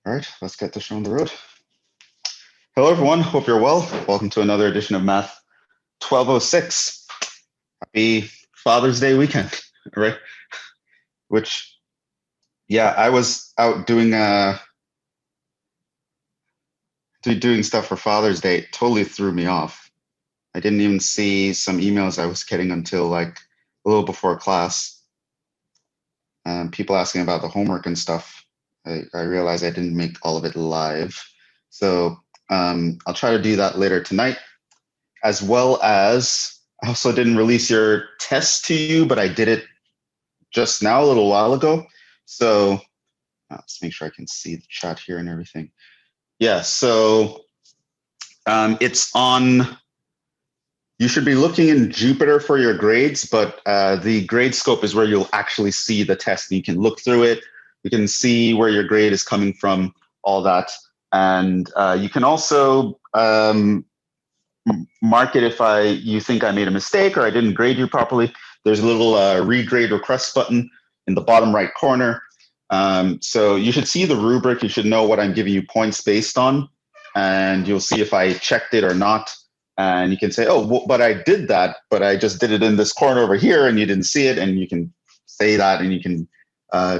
All right, let's get this show on the road. Hello, everyone. Hope you're well. Welcome to another edition of Math 1206. Happy Father's Day weekend, right? Which, yeah, I was out doing stuff for Father's Day. It totally threw me off. I didn't even see some emails I was getting until like a little before class. People asking about the homework and stuff. I realized I didn't make all of it live. So I'll try to do that later tonight, as well as I also didn't release your test to you, but I did it just now, a little while ago. So let's make sure I can see the chat here and everything. Yeah, so it's on, you should be looking in Jupyter for your grades, but the grade scope is where you'll actually see the test. And you can look through it. You can see where your grade is coming from, all that. And you can also mark it if you think I made a mistake or I didn't grade you properly. There's a little regrade request button in the bottom right corner. So you should see the rubric. You should know what I'm giving you points based on, and you'll see if I checked it or not. And you can say, oh, well, but I did that, but I just did it in this corner over here and you didn't see it. And you can say that, and you can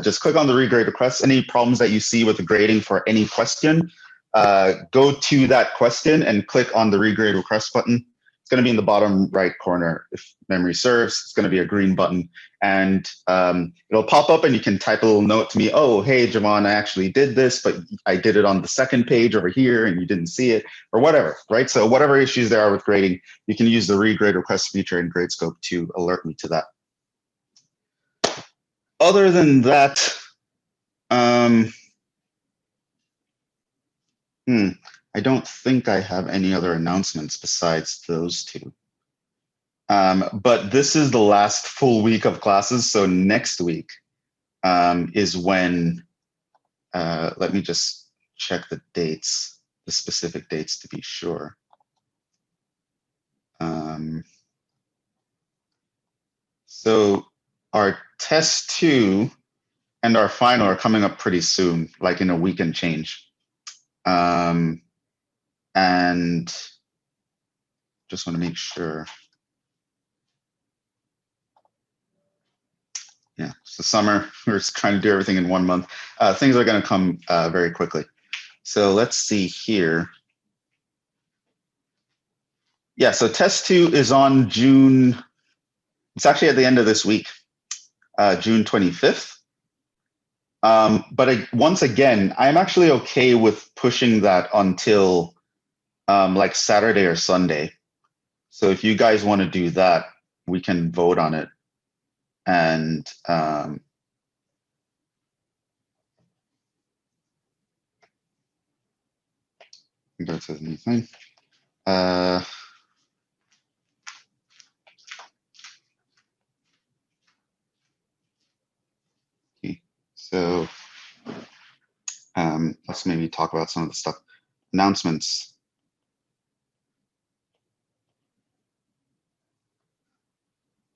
just click on the regrade request. Any problems that you see with the grading for any question, go to that question and click on the regrade request button. It's going to be in the bottom right corner. If memory serves, it's going to be a green button, and it'll pop up and you can type a little note to me. Oh, hey, Jhevon, I actually did this, but I did it on the second page over here and you didn't see it, or whatever, right? So whatever issues there are with grading, you can use the regrade request feature in Gradescope to alert me to that. Other than that, I don't think I have any other announcements besides those two. But this is the last full week of classes. So next week is when, let me just check the dates, the specific dates to be sure. So our test 2 and our final are coming up pretty soon, like in a week and change. And just want to make sure. Yeah, it's the summer. We're just trying to do everything in 1 month. Things are going to come very quickly. So let's see here. Yeah, so test 2 is on June. It's actually at the end of this week, June 25th. But once again, I'm actually okay with pushing that until like Saturday or Sunday. So if you guys want to do that, we can vote on it. And go to the new thing. Okay. So let's maybe talk about some of the stuff. Announcements.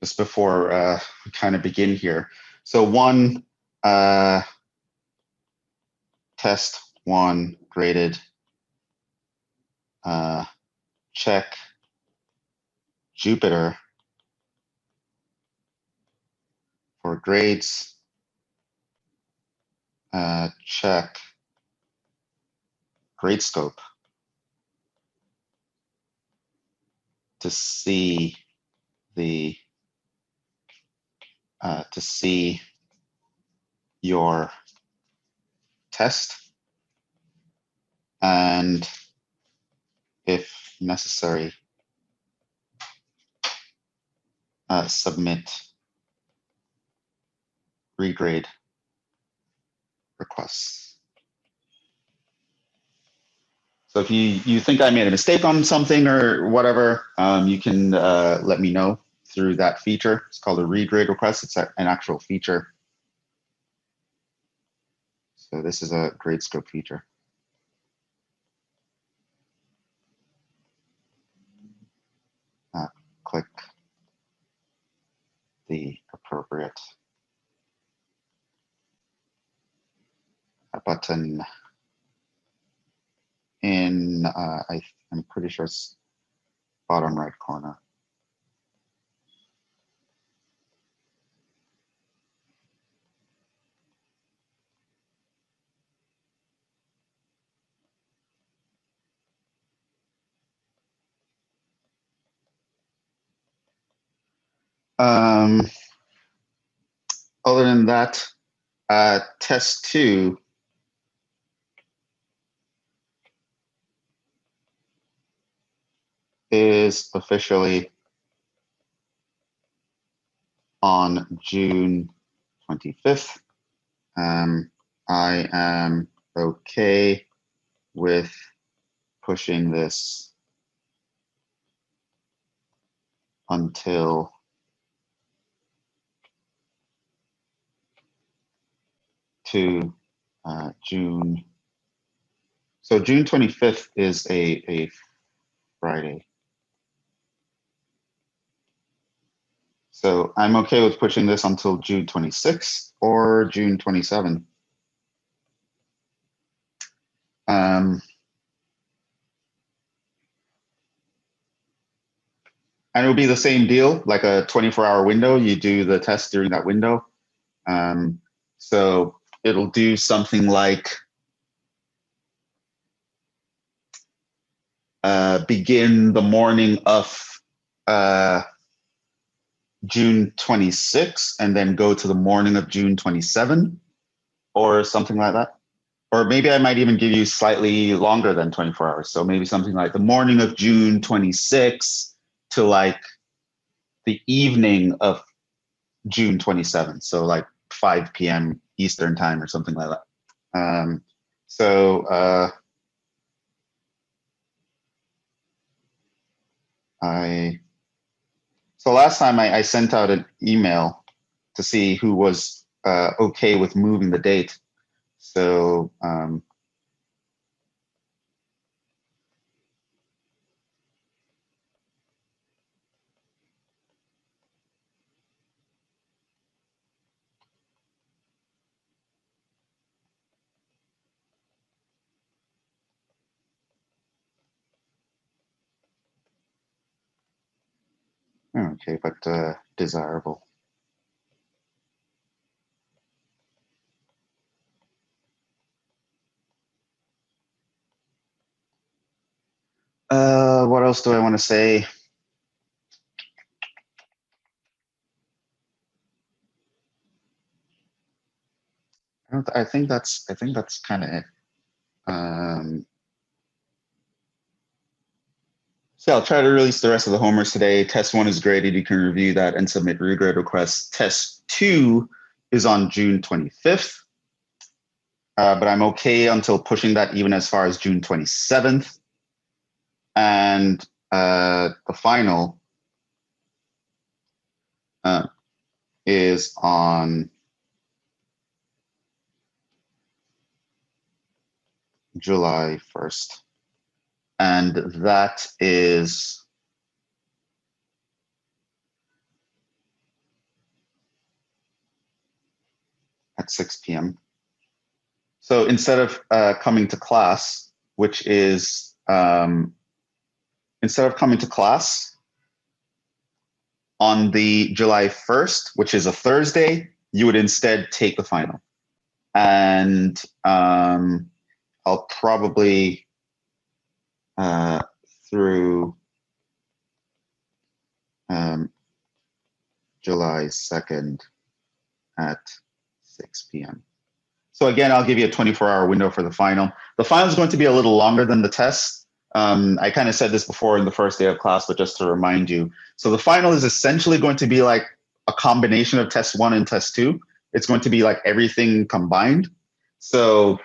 Just before we kind of begin here. So one, test 1 graded. Check Jupyter for grades. Check Gradescope to see the your test, and if necessary, submit regrade requests. So if you think I made a mistake on something or whatever, you can let me know through that feature. It's called a regrade request. It's an actual feature. So this is a Gradescope feature. Click the appropriate button I'm pretty sure it's bottom right corner. Other than that, test 2 is officially on June 25th. I am okay with pushing this until June. So June 25th is a Friday. So I'm okay with pushing this until June 26th or June 27th. And it'll be the same deal, like a 24-hour window. You do the test during that window. So it'll do something like begin the morning of June 26 and then go to the morning of June 27 or something like that. Or maybe I might even give you slightly longer than 24 hours. So maybe something like the morning of June 26 to like the evening of June 27. So like 5 p.m. Eastern time or something like that. So last time I sent out an email to see who was okay with moving the date. So okay, but desirable. What else do I want to say? I think that's kind of it. So I'll try to release the rest of the homework today. Test 1 is graded. You can review that and submit regrade requests. Test 2 is on June 25th. But I'm okay until pushing that even as far as June 27th. And the final is on July 1st. And that is at 6 p.m. So instead of coming to class, which is, instead of coming to class on the July 1st, which is a Thursday, you would instead take the final. And I'll probably through July 2nd at 6 p.m. So again, I'll give you a 24-hour window for the final. The final is going to be a little longer than the test. I kind of said this before in the first day of class, but just to remind you. So the final is essentially going to be like a combination of test 1 and test 2. It's going to be like everything combined. So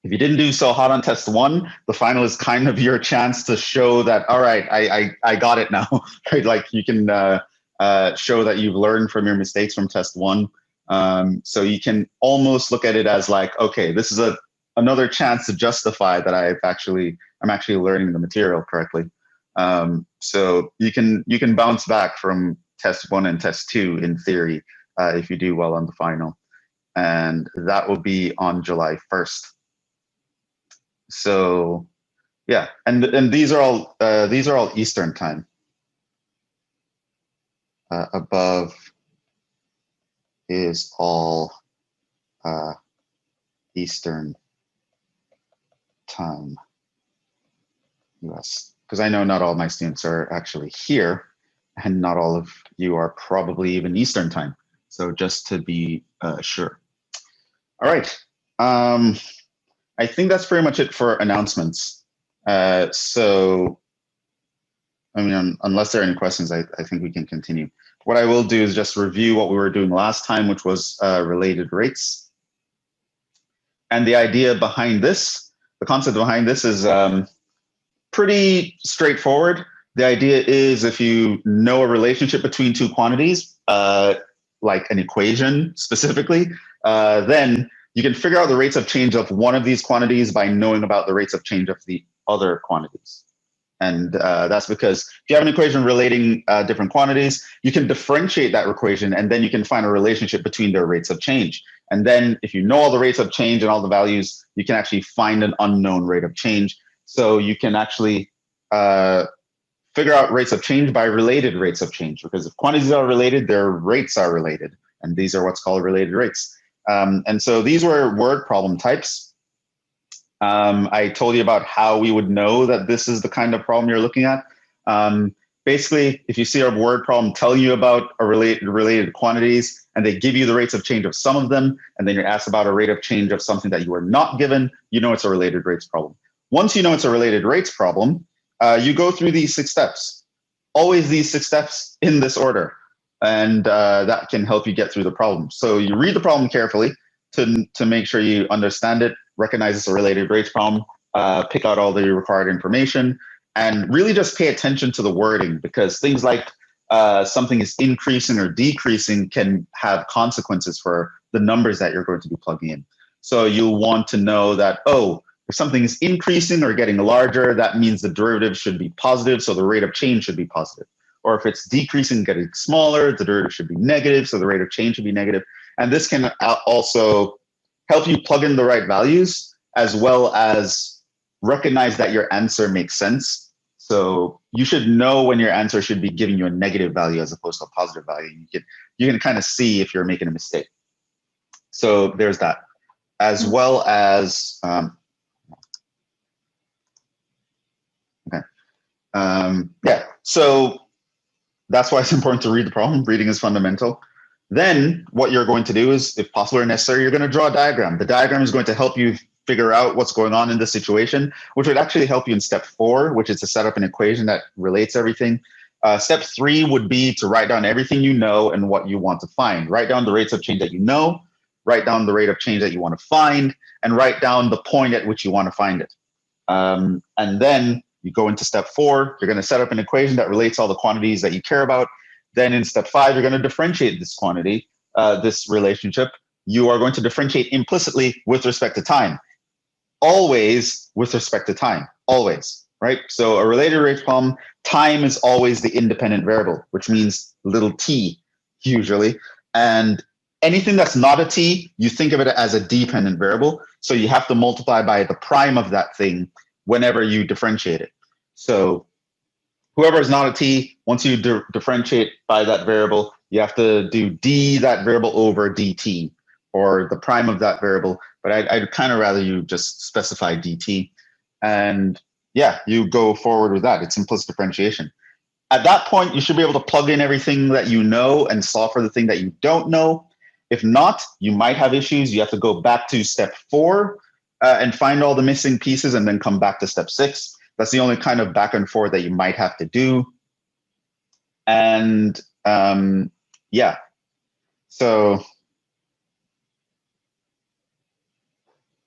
if you didn't do so hot on test 1, the final is kind of your chance to show that, all right, I got it now, right? Like you can show that you've learned from your mistakes from test 1. So you can almost look at it as like, okay, this is another chance to justify that I'm actually learning the material correctly. So you can bounce back from test 1 and test 2 in theory if you do well on the final, and that will be on July 1st. So Yeah, and these are all Eastern time. Above is all Eastern time, US. Because I know not all my students are actually here, and not all of you are probably even Eastern time. So just to be sure. All right. I think that's pretty much it for announcements. So, I mean, unless there are any questions, I think we can continue. What I will do is just review what we were doing last time, which was related rates. And the idea behind this, the concept behind this is pretty straightforward. The idea is if you know a relationship between two quantities, like an equation specifically, then you can figure out the rates of change of one of these quantities by knowing about the rates of change of the other quantities. And that's because if you have an equation relating different quantities, you can differentiate that equation, and then you can find a relationship between their rates of change. And then if you know all the rates of change and all the values, you can actually find an unknown rate of change. So you can actually figure out rates of change by related rates of change, because if quantities are related, their rates are related. And these are what's called related rates. And so these were word problem types. I told you about how we would know that this is the kind of problem you're looking at. Basically, if you see a word problem telling you about a related quantities, and they give you the rates of change of some of them, and then you're asked about a rate of change of something that you were not given, you know it's a related rates problem. Once you know it's a related rates problem, you go through these 6 steps. Always these 6 steps in this order. And that can help you get through the problem. So you read the problem carefully to make sure you understand it, recognize it's a related rates problem, pick out all the required information, and really just pay attention to the wording, because things like something is increasing or decreasing can have consequences for the numbers that you're going to be plugging in. So you'll want to know that, oh, if something is increasing or getting larger, that means the derivative should be positive, so the rate of change should be positive. Or if it's decreasing, getting smaller, the derivative should be negative, so the rate of change should be negative. And this can also help you plug in the right values, as well as recognize that your answer makes sense. So you should know when your answer should be giving you a negative value as opposed to a positive value. You can kind of see if you're making a mistake. So there's that, as well as yeah. So that's why it's important to read the problem. Reading is fundamental. Then what you're going to do is, if possible or necessary, you're going to draw a diagram. The diagram is going to help you figure out what's going on in the situation, which would actually help you in step 4, which is to set up an equation that relates everything. Step 3 would be to write down everything you know and what you want to find. Write down the rates of change that you know, write down the rate of change that you want to find, and write down the point at which you want to find it. And then you go into step 4, you're going to set up an equation that relates all the quantities that you care about. Then in step 5, you're going to differentiate this quantity, this relationship. You are going to differentiate implicitly with respect to time. Always with respect to time, always, right? So a related rate problem, time is always the independent variable, which means little t usually. And anything that's not a t, you think of it as a dependent variable. So you have to multiply by the prime of that thing whenever you differentiate it. So whoever is not a t, once you differentiate by that variable, you have to do d that variable over dt, or the prime of that variable. But I'd kind of rather you just specify dt. And yeah, you go forward with that. It's implicit differentiation. At that point, you should be able to plug in everything that you know and solve for the thing that you don't know. If not, you might have issues. You have to go back to step 4 and find all the missing pieces, and then come back to step 6. That's the only kind of back and forth that you might have to do. And yeah, so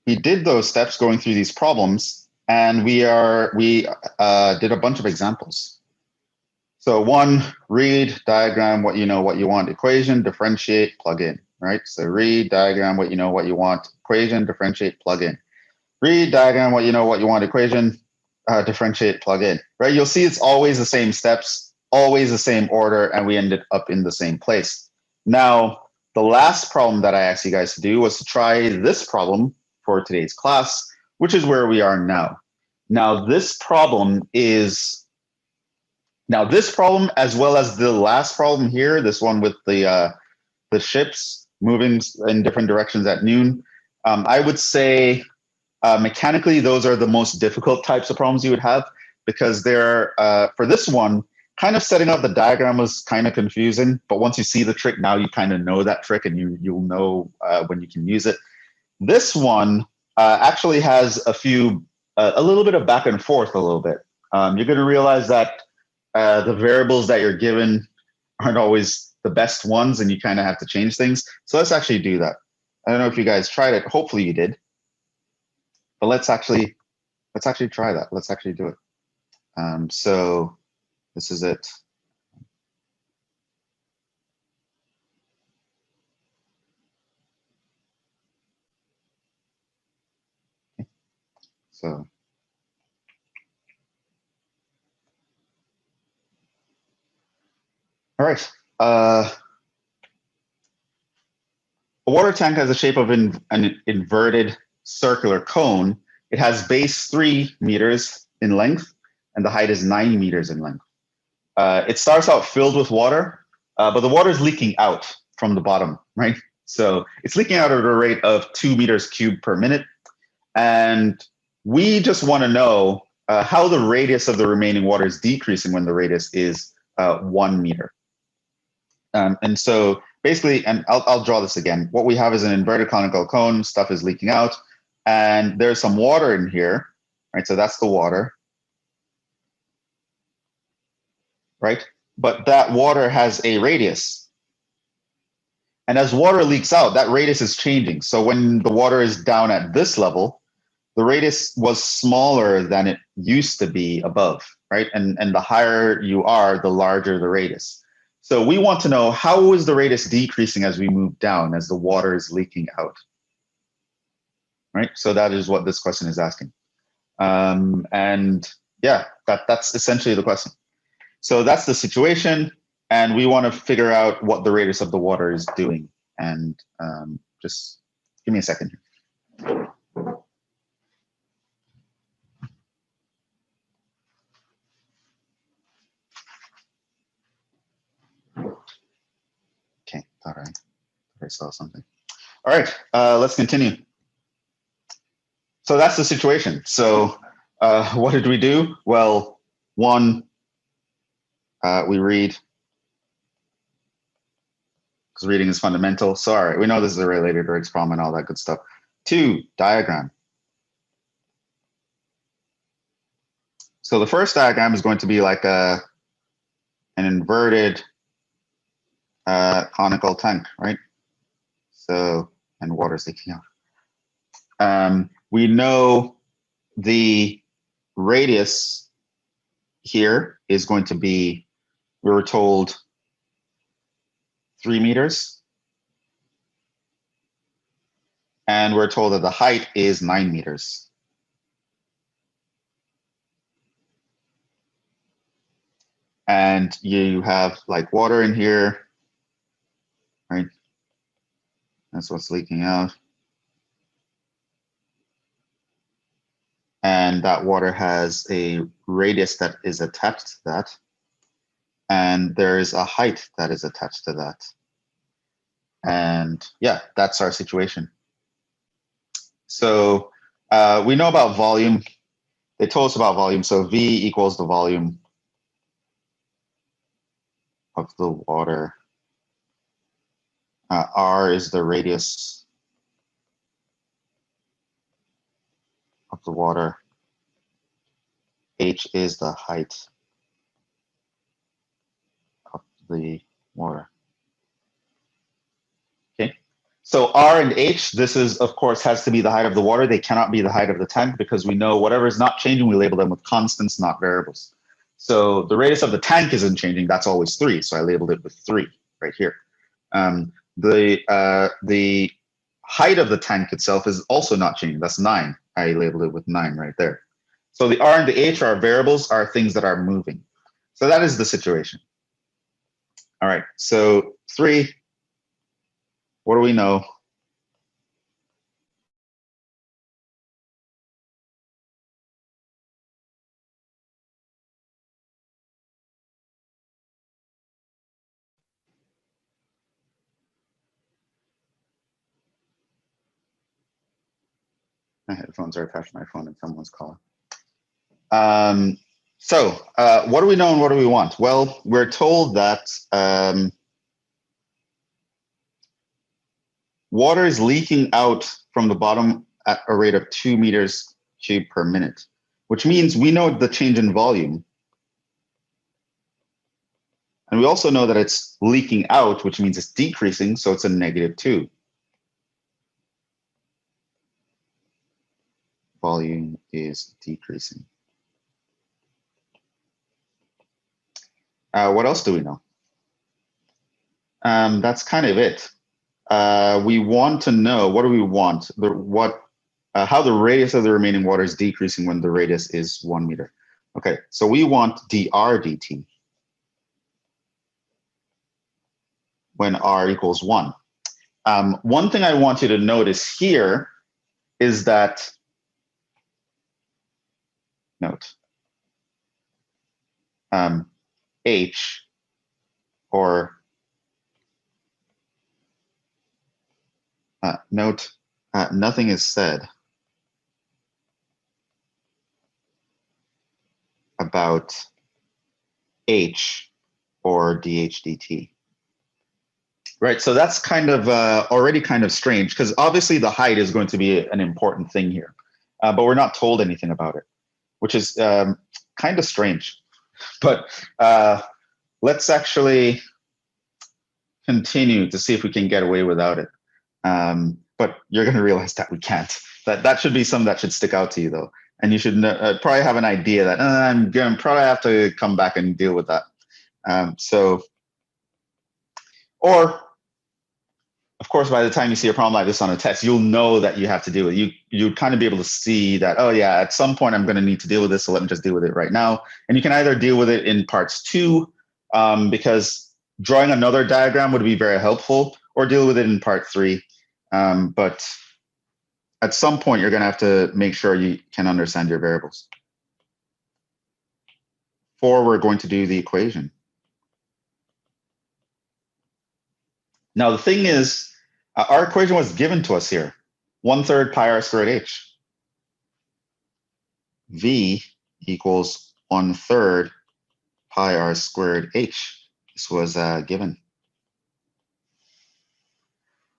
we did those steps going through these problems, and we did a bunch of examples. So 1, read, diagram, what you know, what you want, equation, differentiate, plug in, right? So read, diagram, what you know, what you want, equation, differentiate, plug in. Read, diagram, what you know, what you want, equation, differentiate, plug in, right? You'll see it's always the same steps, always the same order, and we ended up in the same place. Now, the last problem that I asked you guys to do was to try this problem for today's class, which is where we are now. Now this problem, as well as the last problem here, this one with the ships moving in different directions at noon, I would say mechanically those are the most difficult types of problems you would have, because they're for this one, kind of setting up the diagram was kind of confusing, but once you see the trick, now you kind of know that trick and you'll know when you can use it. This one actually has a little bit of back and forth a little bit. You're going to realize that the variables that you're given aren't always the best ones, and you kind of have to change things. So let's actually do that. I don't know if you guys tried it. Hopefully you did. But let's actually try that. Let's actually do it. So this is it. So all right. A water tank has the shape of an inverted circular cone. It has base 3 meters in length, and the height is 9 meters in length. It starts out filled with water, but the water is leaking out from the bottom, right? So it's leaking out at a rate of 2 meters cubed per minute. And we just want to know how the radius of the remaining water is decreasing when the radius is 1 meter. And so basically, and I'll draw this again. What we have is an inverted conical cone, stuff is leaking out, and there's some water in here, right? So that's the water, right? But that water has a radius. And as water leaks out, that radius is changing. So when the water is down at this level, the radius was smaller than it used to be above, right? And the higher you are, the larger the radius. So we want to know, how is the radius decreasing as we move down, as the water is leaking out, right? So that is what this question is asking. And yeah, that's essentially the question. So that's the situation. And we want to figure out what the radius of the water is doing. And just give me a second here. Okay, thought I saw something. All right, let's continue. So that's the situation. So what did we do? Well, one, we read, because reading is fundamental. So all right, we know this is a related Riggs problem and all that good stuff. 2, diagram. So the first diagram is going to be like an inverted conical tank, right? So, and water's leaking out. We know the radius here is going to be, we were told, 3 meters. And we're told that the height is 9 meters. And you have like water in here, right? That's what's leaking out. And that water has a radius that is attached to that. And there is a height that is attached to that. And yeah, that's our situation. So we know about volume. They told us about volume. So V equals the volume of the water. R is the radius of the water. H is the height of the water. Okay. So R and H, this is, of course, has to be the height of the water. They cannot be the height of the tank, because we know whatever is not changing, we label them with constants, not variables. So the radius of the tank isn't changing. That's always 3. So I labeled it with 3 right here. The height of the tank itself is also not changing. That's 9. I labeled it with 9 right there. So the R and the H are variables, are things that are moving. So that is the situation. All right. So 3. What do we know? My headphones are attached to my phone and someone's calling. So what do we know and what do we want? Well, we're told that water is leaking out from the bottom at a rate of 2 meters cubed per minute, which means we know the change in volume. And we also know that it's leaking out, which means it's decreasing, so it's a -2. Volume is decreasing. What else do we know? That's kind of it. We want to know, what do we want? How the radius of the remaining water is decreasing when the radius is 1 meter. Okay, so we want dr dt when r equals 1. One thing I want you to notice here is that, note, h, or note, nothing is said about h or dh dt. Right, so that's kind of already kind of strange, because obviously the height is going to be an important thing here, but we're not told anything about it, which is kind of strange. But let's actually continue to see if we can get away without it. But you're going to realize that we can't. That should be something that should stick out to you, though. And you should probably have an idea that I'm going to probably have to come back and deal with that. Or, of course, by the time you see a problem like this on a test, you'll know that you have to deal with it. You'd kind of be able to see that, oh yeah, at some point I'm going to need to deal with this, so let me just deal with it right now. And you can either deal with it in parts 2, because drawing another diagram would be very helpful, or deal with it in part 3. But at some point, you're going to have to make sure you can understand your variables. 4, we're going to do the equation. Now, the thing is, our equation was given to us here, 1/3 pi r squared h. V equals 1/3 pi r squared h. This was given.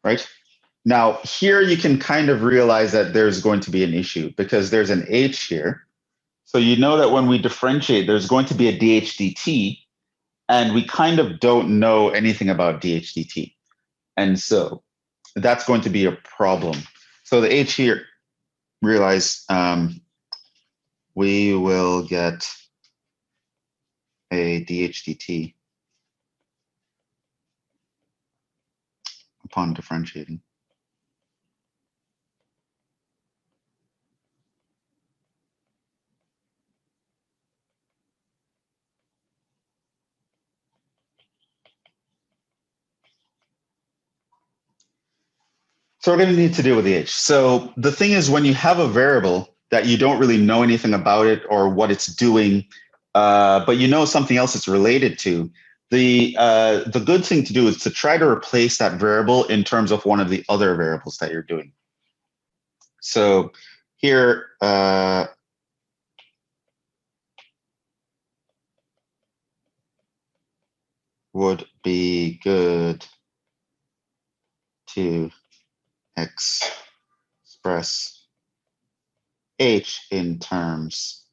Right? Now, here you can kind of realize that there's going to be an issue, because there's an h here. So you know that when we differentiate, there's going to be a dh dt, and we kind of don't know anything about dh dt. And so that's going to be a problem. So the h here, realize we will get a dh dt upon differentiating. So we're going to need to deal with the h. So the thing is, when you have a variable that you don't really know anything about it or what it's doing, but you know something else it's related to, the good thing to do is to try to replace that variable in terms of one of the other variables that you're doing. So here, would be good to express h in terms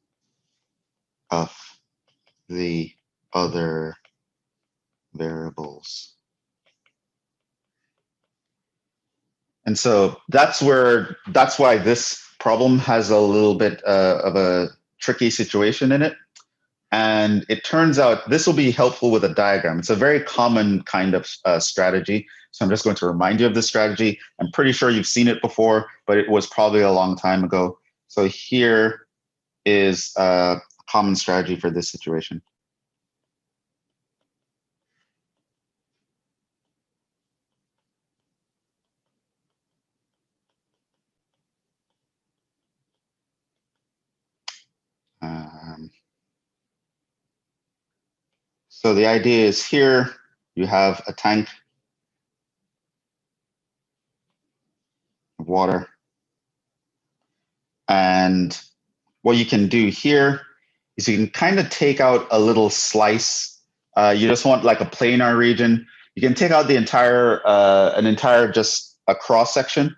of the other variables. And so that's why this problem has a little bit of a tricky situation in it. And it turns out this will be helpful with a diagram. It's a very common kind of strategy. So I'm just going to remind you of this strategy. I'm pretty sure you've seen it before, but it was probably a long time ago. So here is a common strategy for this situation. So the idea is here, you have a tank of water. And what you can do here is you can kind of take out a little slice. You just want like a planar region. You can take out the entire, an entire just a cross section.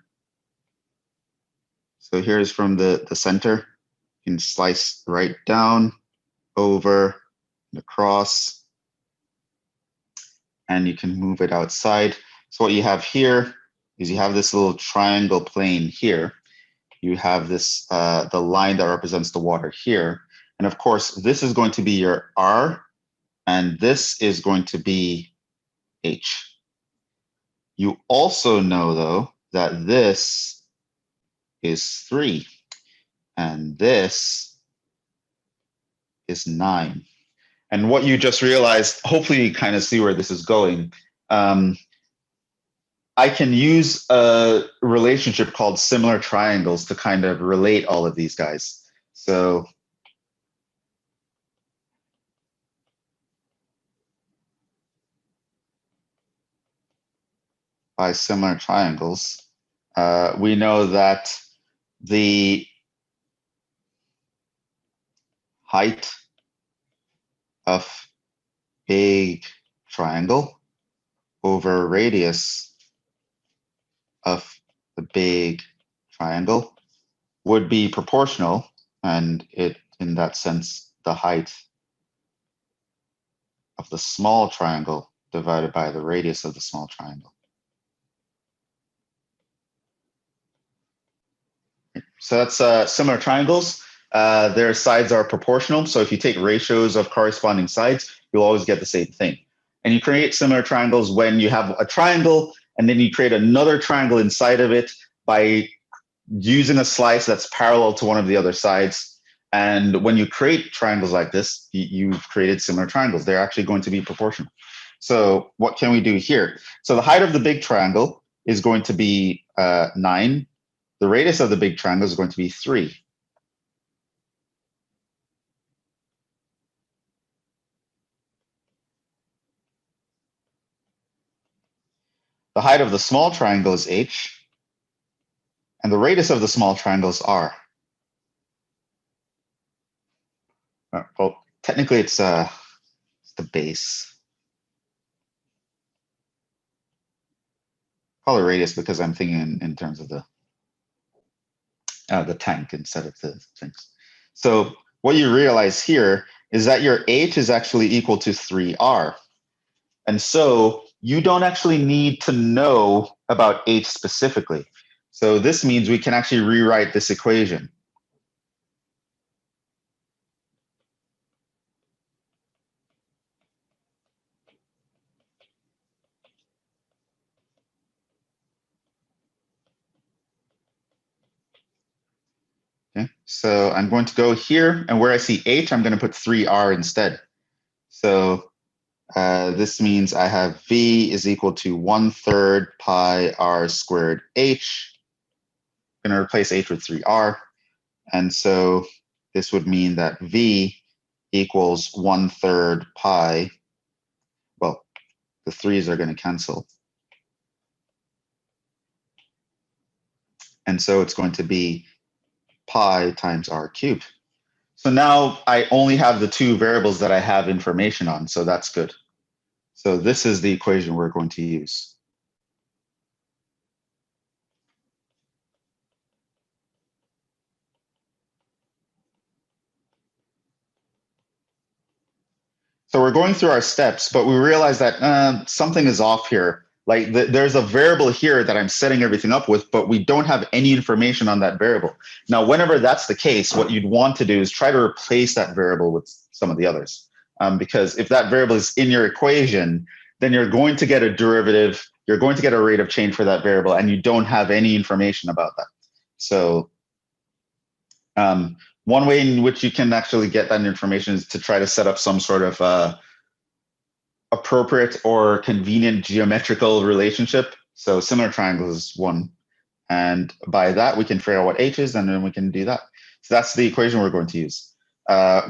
So here's from the center. You can slice right down, over, and across, and you can move it outside. So what you have here is you have this little triangle plane here. You have this, the line that represents the water here. And of course, this is going to be your R, and this is going to be H. You also know, though, that this is 3, and this is 9. And what you just realized, hopefully you kind of see where this is going. I can use a relationship called similar triangles to kind of relate all of these guys. So by similar triangles, we know that the height of big triangle over radius of the big triangle would be proportional, and it, in that sense, the height of the small triangle divided by the radius of the small triangle. So that's similar triangles. Their sides are proportional. So if you take ratios of corresponding sides, you'll always get the same thing. And you create similar triangles when you have a triangle and then you create another triangle inside of it by using a slice that's parallel to one of the other sides. And when you create triangles like this, you've created similar triangles. They're actually going to be proportional. So what can we do here? So the height of the big triangle is going to be 9. The radius of the big triangle is going to be 3. The height of the small triangle is h, and the radius of the small triangle is r. Well, technically it's the base. Call it radius because I'm thinking in terms of the tank instead of the things. So what you realize here is that your h is actually equal to 3r. And so you don't actually need to know about h specifically. So this means we can actually rewrite this equation. Okay, so I'm going to go here, and where I see h, I'm going to put 3r instead. So this means I have v is equal to 1/3 pi r squared h. I'm going to replace h with 3r. And so this would mean that v equals 1/3 pi. Well, the 3's are going to cancel. And so it's going to be pi times r cubed. So now I only have the 2 variables that I have information on, so that's good. So this is the equation we're going to use. So we're going through our steps, but we realize that something is off here. Like there's a variable here that I'm setting everything up with, but we don't have any information on that variable. Now, whenever that's the case, what you'd want to do is try to replace that variable with some of the others. Because if that variable is in your equation, then you're going to get a derivative, you're going to get a rate of change for that variable, and you don't have any information about that. So one way in which you can actually get that information is to try to set up some sort of appropriate or convenient geometrical relationship. So similar triangles is one. And by that, we can figure out what h is, and then we can do that. So that's the equation we're going to use,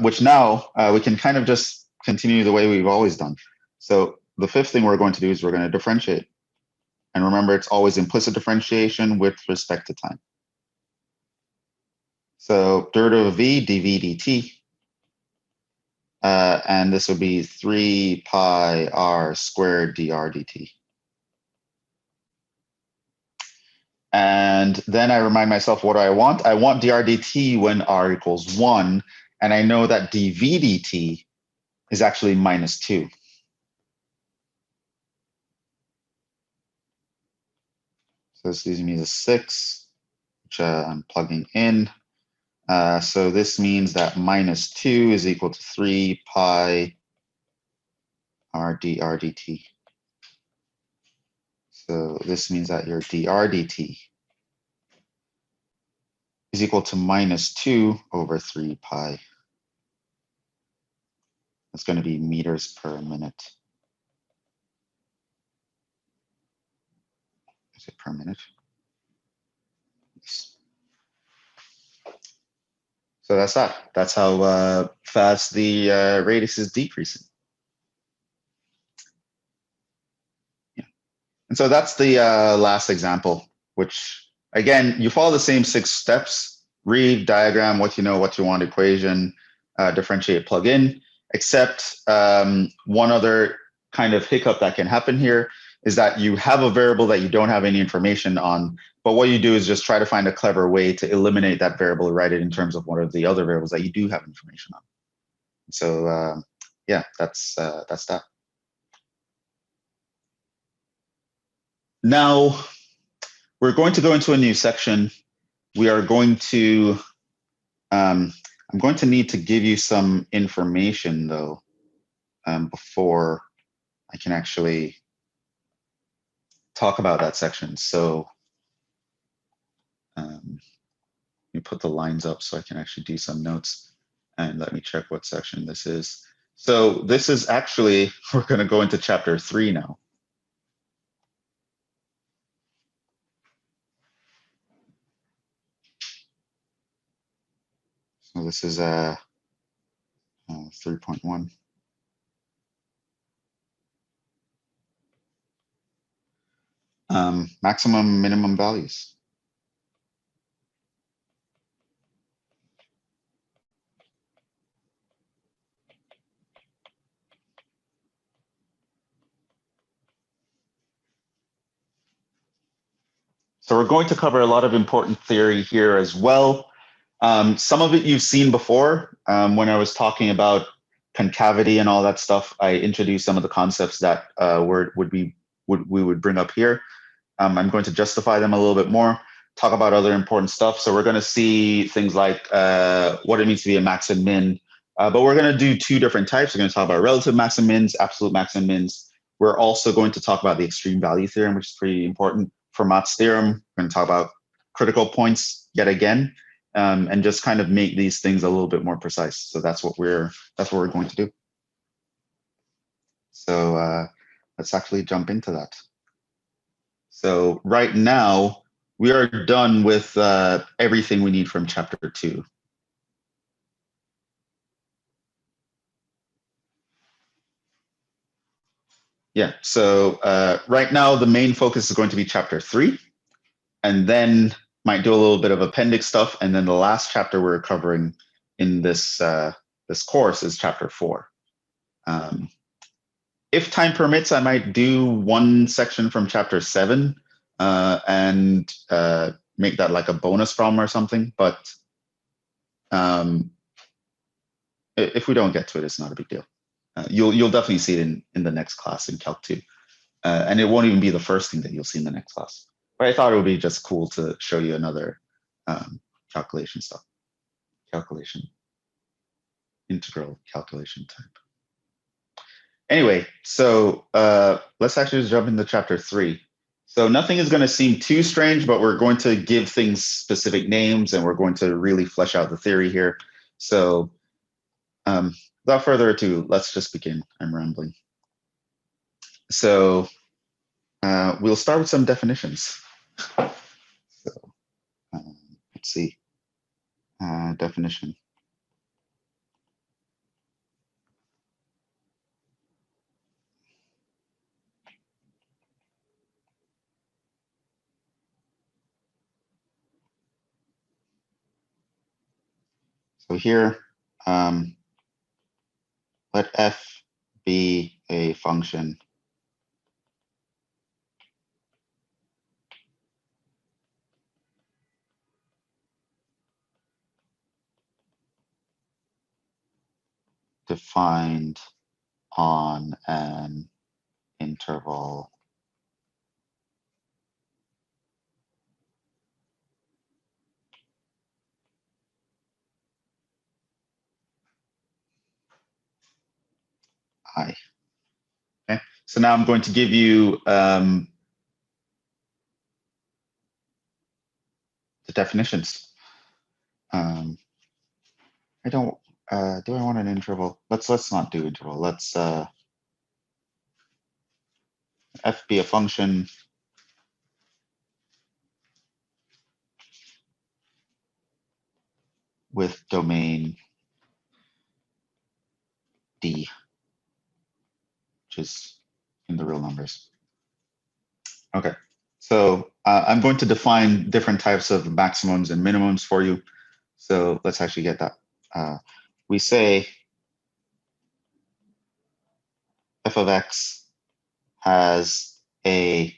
which now we can kind of just continue the way we've always done. So the 5th thing we're going to do is we're going to differentiate. And remember, it's always implicit differentiation with respect to time. So derivative of v, dv dt. And this would be 3 pi r squared dr dt. And then I remind myself, what do I want? I want dr dt when r equals 1. And I know that dv dt is actually -2. So this leaves me the 6, which I'm plugging in. So this means that -2 is equal to 3 pi r dr dt. So this means that your dr dt is equal to -2 over 3 pi. That's going to be meters per minute. Is it per minute? Yes. So that's that. That's how fast the radius is decreasing. Yeah. And so that's the last example, which again, you follow the same 6 steps: read, diagram, what you know, what you want, equation, differentiate, plug in, except one other kind of hiccup that can happen here is that you have a variable that you don't have any information on, but what you do is just try to find a clever way to eliminate that variable, write it in terms of one of the other variables that you do have information on. So yeah, that's that. Now we're going to go into a new section. We are going to, I'm going to need to give you some information though, before I can actually talk about that section. So let me put the lines up so I can actually do some notes, and let me check what section this is. So this is actually, we're going to go into chapter 3 now. So this is 3.1. Maximum, minimum values. So we're going to cover a lot of important theory here as well. Some of it you've seen before. When I was talking about concavity and all that stuff, I introduced some of the concepts that we would bring up here. I'm going to justify them a little bit more, talk about other important stuff. So we're going to see things like what it means to be a max and min. But we're going to do 2 different types. We're going to talk about relative max and mins, absolute max and mins. We're also going to talk about the extreme value theorem, which is pretty important. Fermats theorem. We're going to talk about critical points yet again, and just kind of make these things a little bit more precise. So that's what we're going to do. So let's actually jump into that. So right now, we are done with everything we need from chapter 2. Yeah, so right now, the main focus is going to be chapter 3, and then might do a little bit of appendix stuff, and then the last chapter we're covering in this this course is chapter 4. If time permits, I might do one section from chapter 7 and make that like a bonus problem or something, but if we don't get to it, it's not a big deal. You'll definitely see it in the next class in Calc 2. And it won't even be the first thing that you'll see in the next class. But I thought it would be just cool to show you another calculation stuff. Integral calculation type. Anyway, so let's actually just jump into chapter 3. So nothing is going to seem too strange, but we're going to give things specific names, and we're going to really flesh out the theory here. So without further ado, let's just begin. I'm rambling. So we'll start with some definitions. So let's see. Definition. So here, let f be a function defined on an interval I. Okay, so now I'm going to give you the definitions. I don't. Do I want an interval? Let's not do interval. Let's f be a function with domain D, which is in the real numbers. Okay, so I'm going to define different types of maximums and minimums for you. So let's actually get that. We say f of x has a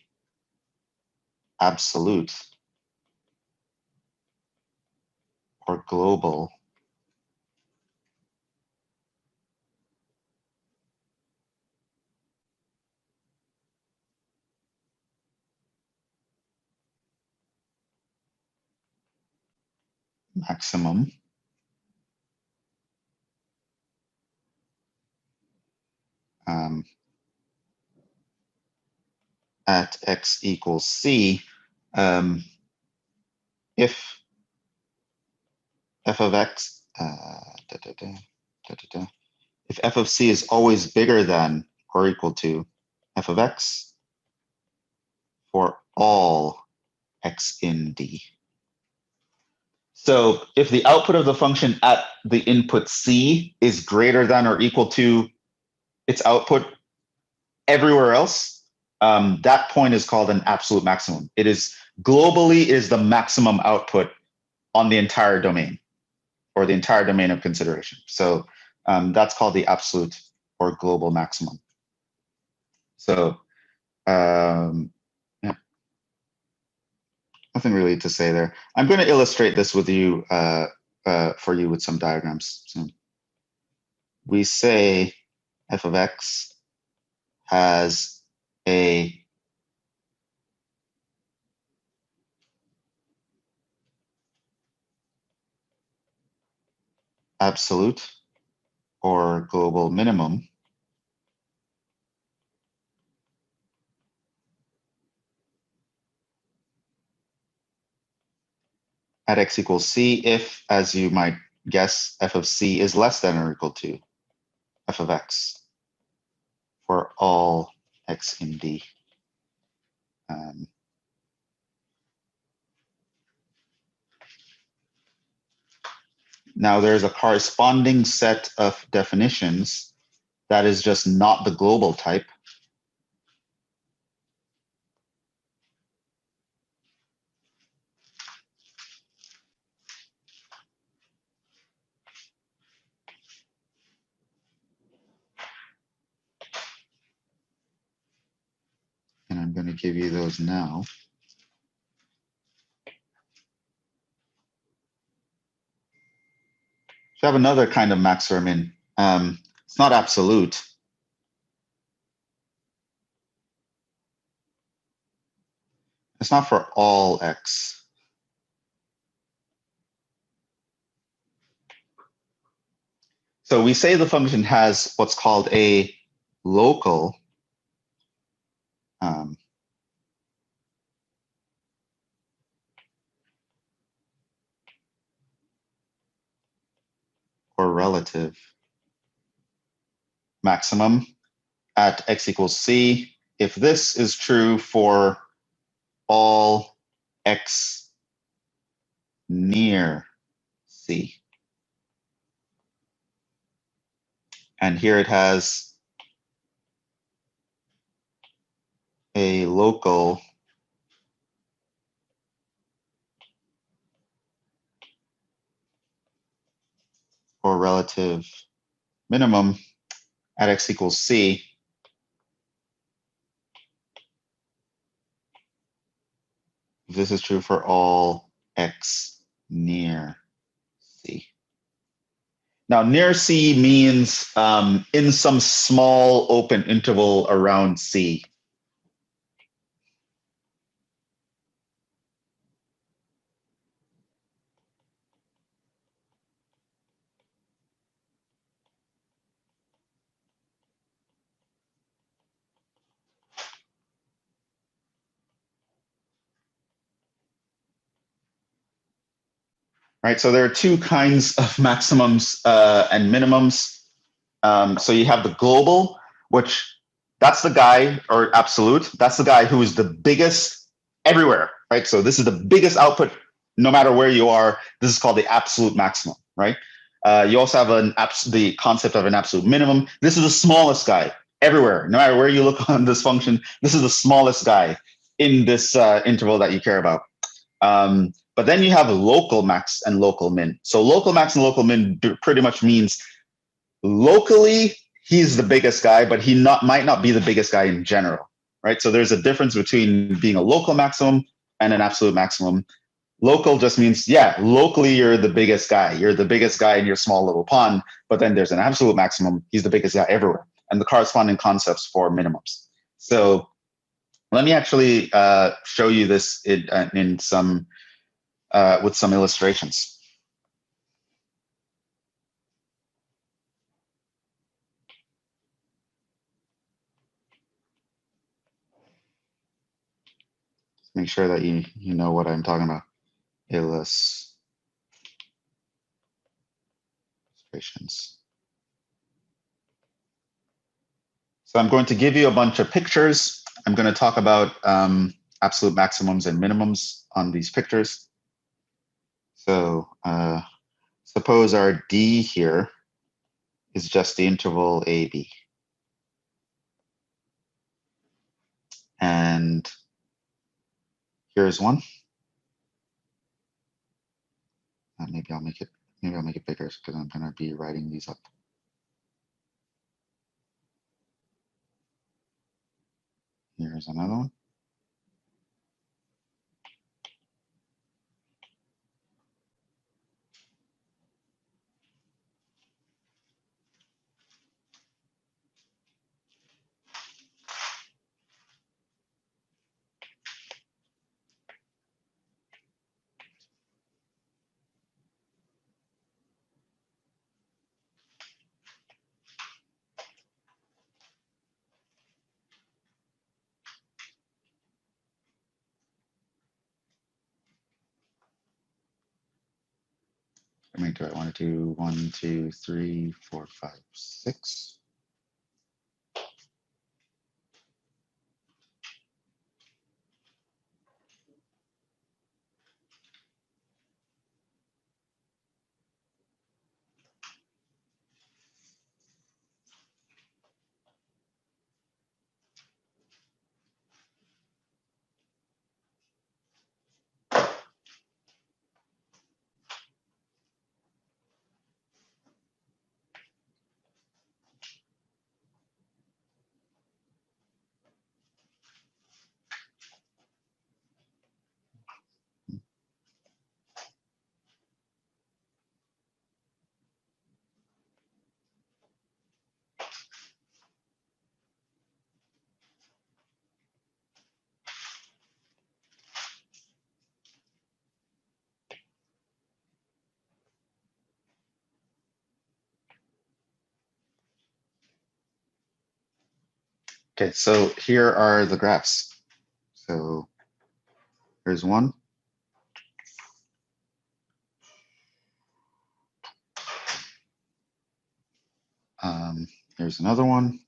absolute or global maximum at x equals c if f of x if f of c is always bigger than or equal to f of x for all x in D. So if the output of the function at the input C is greater than or equal to its output everywhere else, that point is called an absolute maximum. It is globally is the maximum output on the entire domain or the entire domain of consideration. So that's called the absolute or global maximum. So yeah, nothing really to say there. I'm going to illustrate this with you for you with some diagrams. So we say f of x has a absolute or global minimum at x equals c if, as you might guess, f of c is less than or equal to f of x for all x in D. Now there's a corresponding set of definitions that is just not the global type. And I'm going to give you those now. So I have another kind of maximum in. It's not absolute. It's not for all x. So we say the function has what's called a local or relative maximum at x equals c if this is true for all x near c. And here it has a local for relative minimum at x equals c, this is true for all x near c. Now, near c means in some small open interval around c. Right, so there are two kinds of maximums and minimums. So you have the global, which that's the guy, or absolute, that's the guy who is the biggest everywhere, right? So this is the biggest output no matter where you are. This is called the absolute maximum, right? You also have the concept of an absolute minimum. This is the smallest guy everywhere, no matter where you look on this function. This is the smallest guy in this interval that you care about. But then you have local max and local min. So local max and local min pretty much means locally he's the biggest guy, but he might not be the biggest guy in general, right? So there's a difference between being a local maximum and an absolute maximum. Local just means, yeah, locally you're the biggest guy. You're the biggest guy in your small little pond, but then there's an absolute maximum. He's the biggest guy everywhere. And the corresponding concepts for minimums. So let me actually show you this in some with some illustrations. Make sure that you know what I'm talking about. Illustrations. So I'm going to give you a bunch of pictures. I'm going to talk about absolute maximums and minimums on these pictures. So suppose our D here is just the interval AB. And here's one. Maybe I'll make it bigger because I'm going to be writing these up. Here's another one. How many do I want to do? 1, 2, 3, 4, 5, 6. Okay, so here are the graphs. So here's one. Here's another one.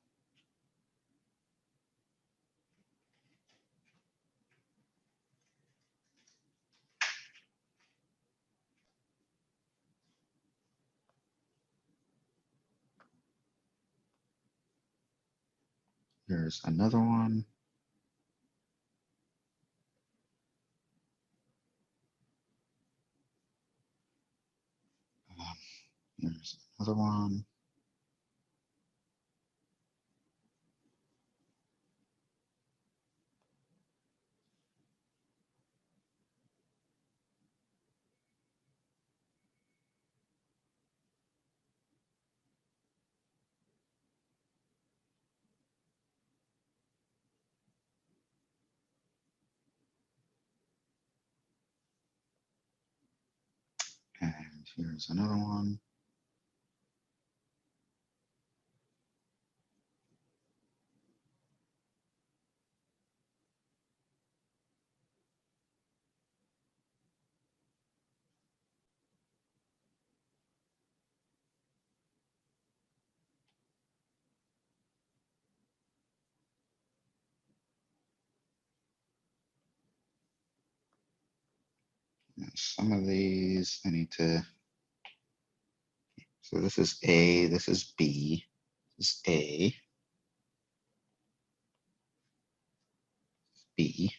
Here's another one. Here's another one. And here's another one. Some of these I need to, so this is A, this is B, this is A, B,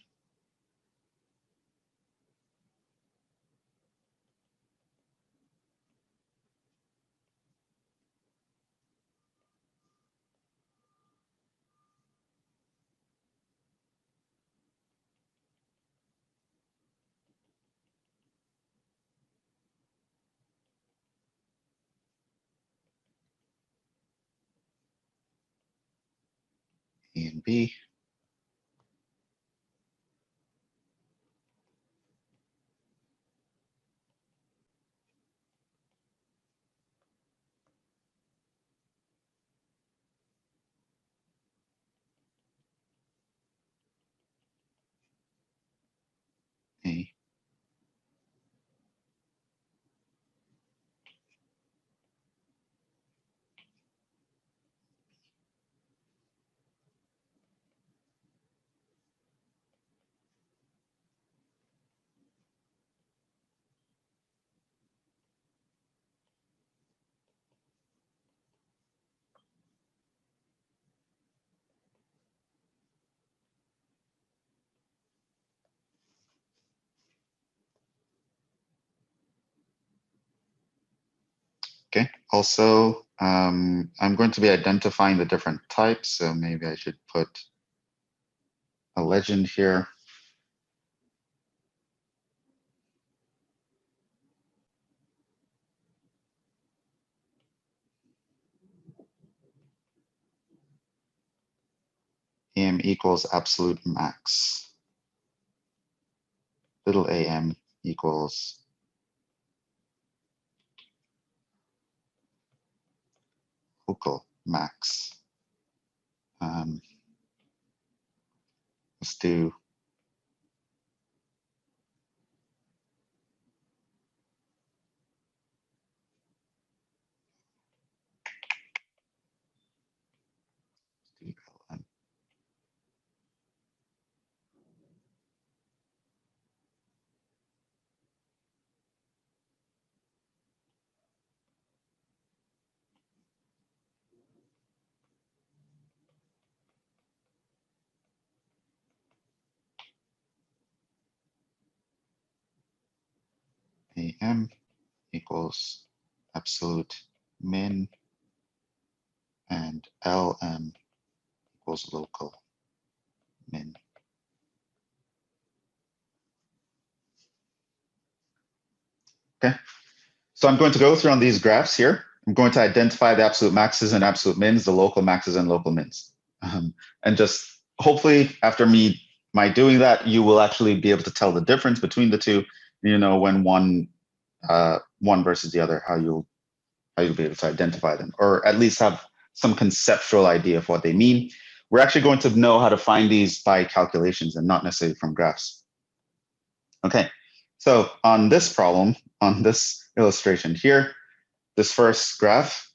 A and B. A, okay. Also, I'm going to be identifying the different types, so maybe I should put a legend here. AM equals absolute max. Little am equals local max. Let's do ln. AM equals absolute min, and LM equals local min. Okay, so I'm going to go through on these graphs here. I'm going to identify the absolute maxes and absolute mins, the local maxes and local mins. And just hopefully after my doing that, you will actually be able to tell the difference between the two, you know, when one versus the other, how you'll be able to identify them, or at least have some conceptual idea of what they mean. We're actually going to know how to find these by calculations and not necessarily from graphs. Okay, so on this problem, on this illustration here, this first graph,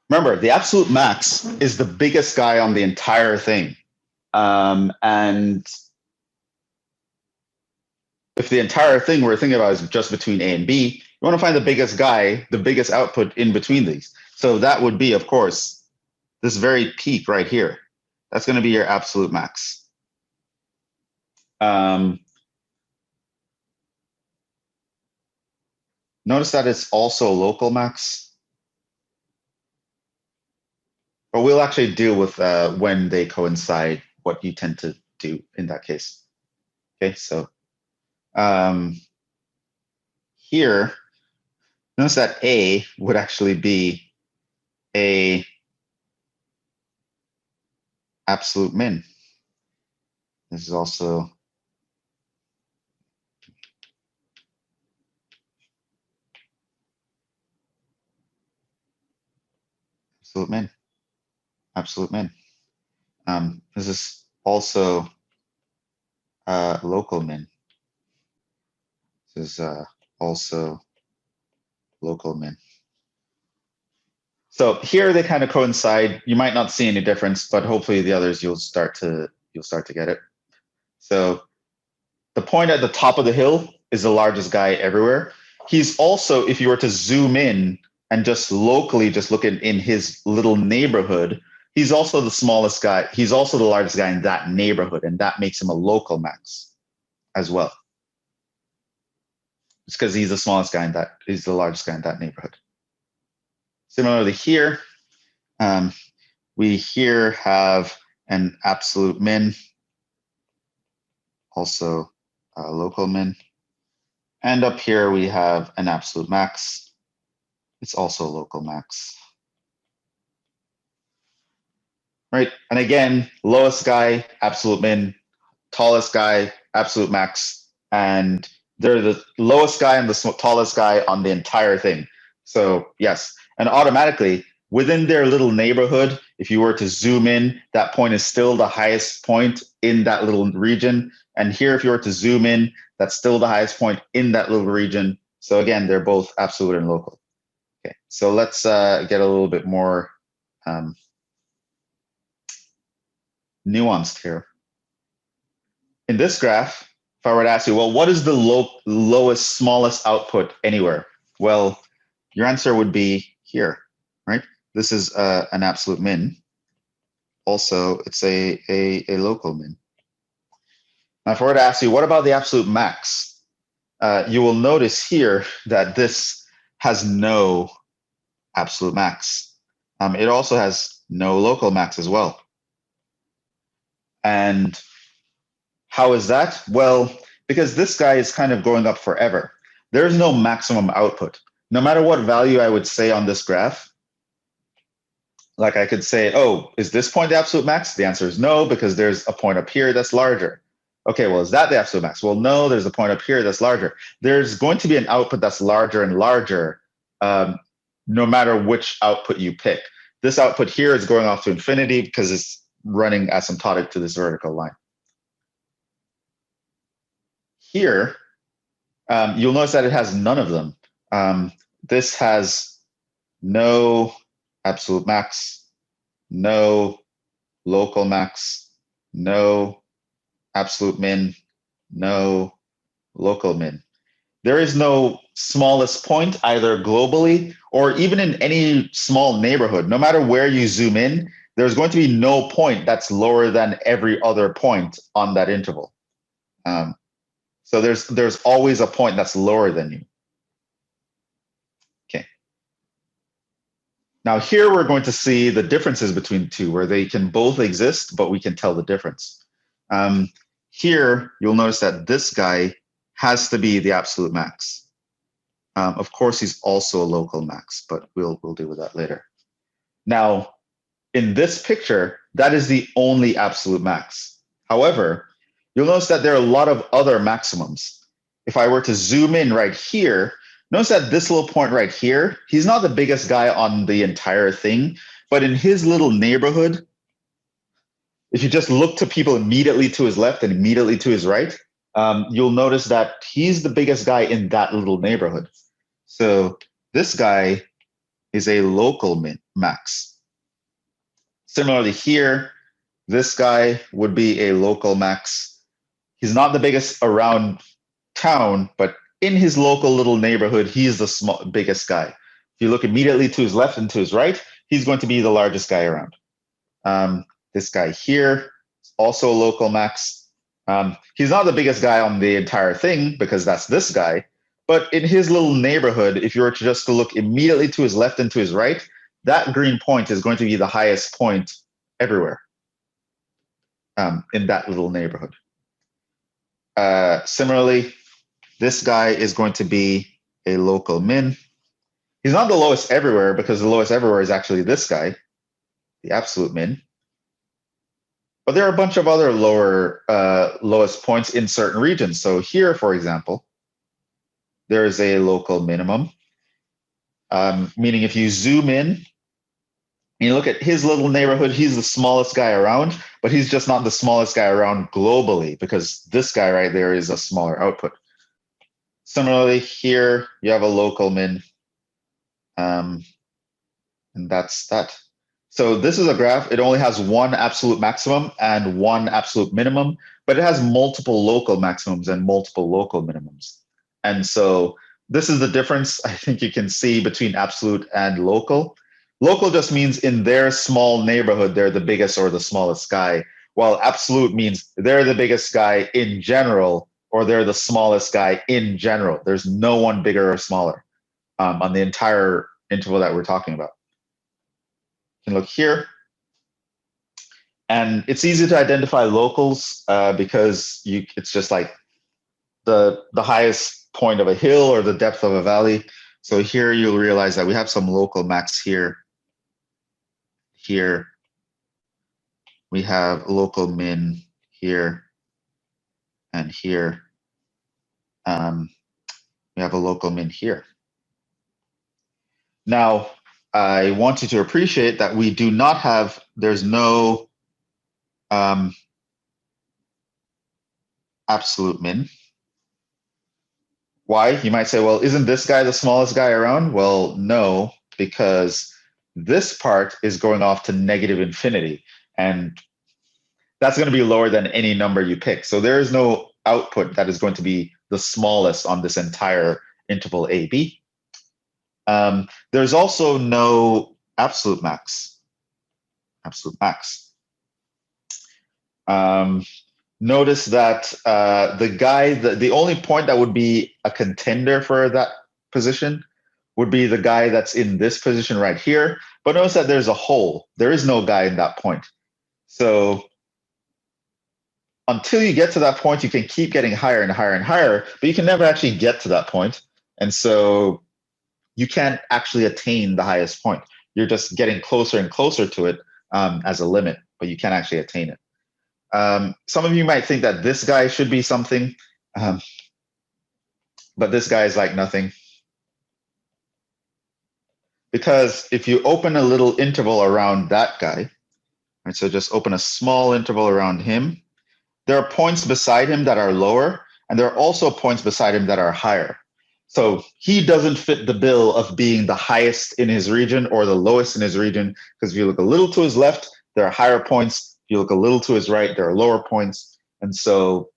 remember the absolute max is the biggest guy on the entire thing. And if the entire thing we're thinking about is just between A and B, you want to find the biggest guy, the biggest output in between these. So that would be, of course, this very peak right here. That's going to be your absolute max. Notice that it's also local max. But we'll actually deal with when they coincide, what you tend to do in that case. Okay, so here, notice that A would actually be a absolute min. This is also absolute min, absolute min. This is also local min. This is also local min. So here they kind of coincide. You might not see any difference, but hopefully the others you'll start to get it. So the point at the top of the hill is the largest guy everywhere. He's also, if you were to zoom in and just locally just look in his little neighborhood, he's also the smallest guy. He's also the largest guy in that neighborhood, and that makes him a local max as well. It's because he's the smallest guy in that, he's the largest guy in that neighborhood. Similarly here, we here have an absolute min, also a local min. And up here we have an absolute max. It's also a local max. Right, and again, lowest guy, absolute min, tallest guy, absolute max, and they're the lowest guy and the tallest guy on the entire thing. So yes, and automatically within their little neighborhood, if you were to zoom in, that point is still the highest point in that little region. And here, if you were to zoom in, that's still the highest point in that little region. So again, they're both absolute and local. Okay, so let's get a little bit more nuanced here. In this graph, if I were to ask you, well, what is the lowest, smallest output anywhere? Well, your answer would be here, right? This is an absolute min. Also, it's a local min. Now, if I were to ask you, what about the absolute max? You will notice here that this has no absolute max. It also has no local max as well. And how is that? Well, because this guy is kind of going up forever. There's no maximum output. No matter what value I would say on this graph, like I could say, oh, is this point the absolute max? The answer is no, because there's a point up here that's larger. Okay, well, is that the absolute max? Well, no, there's a point up here that's larger. There's going to be an output that's larger and larger, no matter which output you pick. This output here is going off to infinity because it's running asymptotic to this vertical line. Here, you'll notice that it has none of them. This has no absolute max, no local max, no absolute min, no local min. There is no smallest point either globally or even in any small neighborhood. No matter where you zoom in, there's going to be no point that's lower than every other point on that interval. So there's always a point that's lower than you. Okay. Now here we're going to see the differences between the two, where they can both exist, but we can tell the difference. Here you'll notice that this guy has to be the absolute max. Of course, he's also a local max, but we'll deal with that later. Now, in this picture, that is the only absolute max. However, you'll notice that there are a lot of other maximums. If I were to zoom in right here, notice that this little point right here, he's not the biggest guy on the entire thing, but in his little neighborhood, if you just look to people immediately to his left and immediately to his right, you'll notice that he's the biggest guy in that little neighborhood. So this guy is a local max. Similarly here, this guy would be a local max. He's not the biggest around town, but in his local little neighborhood, he's the biggest guy. If you look immediately to his left and to his right, he's going to be the largest guy around. This guy here is also a local max. He's not the biggest guy on the entire thing because that's this guy, But in his little neighborhood, if you were to just to look immediately to his left and to his right, that green point is going to be the highest point everywhere in that little neighborhood. Similarly, this guy is going to be a local min. He's not the lowest everywhere because the lowest everywhere is actually this guy, the absolute min. But there are a bunch of other lowest points in certain regions. So here, for example, there is a local minimum, meaning if you zoom in and you look at his little neighborhood, he's the smallest guy around, but he's just not the smallest guy around globally because this guy right there is a smaller output. Similarly, here you have a local min, and that's that. So this is a graph. It only has one absolute maximum and one absolute minimum, but it has multiple local maximums and multiple local minimums. And so this is the difference I think you can see between absolute and local. Local just means in their small neighborhood, they're the biggest or the smallest guy, while absolute means they're the biggest guy in general or they're the smallest guy in general. There's no one bigger or smaller on the entire interval that we're talking about. You can look here. And it's easy to identify locals because it's just like the highest point of a hill or the depth of a valley. So here you'll realize that we have some local max here. Here we have local min here and here. We have a local min here. Now, I want you to appreciate that we do not have, there's no absolute min. Why? You might say, well, isn't this guy the smallest guy around? Well, no, because this part is going off to negative infinity. And that's going to be lower than any number you pick. So there is no output that is going to be the smallest on this entire interval AB. There's also no absolute max. Absolute max. Notice that the only point that would be a contender for that position would be the guy that's in this position right here. But notice that there's a hole. There is no guy in that point. So until you get to that point, you can keep getting higher and higher and higher, but you can never actually get to that point. And so you can't actually attain the highest point. You're just getting closer and closer to it as a limit, but you can't actually attain it. Some of you might think that this guy should be something, but this guy is like nothing. Because if you open a little interval around that guy, right, so just open a small interval around him, there are points beside him that are lower, and there are also points beside him that are higher. So he doesn't fit the bill of being the highest in his region or the lowest in his region, because if you look a little to his left, there are higher points. If you look a little to his right, there are lower points. And so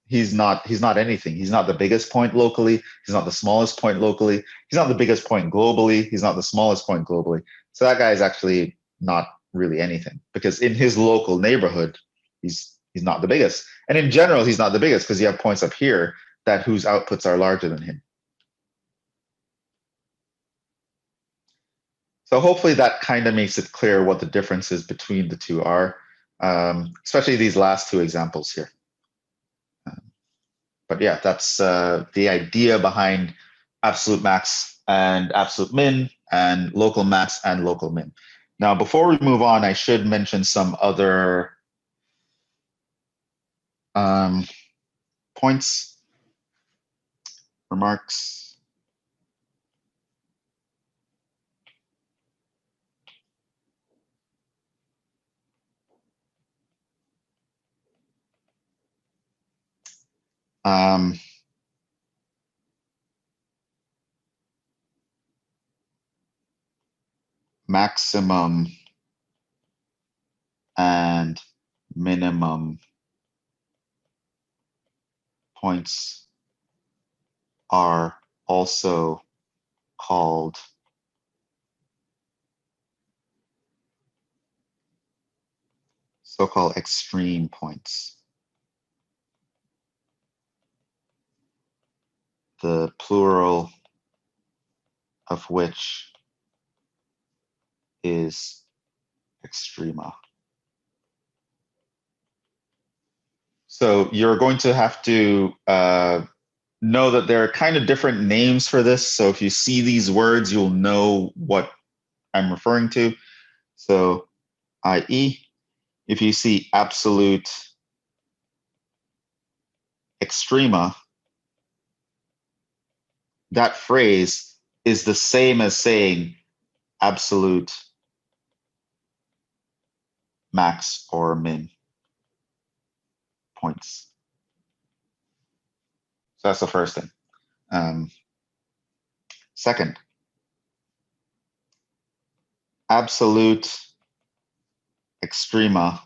he's not anything. He's not the biggest point locally. He's not the smallest point locally. He's not the biggest point globally. He's not the smallest point globally. So that guy is actually not really anything, because in his local neighborhood, he's not the biggest. And in general, he's not the biggest because you have points up here that whose outputs are larger than him. So hopefully that kind of makes it clear what the differences between the two are, especially these last two examples here. But yeah, that's the idea behind absolute max and absolute min and local max and local min. Now, before we move on, I should mention some other points, remarks. Maximum and minimum points are also called so-called extreme points. the plural of which is extrema. So you're going to have to know that there are kind of different names for this. So if you see these words, you'll know what I'm referring to. So i.e., if you see absolute extrema, that phrase is the same as saying absolute max or min points. So that's the first thing. Second, absolute extrema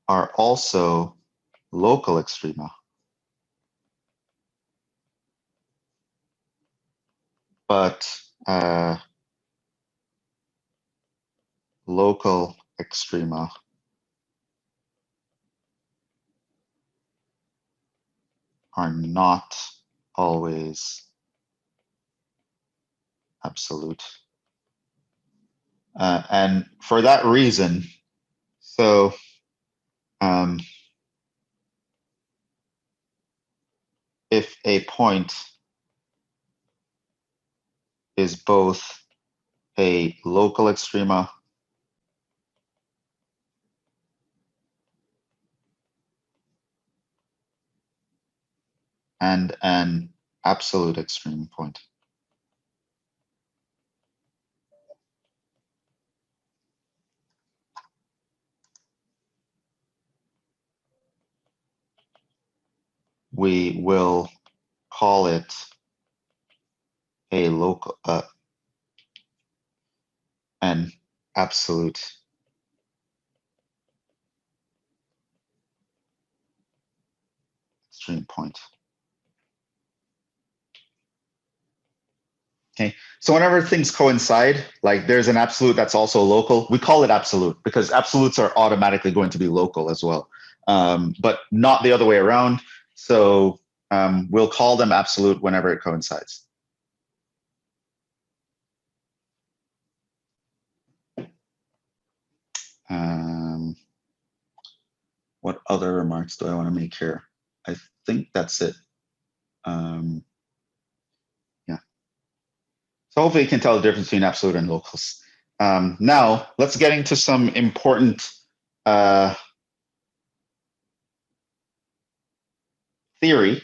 are also local extrema. But local extrema are not always absolute. And for that reason, so if a point is both a local extrema and an absolute extreme point, we will call it a local, an absolute extreme point. Okay, so whenever things coincide, like there's an absolute that's also local, we call it absolute because absolutes are automatically going to be local as well, but not the other way around. So we'll call them absolute whenever it coincides. What other remarks do I want to make here? I think that's it. Yeah. So hopefully you can tell the difference between absolute and locals. Now let's get into some important theory.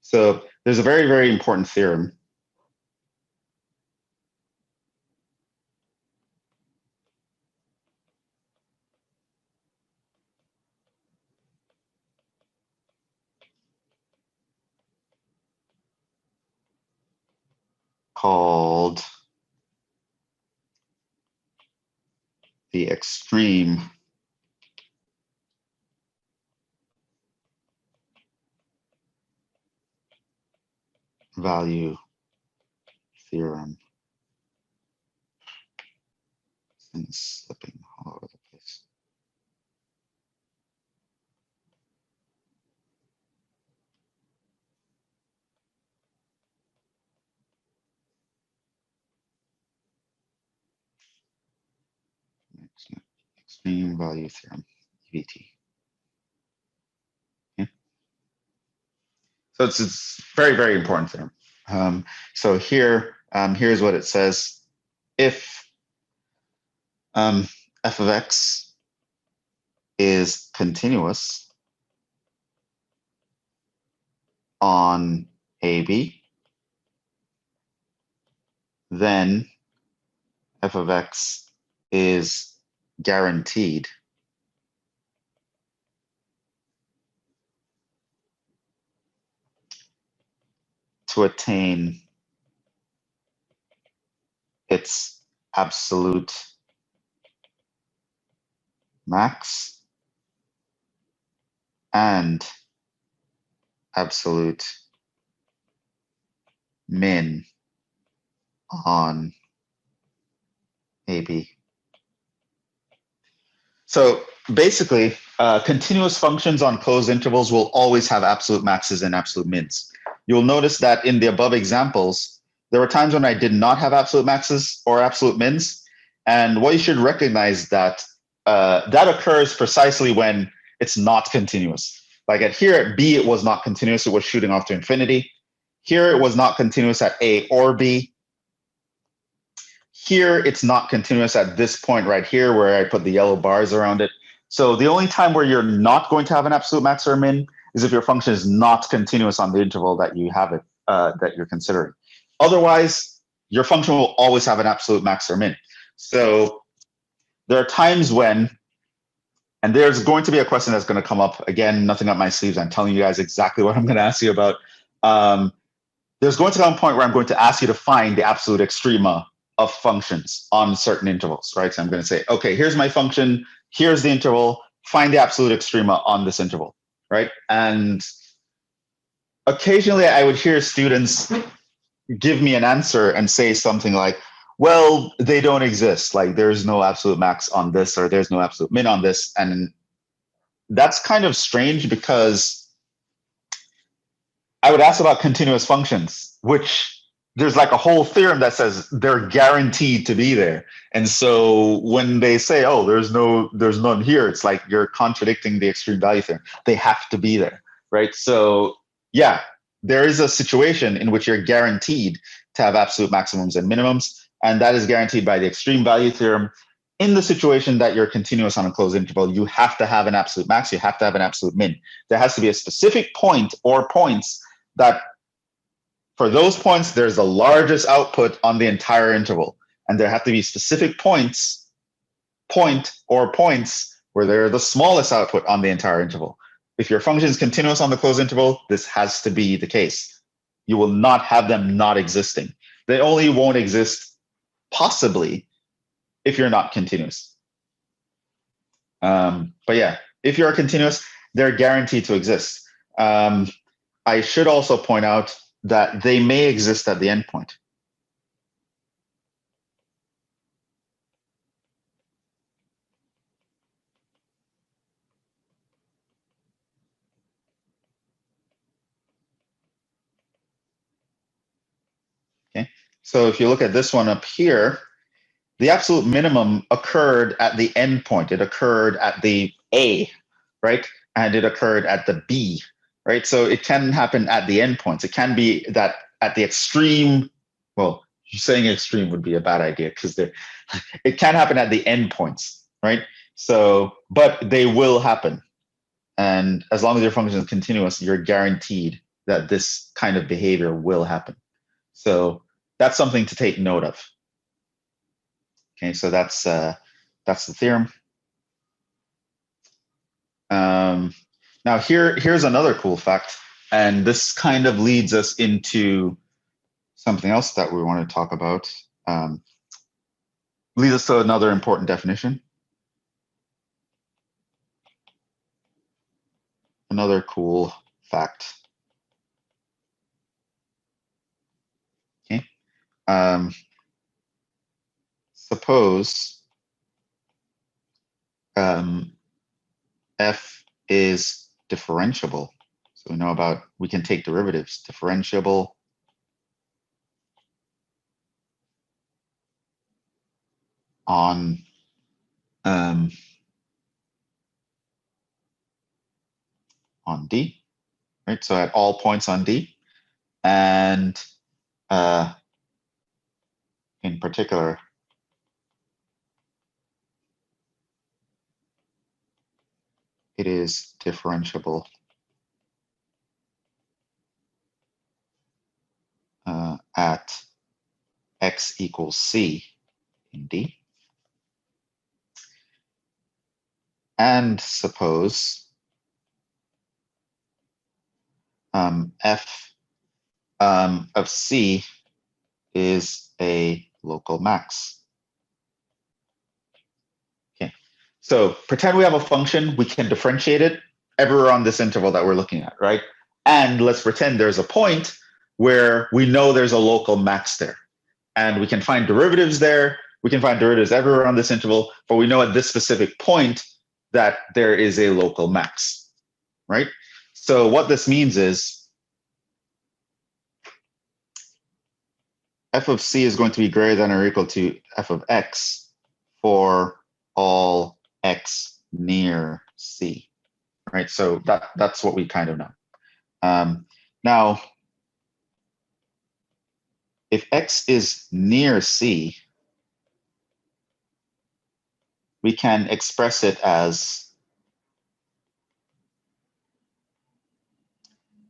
So there's a very, very important theorem called the extreme value theorem. Things slipping all over the place. Extreme value theorem, EVT. Okay. So it's very, very important theorem. So here, here's what it says. If f of x is continuous on AB, then f of x is guaranteed to attain its absolute max and absolute min on AB. So basically, continuous functions on closed intervals will always have absolute maxes and absolute mins. You'll notice that in the above examples, there were times when I did not have absolute maxes or absolute mins. And what you should recognize that that occurs precisely when it's not continuous. Like here at B, it was not continuous. It was shooting off to infinity. Here, it was not continuous at A or B. Here, it's not continuous at this point right here where I put the yellow bars around it. So the only time where you're not going to have an absolute max or a min is if your function is not continuous on the interval that you have it, that you're considering. Otherwise, your function will always have an absolute max or min. So there are times when, and there's going to be a question that's going to come up, again, nothing up my sleeves, I'm telling you guys exactly what I'm going to ask you about. There's going to come a point where I'm going to ask you to find the absolute extrema of functions on certain intervals, right? So I'm going to say, okay, here's my function, here's the interval, find the absolute extrema on this interval, right? And occasionally I would hear students give me an answer and say something like, well, they don't exist. Like there's no absolute max on this, or there's no absolute min on this. And that's kind of strange because I would ask about continuous functions, which there's like a whole theorem that says they're guaranteed to be there. And so when they say, oh, there's none here, it's like you're contradicting the extreme value theorem. They have to be there, right? So yeah, there is a situation in which you're guaranteed to have absolute maximums and minimums, and that is guaranteed by the extreme value theorem. In the situation that you're continuous on a closed interval, you have to have an absolute max, you have to have an absolute min. There has to be a specific point or points that for those points, there's the largest output on the entire interval. And there have to be specific points where they're the smallest output on the entire interval. If your function is continuous on the closed interval, this has to be the case. You will not have them not existing. They only won't exist possibly if you're not continuous. But yeah, if you're continuous, they're guaranteed to exist. I should also point out that they may exist at the endpoint. Okay, so if you look at this one up here, the absolute minimum occurred at the endpoint. It occurred at the A, right? And it occurred at the B, right? So it can happen at the endpoints. It can be that at the extreme, well, saying extreme would be a bad idea because it can happen at the endpoints, right? So, but they will happen. And as long as your function is continuous, you're guaranteed that this kind of behavior will happen. So that's something to take note of. Okay, so that's the theorem. Now here's another cool fact, and this kind of leads us into something else that we want to talk about. Leads us to another important definition. Another cool fact. Okay. Suppose f is differentiable. So we know about, we can take derivatives, differentiable on D, right? So at all points on D, and in particular, it is differentiable at x equals c in D. And suppose f of c is a local max. Okay, so pretend we have a function, we can differentiate it everywhere on this interval that we're looking at, right? And let's pretend there's a point where we know there's a local max there. And we can find derivatives there. We can find derivatives everywhere on this interval, but we know at this specific point, that there is a local max, right? So what this means is f of c is going to be greater than or equal to f of x for all x near c, right? So that's what we kind of know. Now, if x is near c, we can express it as,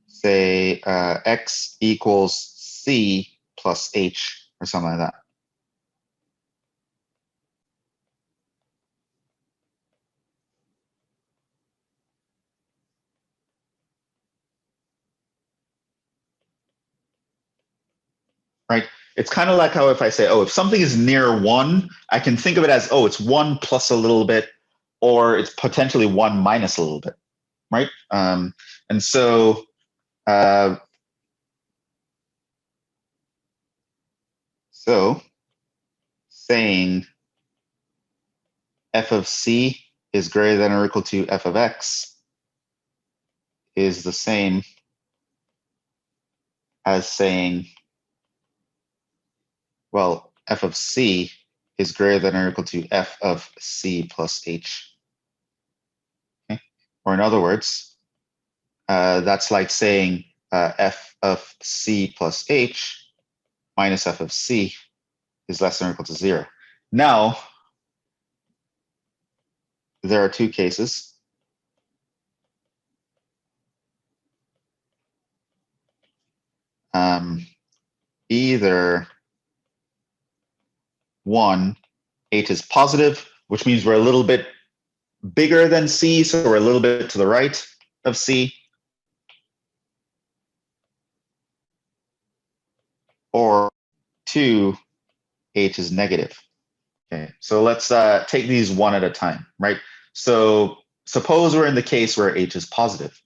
say, x equals c plus h or something like that. Right? It's kind of like how if I say, oh, if something is near 1, I can think of it as, oh, it's 1 plus a little bit, or it's potentially 1 minus a little bit, right? And so saying f of c is greater than or equal to f of x is the same as saying, well, f of c is greater than or equal to f of c plus h. Okay? Or in other words, that's like saying f of c plus h minus f of c is less than or equal to 0. Now, there are two cases. Either one, h is positive, which means we're a little bit bigger than c, so we're a little bit to the right of c. Or 2, h is negative. Okay, so let's take these one at a time, right? So suppose we're in the case where h is positive.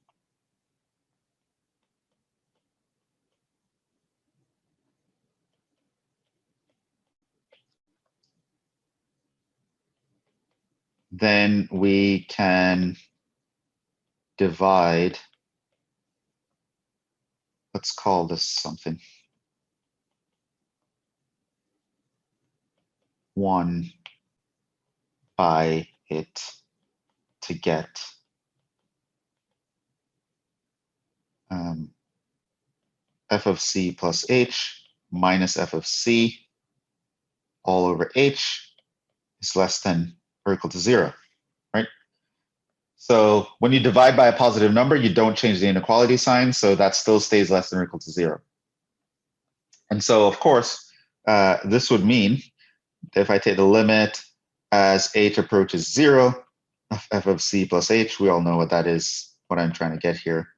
Then we can divide, let's call this something, 1 by it to get f of c plus h minus f of c all over h is less than or equal to 0, right? So when you divide by a positive number, you don't change the inequality sign, so that still stays less than or equal to 0. And so, of course, this would mean if I take the limit as h approaches 0 of f of c plus h, we all know what that is, what I'm trying to get here,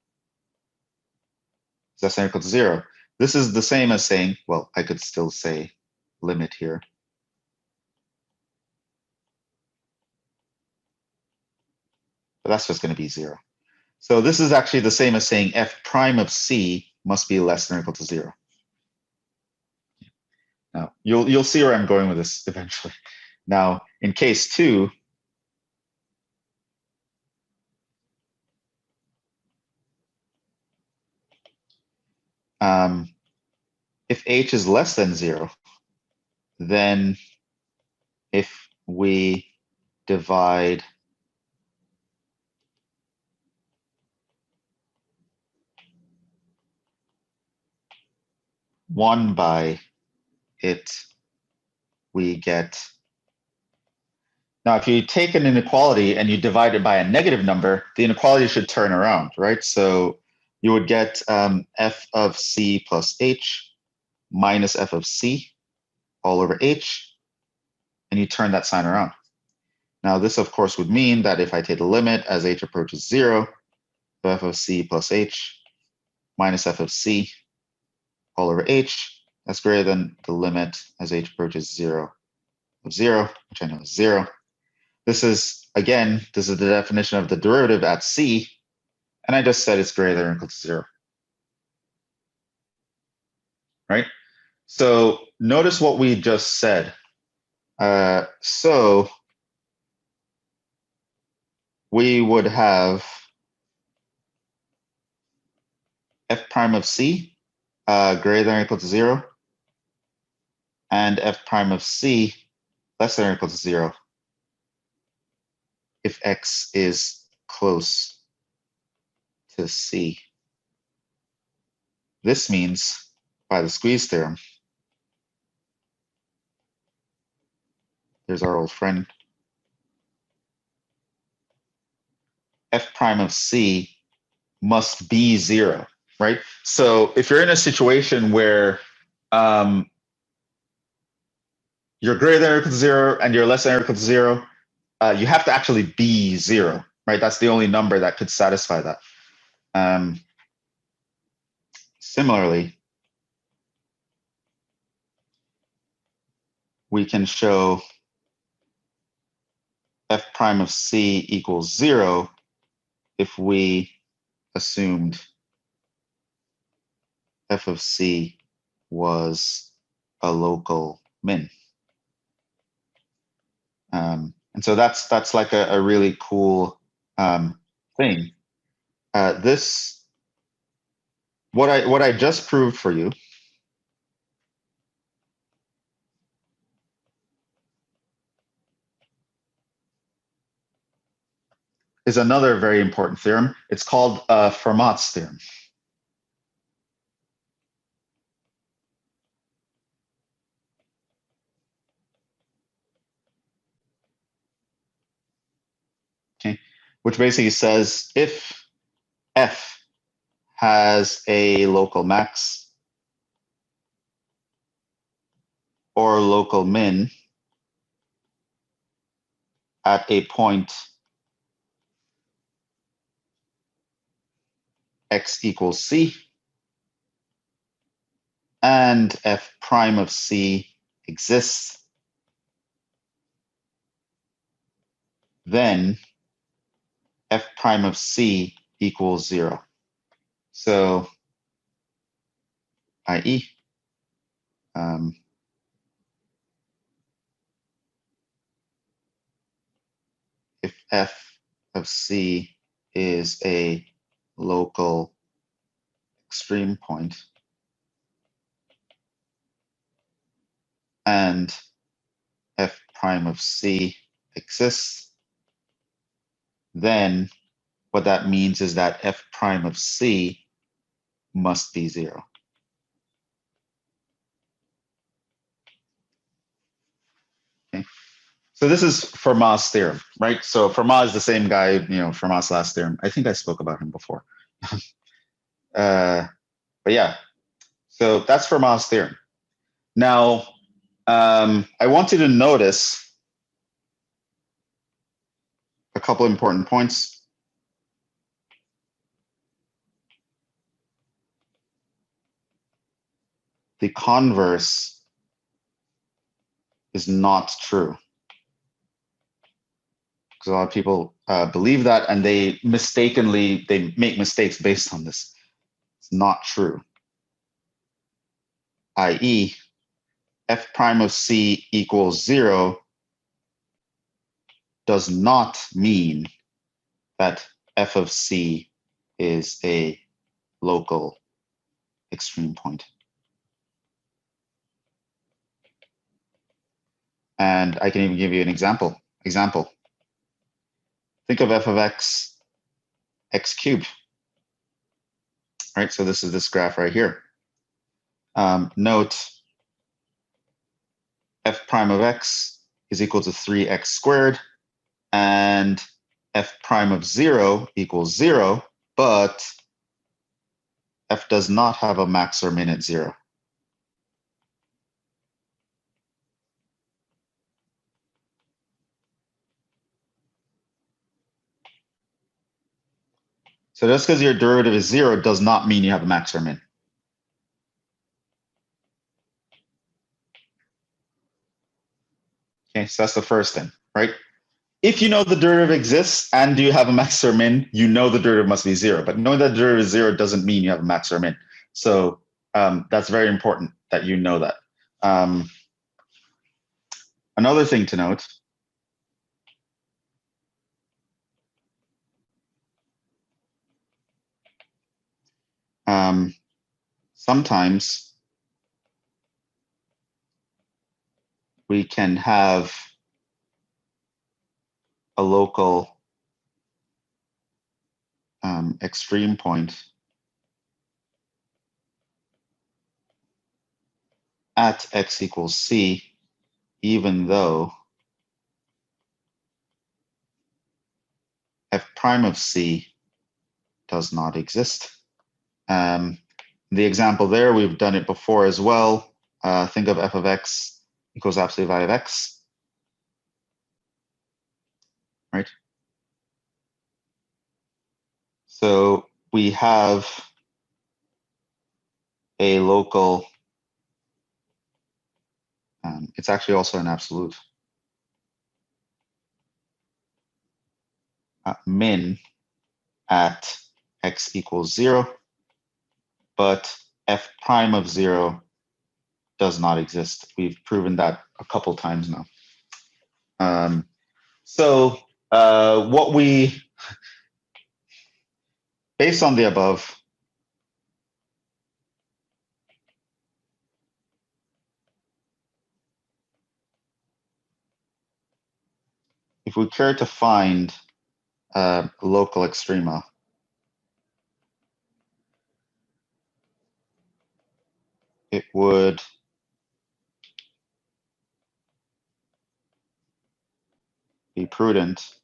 is less than or equal to 0. This is the same as saying, well, I could still say limit here. But that's just going to be 0. So this is actually the same as saying f prime of c must be less than or equal to 0. Now, you'll see where I'm going with this eventually. Now, in case 2, if h is less than 0, then if we divide one by it, we get, now if you take an inequality and you divide it by a negative number, the inequality should turn around, right? So you would get f of c plus h minus f of c all over h, and you turn that sign around. Now this, of course, would mean that if I take the limit as h approaches 0, f of c plus h minus f of c all over h, that's greater than the limit as h approaches 0 of 0, which I know is 0. This is, again, this is the definition of the derivative at c, and I just said it's greater than or equal to 0. Right? So notice what we just said. So we would have f prime of c greater than or equal to 0, and f prime of c less than or equal to 0 if x is close to c. This means, by the squeeze theorem, there's our old friend, f prime of c must be 0, right? So if you're in a situation where you're greater than or equal to 0 and you're less than or equal to 0, you have to actually be 0, right? That's the only number that could satisfy that. Similarly, we can show f prime of c equals 0 if we assumed f of c was a local min. And so that's like a really cool thing. What I just proved for you is another very important theorem. It's called Fermat's theorem. Okay, which basically says if f has a local max or local min at a point x equals c, and f prime of c exists, then f prime of c equals 0. So, i.e., if f of c is a local extreme point and f prime of c exists, then what that means is that f prime of c must be 0. Okay. So this is Fermat's theorem, right? So Fermat is the same guy, Fermat's last theorem. I think I spoke about him before. But yeah, so that's Fermat's theorem. Now, I want you to notice a couple important points. The converse is not true. Because a lot of people believe that, and they make mistakes based on this. It's not true. i.e., f prime of c equals 0 does not mean that f of c is a local extreme point. And I can even give you an example. Think of f of x cubed. Right, so this is this graph right here. Note f prime of x is equal to 3x squared, and f prime of 0 equals 0, but f does not have a max or min at 0. So just because your derivative is 0 does not mean you have a max or min. Okay, so that's the first thing, right? If you know the derivative exists and you have a max or min, you know the derivative must be 0. But knowing that the derivative is 0 doesn't mean you have a max or min. So that's very important that you know that. Another thing to note sometimes we can have a local extreme point at x equals c, even though f prime of c does not exist. The example there, we've done it before as well. Think of f of x equals absolute value of x, right? So we have a local, it's actually also an absolute, min at x equals 0, but f prime of 0 does not exist. We've proven that a couple times now. What we, based on the above, if we care to find local extrema, it would be prudent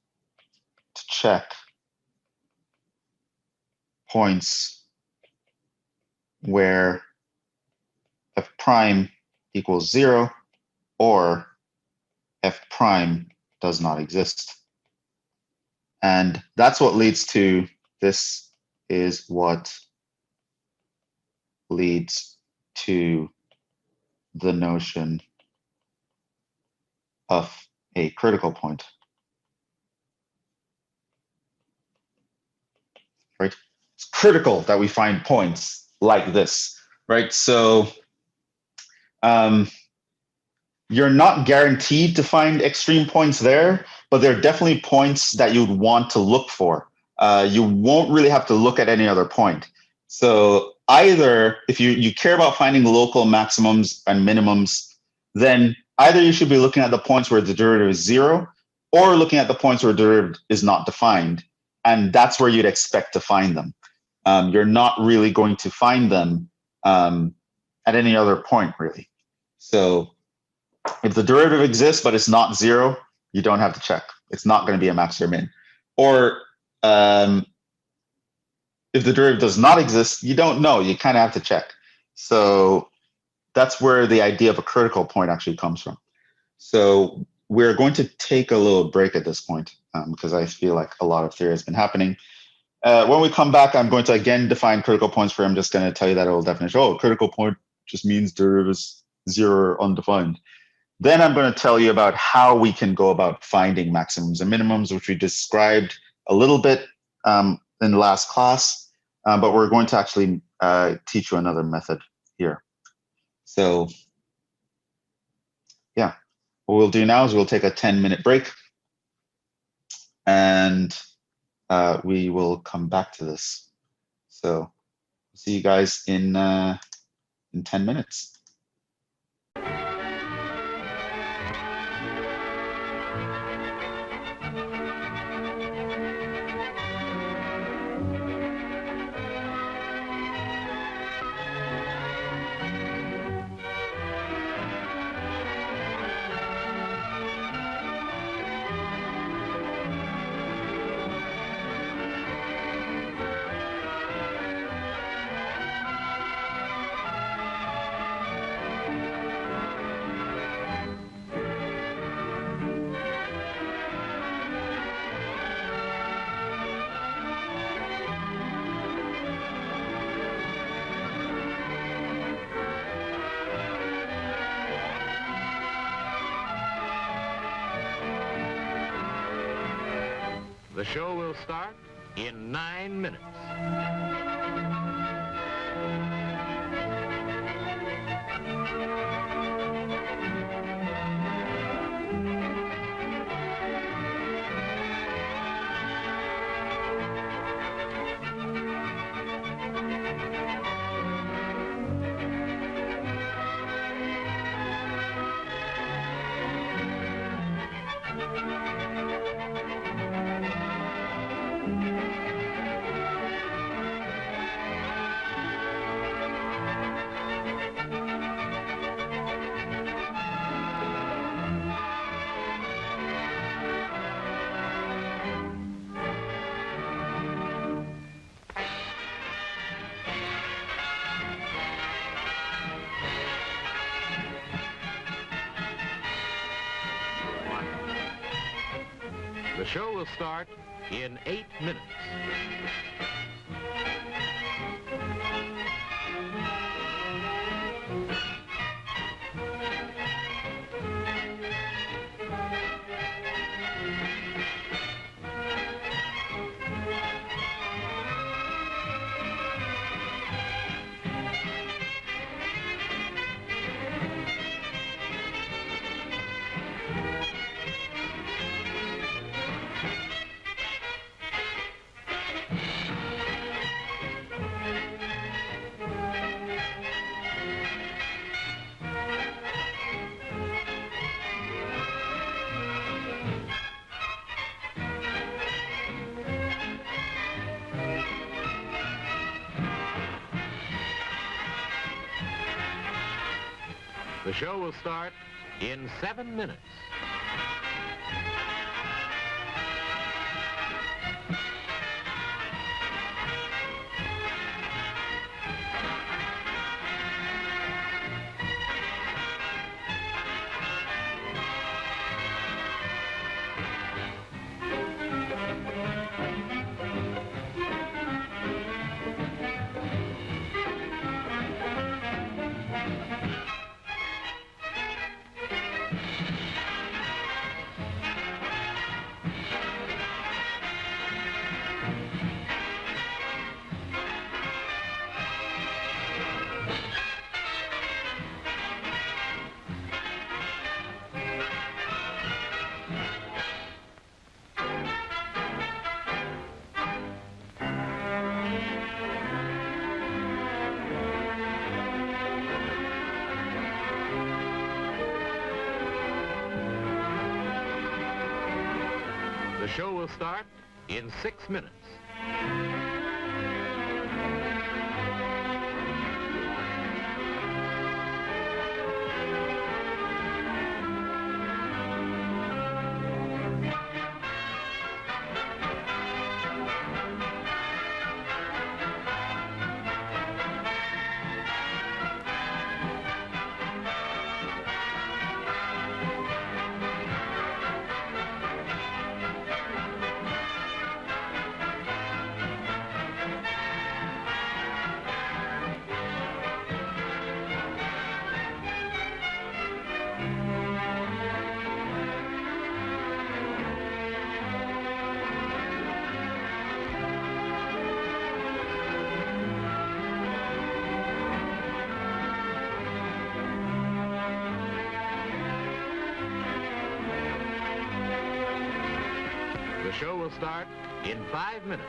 to check points where f prime equals 0 or f prime does not exist. And that's what leads to, this is what leads to the notion of a critical point, right? It's critical that we find points like this, right? So you're not guaranteed to find extreme points there, but there are definitely points that you'd want to look for. You won't really have to look at any other point. So either if you care about finding local maximums and minimums, then either you should be looking at the points where the derivative is 0, or looking at the points where the derivative is not defined. And that's where you'd expect to find them. You're not really going to find them at any other point, really. So if the derivative exists, but it's not 0, you don't have to check. It's not going to be a max or min. Or if the derivative does not exist, you don't know. You kind of have to check. So that's where the idea of a critical point actually comes from. So we're going to take a little break at this point because I feel like a lot of theory has been happening. When we come back, I'm going to again define critical points for you. I'm just going to tell you that old definition. Oh, critical point just means derivative is 0 or undefined. Then I'm going to tell you about how we can go about finding maximums and minimums, which we described a little bit in the last class, but we're going to actually teach you another method here. So yeah, what we'll do now is we'll take a 10-minute break, and we will come back to this. So see you guys in 10 minutes. The show will start in 9 minutes. The show will start in 8 minutes. The show will start in 7 minutes. The show will start in 6 minutes. The show will start in 5 minutes.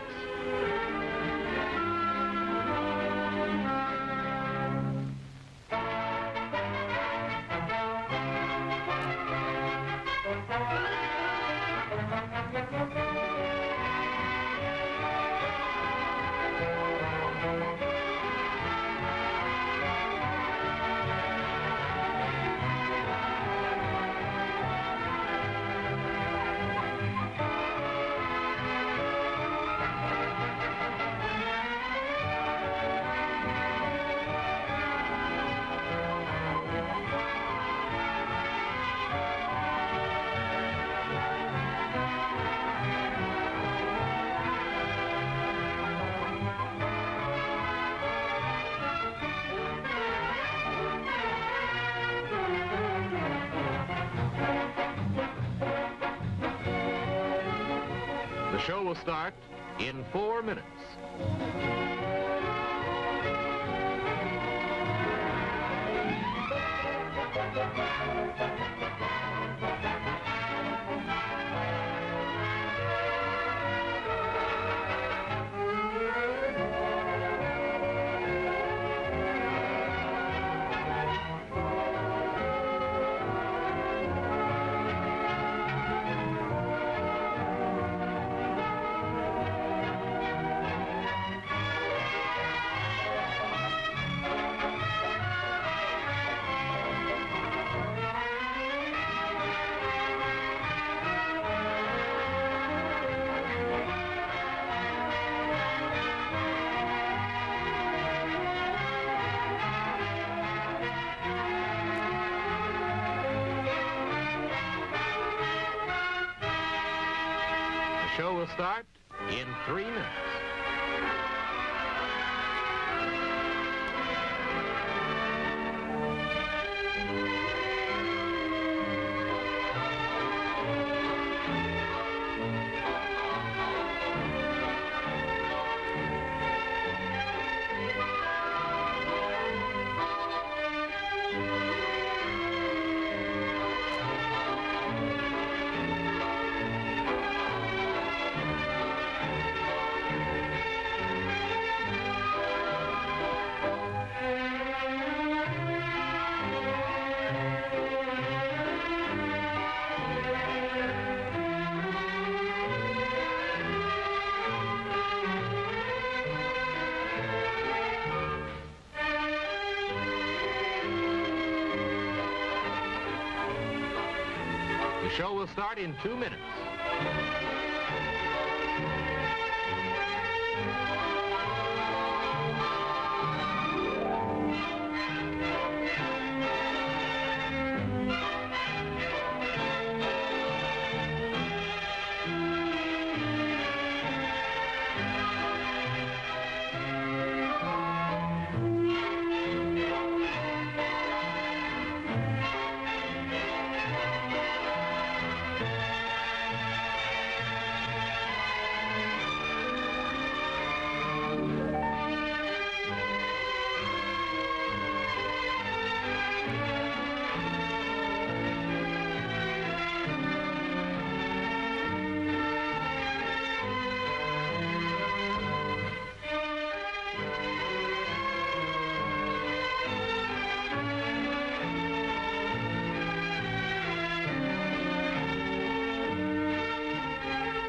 The show will start in 4 minutes. show will start in 3 minutes. The show will start in 2 minutes.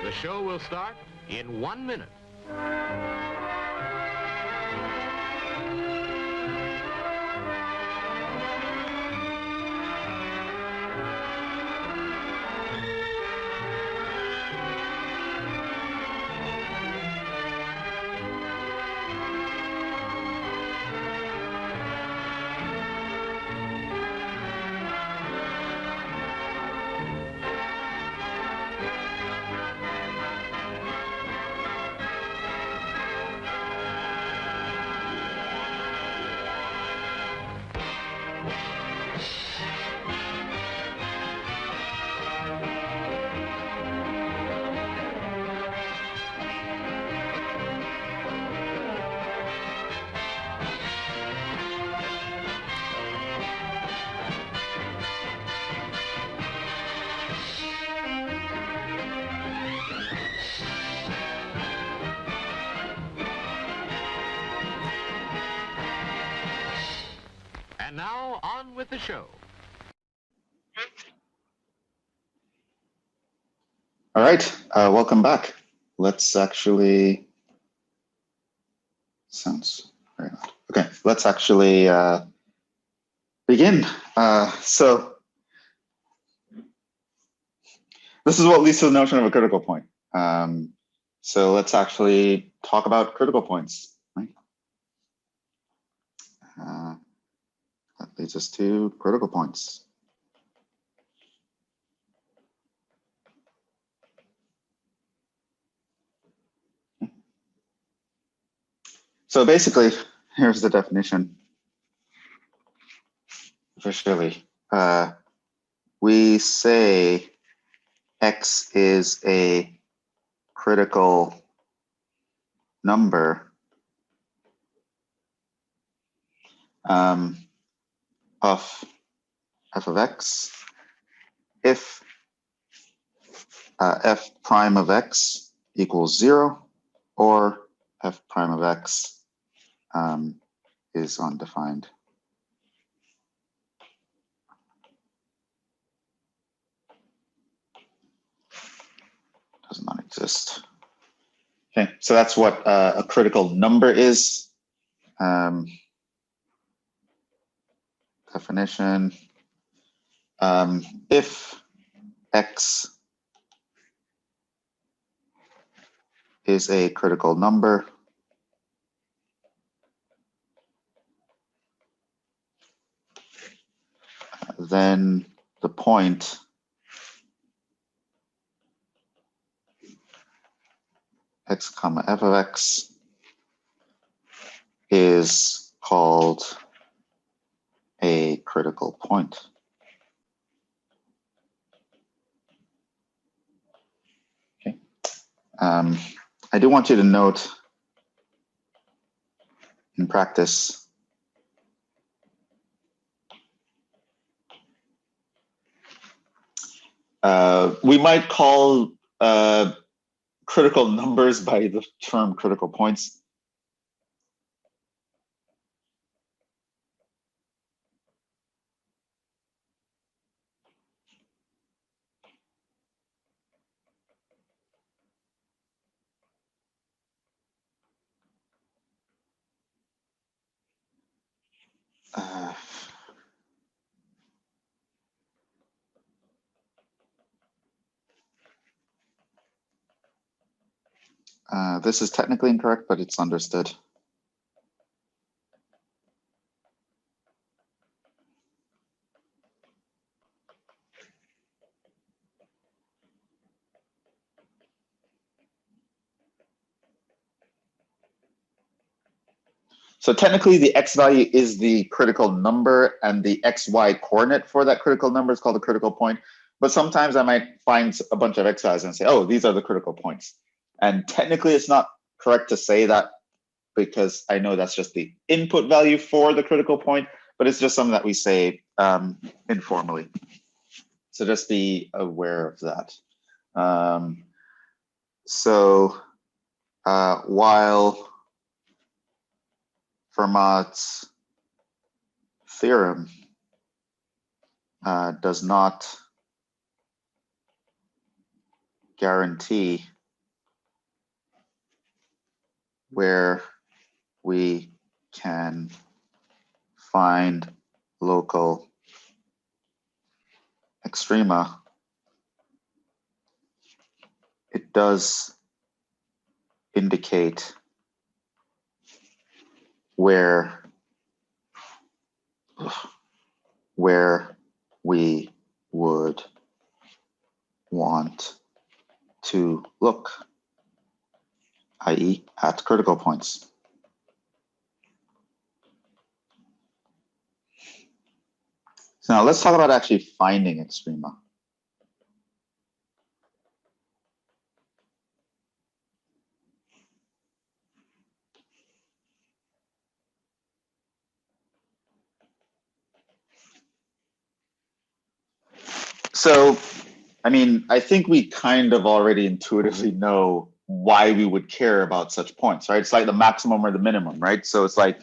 The show will start in 1 minute. And now, on with the show. All right, welcome back. Let's actually, sounds very loud. Okay, let's actually begin. So this is what leads to the notion of a critical point. So let's actually talk about critical points, right? That leads us to critical points. So basically, here's the definition. Officially, we say X is a critical number of f of x if f prime of x equals 0 or f prime of x is undefined. Does not exist. Okay, so that's what a critical number is. Definition, if x is a critical number, then the point x comma f of x is called a critical point. Okay. I do want you to note in practice we might call critical numbers by the term critical points. This is technically incorrect, but it's understood. So technically the x value is the critical number and the xy coordinate for that critical number is called a critical point. But sometimes I might find a bunch of x values and say, oh, these are the critical points. And technically it's not correct to say that because I know that's just the input value for the critical point, but it's just something that we say informally. So just be aware of that. While Fermat's theorem does not guarantee where we can find local extrema, it does indicate where we would want to look, i.e. at critical points. So now let's talk about actually finding extrema. So, I mean, I think we kind of already intuitively know why we would care about such points, right? It's like the maximum or the minimum, right? So it's like,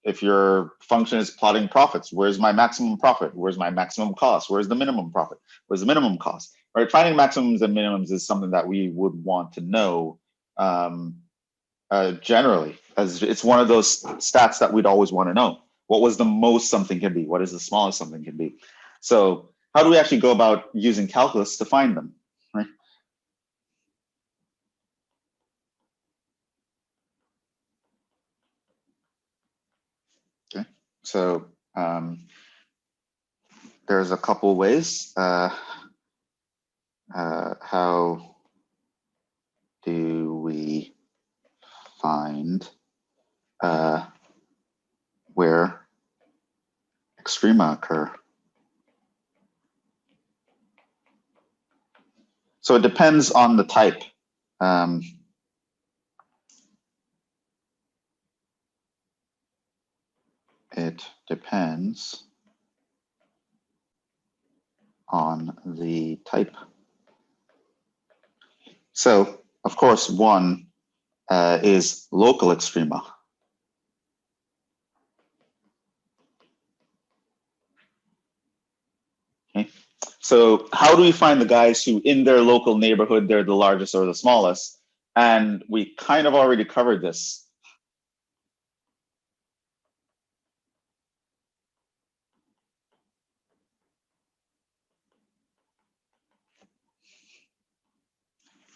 if your function is plotting profits, where's my maximum profit? Where's my maximum cost? Where's the minimum profit? Where's the minimum cost? Right? Finding maximums and minimums is something that we would want to know generally, as it's one of those stats that we'd always want to know. What was the most something can be? What is the smallest something can be? So how do we actually go about using calculus to find them, right? Okay, so there's a couple ways. How do we find where extrema occur? So it depends on the type. It depends on the type. So, of course, one is local extrema. Okay. So how do we find the guys who in their local neighborhood, they're the largest or the smallest? And we kind of already covered this.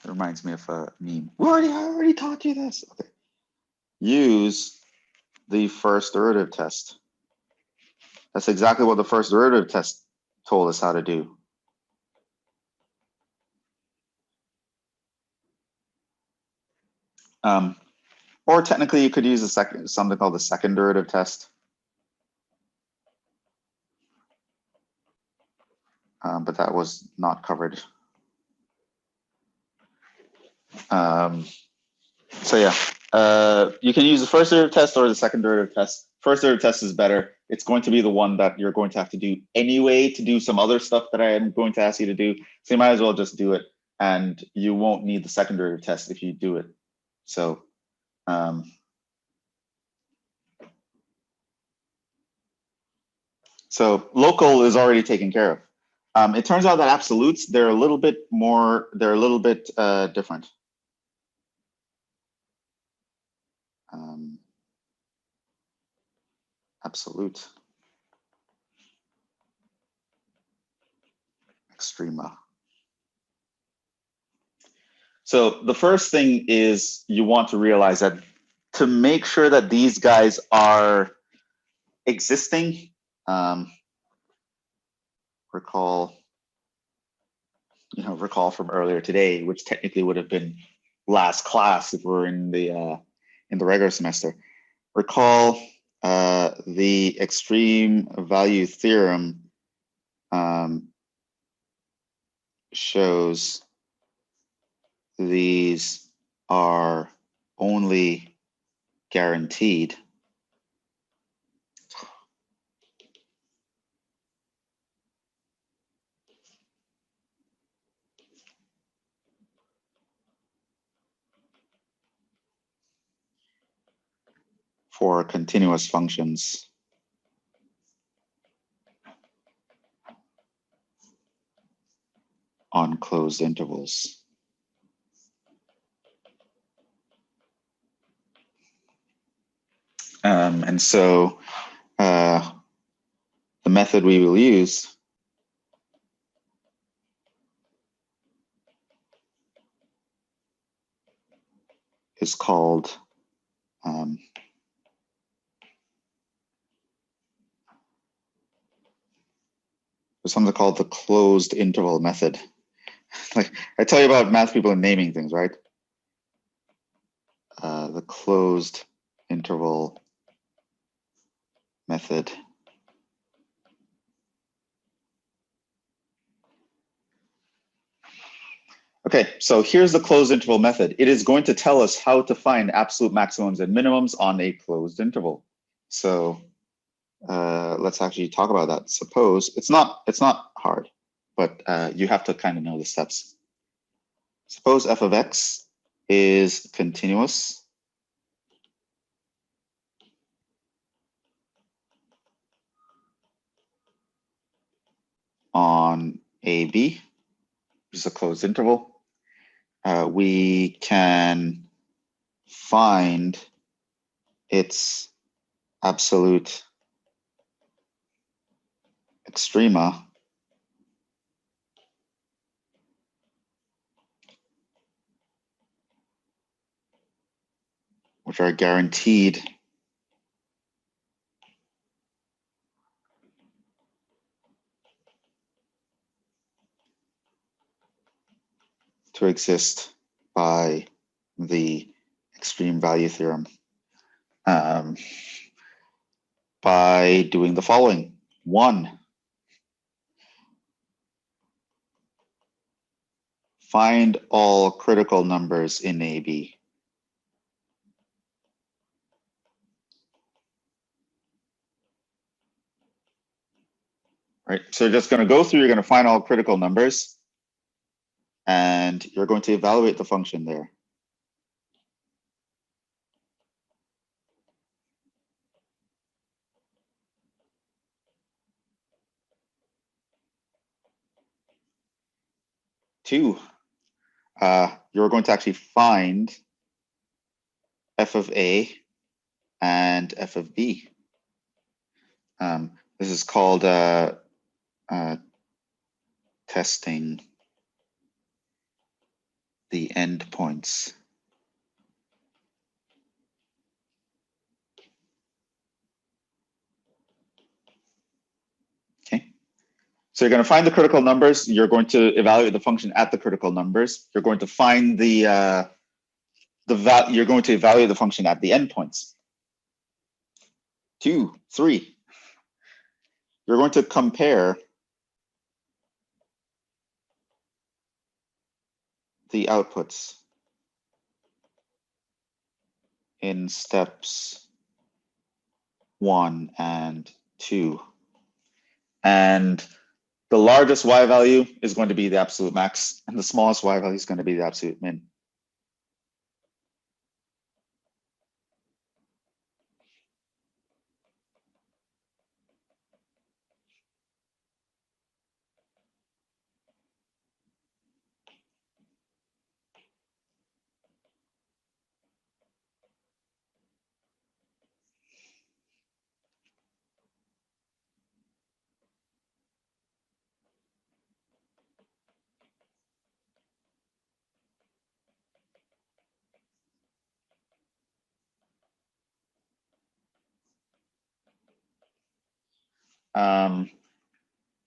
It reminds me of a meme. I already taught you this. Okay. Use the first derivative test. That's exactly what the first derivative test told us how to do. Or technically, you could use something called the second derivative test. But that was not covered. So yeah, you can use the first derivative test or the second derivative test. First derivative test is better. It's going to be the one that you're going to have to do anyway to do some other stuff that I am going to ask you to do. So you might as well just do it, and you won't need the second derivative test if you do it. So so local is already taken care of. It turns out that absolutes, they're a little bit different. Absolute. Extrema. So the first thing is you want to realize that to make sure that these guys are existing, recall from earlier today, which technically would have been last class if we're in the regular semester. Recall the extreme value theorem shows these are only guaranteed for continuous functions on closed intervals. And so the method we will use is called there's something called the closed interval method. Like I tell you about math people and naming things, right? The closed interval method. Okay, so here's the closed interval method. It is going to tell us how to find absolute maximums and minimums on a closed interval. So let's actually talk about that. Suppose it's not hard, but you have to kind of know the steps. Suppose f of x is continuous on AB, which is a closed interval. We can find its absolute extrema which are guaranteed to exist by the extreme value theorem by doing the following. 1, find all critical numbers in AB. Right, so you're just going to go through, you're going to find all critical numbers, and you're going to evaluate the function there. Two, you're going to actually find f of A and f of B. This is called testing the endpoints. Okay, so you're going to find the critical numbers. You're going to evaluate the function at the critical numbers. You're going to find the you're going to evaluate the function at the endpoints. 2, 3. You're going to compare the outputs in steps 1 and 2. And the largest y value is going to be the absolute max, and the smallest y value is going to be the absolute min.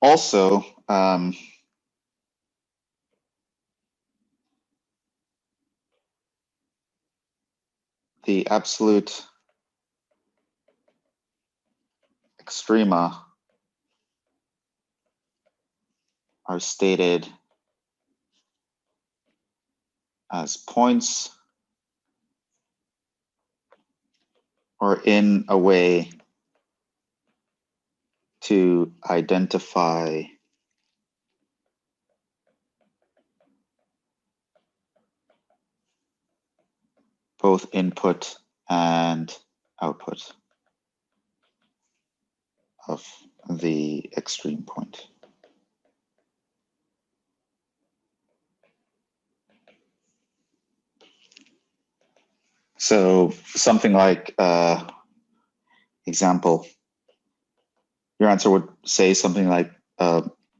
Also, the absolute extrema are stated as points or in a way to identify both input and output of the extreme point. So something like, example, your answer would say something like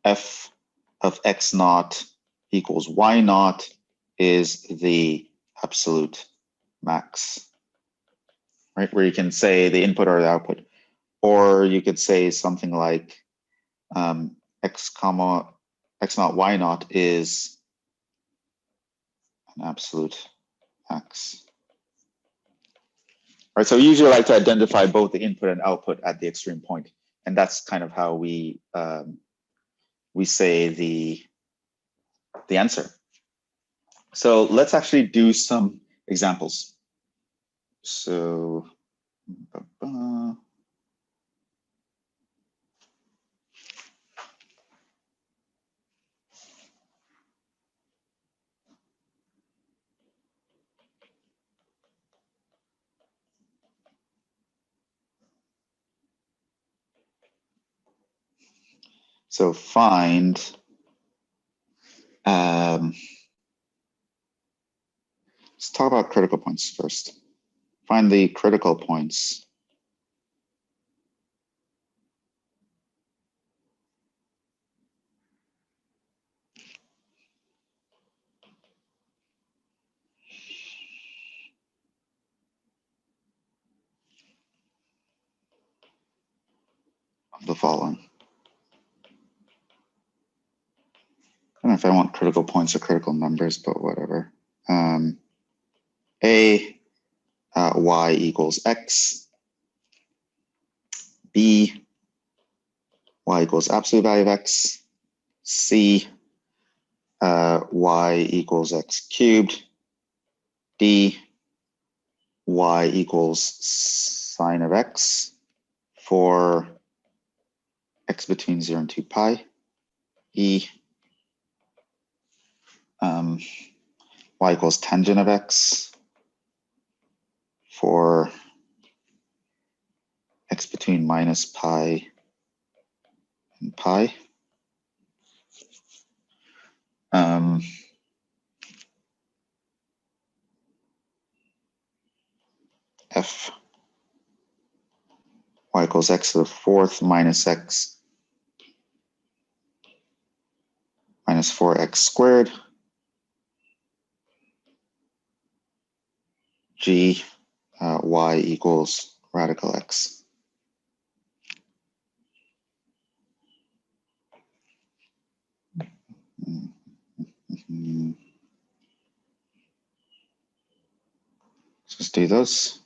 f of x naught equals y naught is the absolute max, right? Where you can say the input or the output. Or you could say something like x naught y naught is an absolute max. All right, so we usually like to identify both the input and output at the extreme point, and that's kind of how we say the answer. So let's actually do some examples. So find let's talk about critical points first. Find the critical points of the following. I don't know if I want critical points or critical numbers, but whatever. A, y equals x. B, y equals absolute value of x. C, y equals x cubed. D, y equals sine of x for x between 0 and 2 pi. E, y equals tangent of x for x between minus pi and pi. F, y equals x to the fourth minus x minus 4x squared. G, y equals radical x. do those.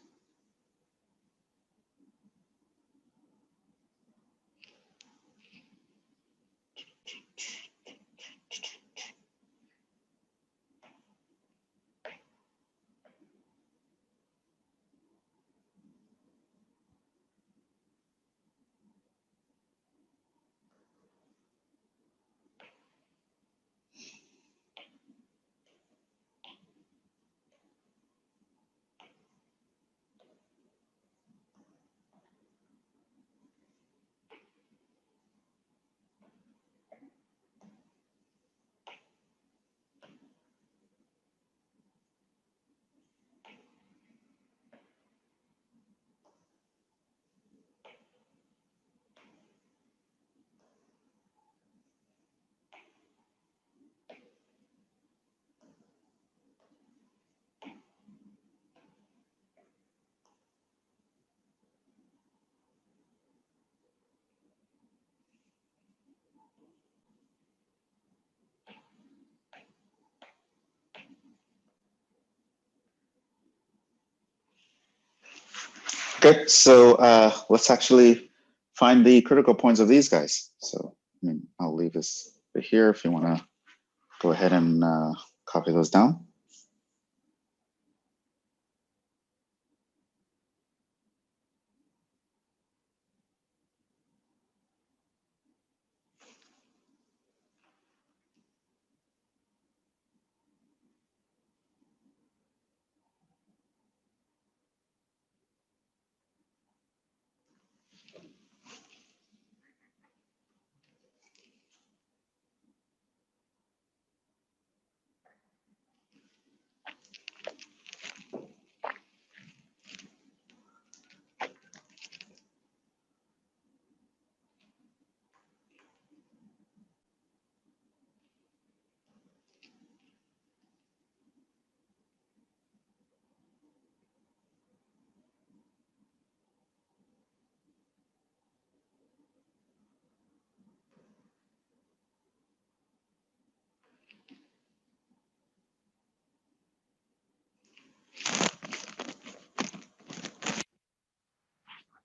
Okay, so let's actually find the critical points of these guys. So I'll leave this right here if you want to go ahead and copy those down.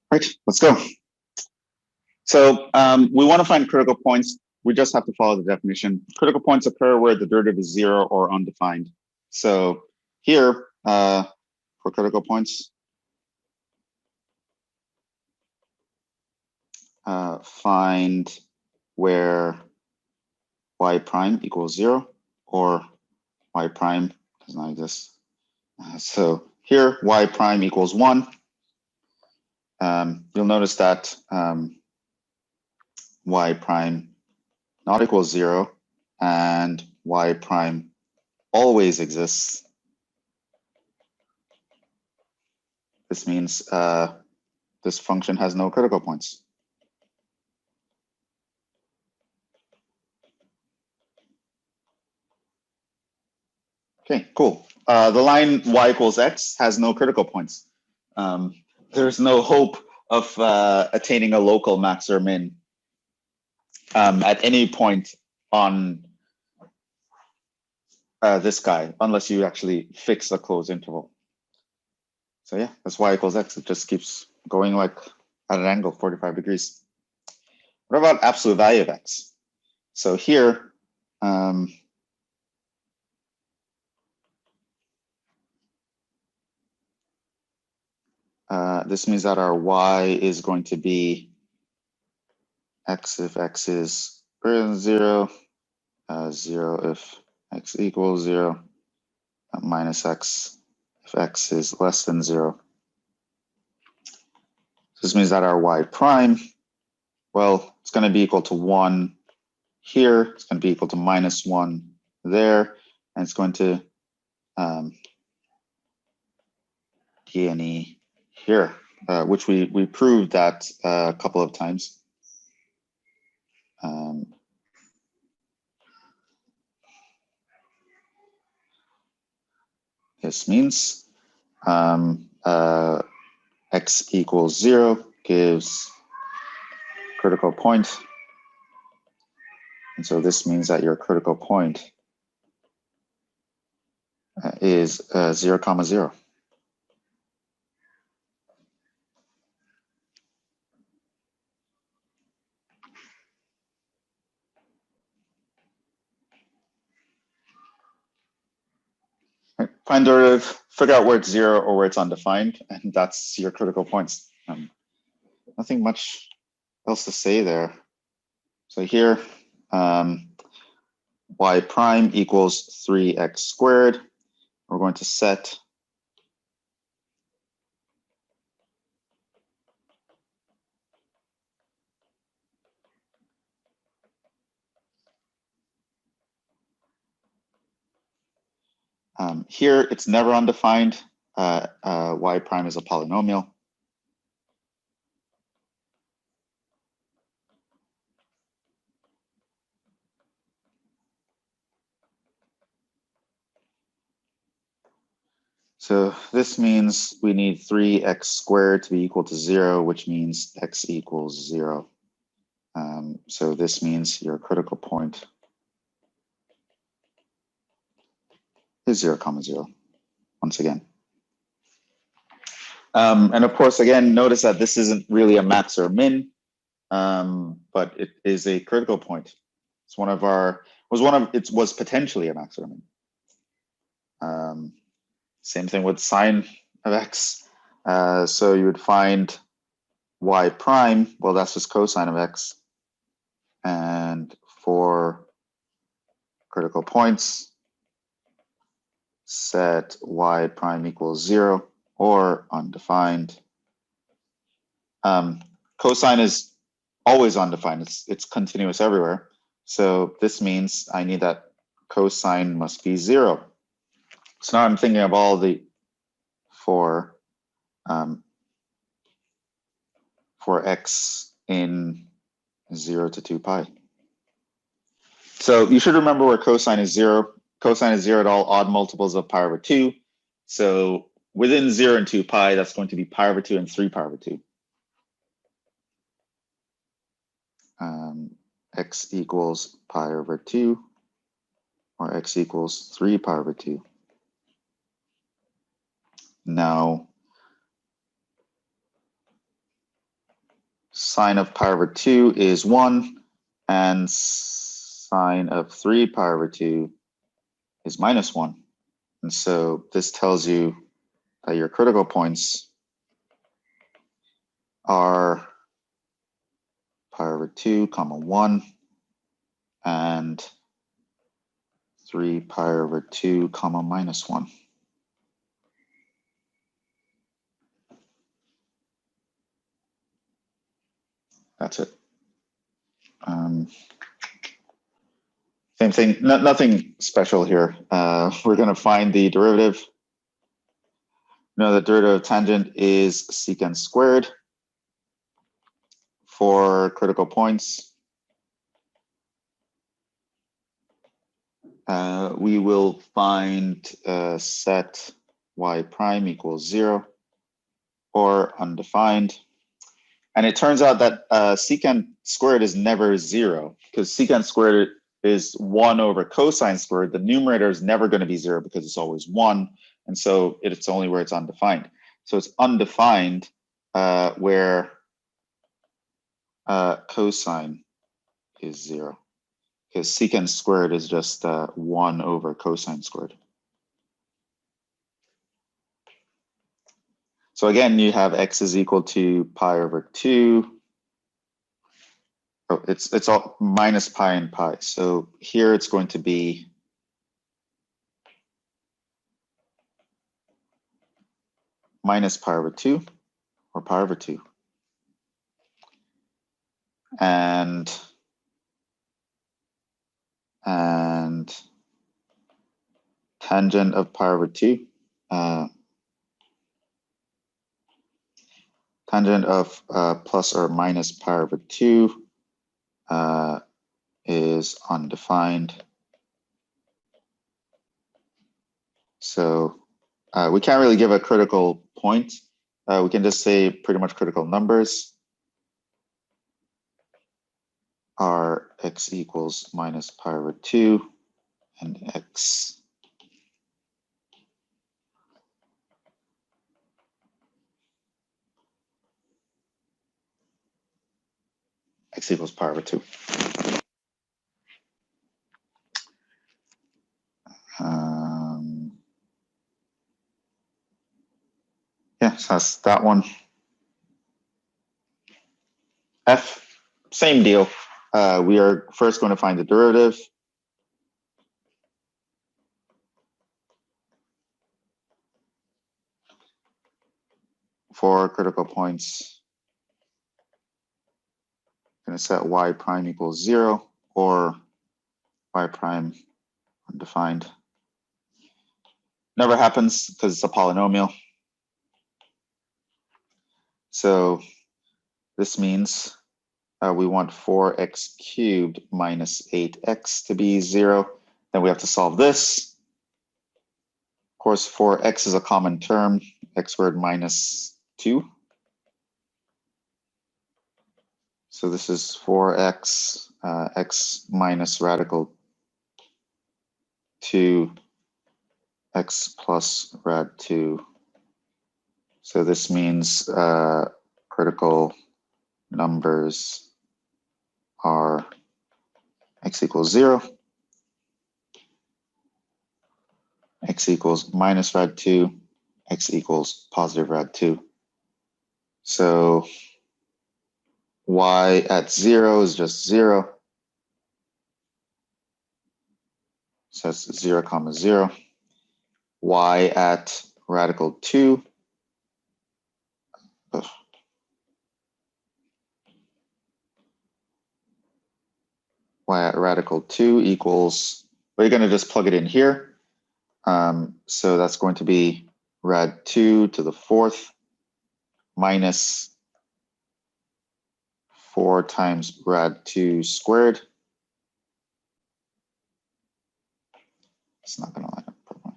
Right, let's go. So we want to find critical points. We just have to follow the definition. Critical points occur where the derivative is 0 or undefined. So here, for critical points, find where y prime equals 0 or y prime does not exist. So here, y prime equals 1. You'll notice that y prime not equals 0 and y prime always exists. This means this function has no critical points. Okay, cool. The line y equals x has no critical points. There's no hope of attaining a local max or min at any point on this guy, unless you actually fix a closed interval. So yeah, that's y equals x. It just keeps going like at an angle, 45 degrees. What about absolute value of x? So here, this means that our y is going to be x if x is greater than 0, 0 if x equals 0, minus x if x is less than 0. This means that our y prime, well, it's going to be equal to 1 here. It's going to be equal to minus 1 there. And it's going to d here, which we proved that a couple of times. This means x equals 0 gives critical point. And so this means that your critical point is 0, 0. find derivative, figure out where it's 0 or where it's undefined, and that's your critical points. Nothing much else to say there. So here, y prime equals 3x squared. We're going to set here, it's never undefined. Y prime is a polynomial. So this means we need 3x squared to be equal to 0, which means x equals 0. So this means your critical point is 0, 0, once again. And of course, again, notice that this isn't really a max or min, but it is a critical point. It's one of our, it was potentially a max or min. Same thing with sine of x. So you would find y prime, well, that's just cosine of x. And for critical points, set y prime equals 0 or undefined. Cosine is always undefined. It's continuous everywhere. So this means I need that cosine must be 0. So now I'm thinking of all the for x in 0 to 2 pi. So you should remember where cosine is 0. Cosine is 0 at all odd multiples of pi over 2. So within 0 and 2 pi, that's going to be pi over 2 and 3 pi over 2. X equals pi over 2, or x equals 3 pi over 2. Now, sine of pi over 2 is 1, and sine of 3 pi over 2 is minus 1. And so this tells you that your critical points are pi over 2, 1, and 3 pi over 2, minus 1. That's it. Same thing, nothing special here. We're going to find the derivative. Know the derivative of tangent is secant squared for critical points. We will find set y prime equals 0 or undefined. And it turns out that secant squared is never 0, because secant squared is 1 over cosine squared. The numerator is never going to be 0 because it's always 1. And so it's only where it's undefined. So it's undefined where cosine is 0, because secant squared is just 1 over cosine squared. So again, you have x is equal to pi over 2. Oh, it's all minus pi and pi. So here it's going to be minus pi over 2 or pi over 2. And tangent of pi over 2. Tangent of plus or minus pi over 2 is undefined. So we can't really give a critical point. We can just say pretty much critical numbers are x equals minus pi over 2 and x equals pi over 2. So that's that one. F, same deal. We are first going to find the derivative. For critical points, I'm going to set y prime equals 0 or y prime undefined. Never happens because it's a polynomial. So this means we want 4x cubed minus 8x to be 0. Then we have to solve this. Of course, 4x is a common term, x squared minus 2. So this is 4x, x minus radical 2, x plus rad 2. So this means critical numbers are x equals 0, x equals minus rad 2, x equals positive rad 2. So y at 0 is just 0. So that's 0, 0. Y at radical 2. Y at radical 2 equals, we're going to just plug it in here. So that's going to be rad 2 to the 4th minus 4 times rad 2 squared. It's not going to line up properly.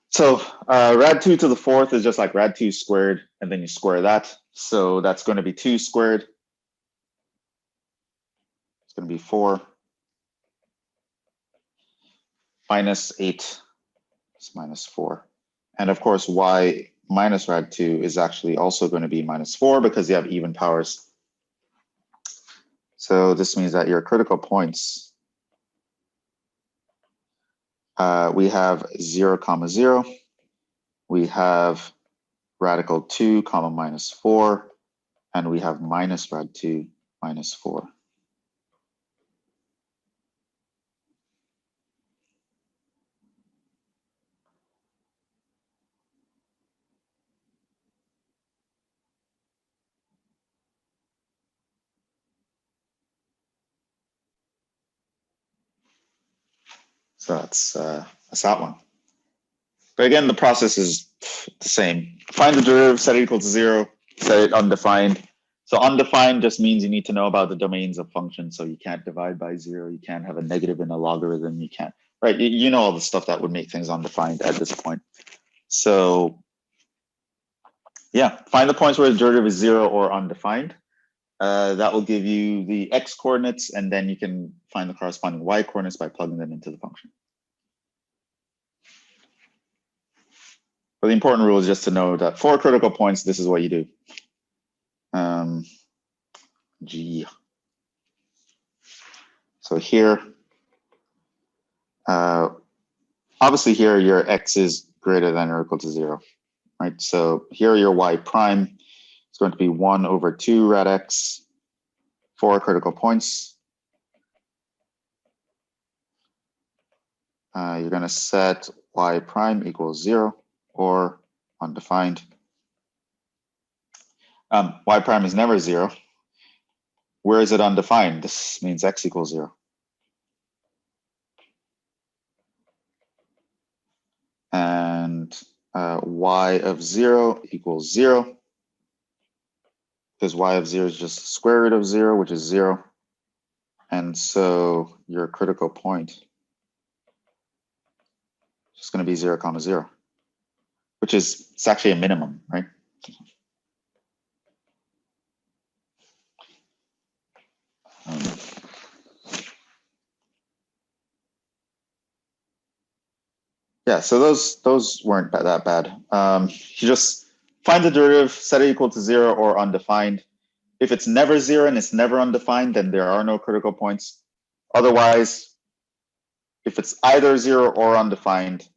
So rad 2 to the 4th is just like rad 2 squared, and then you square that. So that's going to be 2 squared. It's going to be 4 minus 8 is minus 4. And of course, y minus rad 2 is actually also going to be minus 4 because you have even powers. So this means that your critical points, we have 0, 0. We have radical 2, minus 4. And we have minus rad 2, minus 4. So that's that one. But again, the process is the same. Find the derivative, set it equal to 0, set it undefined. So undefined just means you need to know about the domains of functions. So you can't divide by 0. You can't have a negative in a logarithm. You can't, right? You know all the stuff that would make things undefined at this point. So yeah, find the points where the derivative is 0 or undefined. That will give you the x coordinates, and then you can find the corresponding y coordinates by plugging them into the function. But the important rule is just to know that for critical points, this is what you do. G. So here, obviously here your x is greater than or equal to 0, right? So here your y prime is going to be 1 over 2 rad x for critical points. You're going to set y prime equals 0 or undefined. Y prime is never 0. Where is it undefined? This means x equals 0. And y of 0 equals 0. Because y of 0 is just the square root of 0, which is 0. And so your critical point is just going to be 0, 0, which is, it's actually a minimum, right? Yeah, so those weren't that bad. You just find the derivative, set it equal to 0 or undefined. If it's never 0 and it's never undefined, then there are no critical points. Otherwise, if it's either 0 or undefined,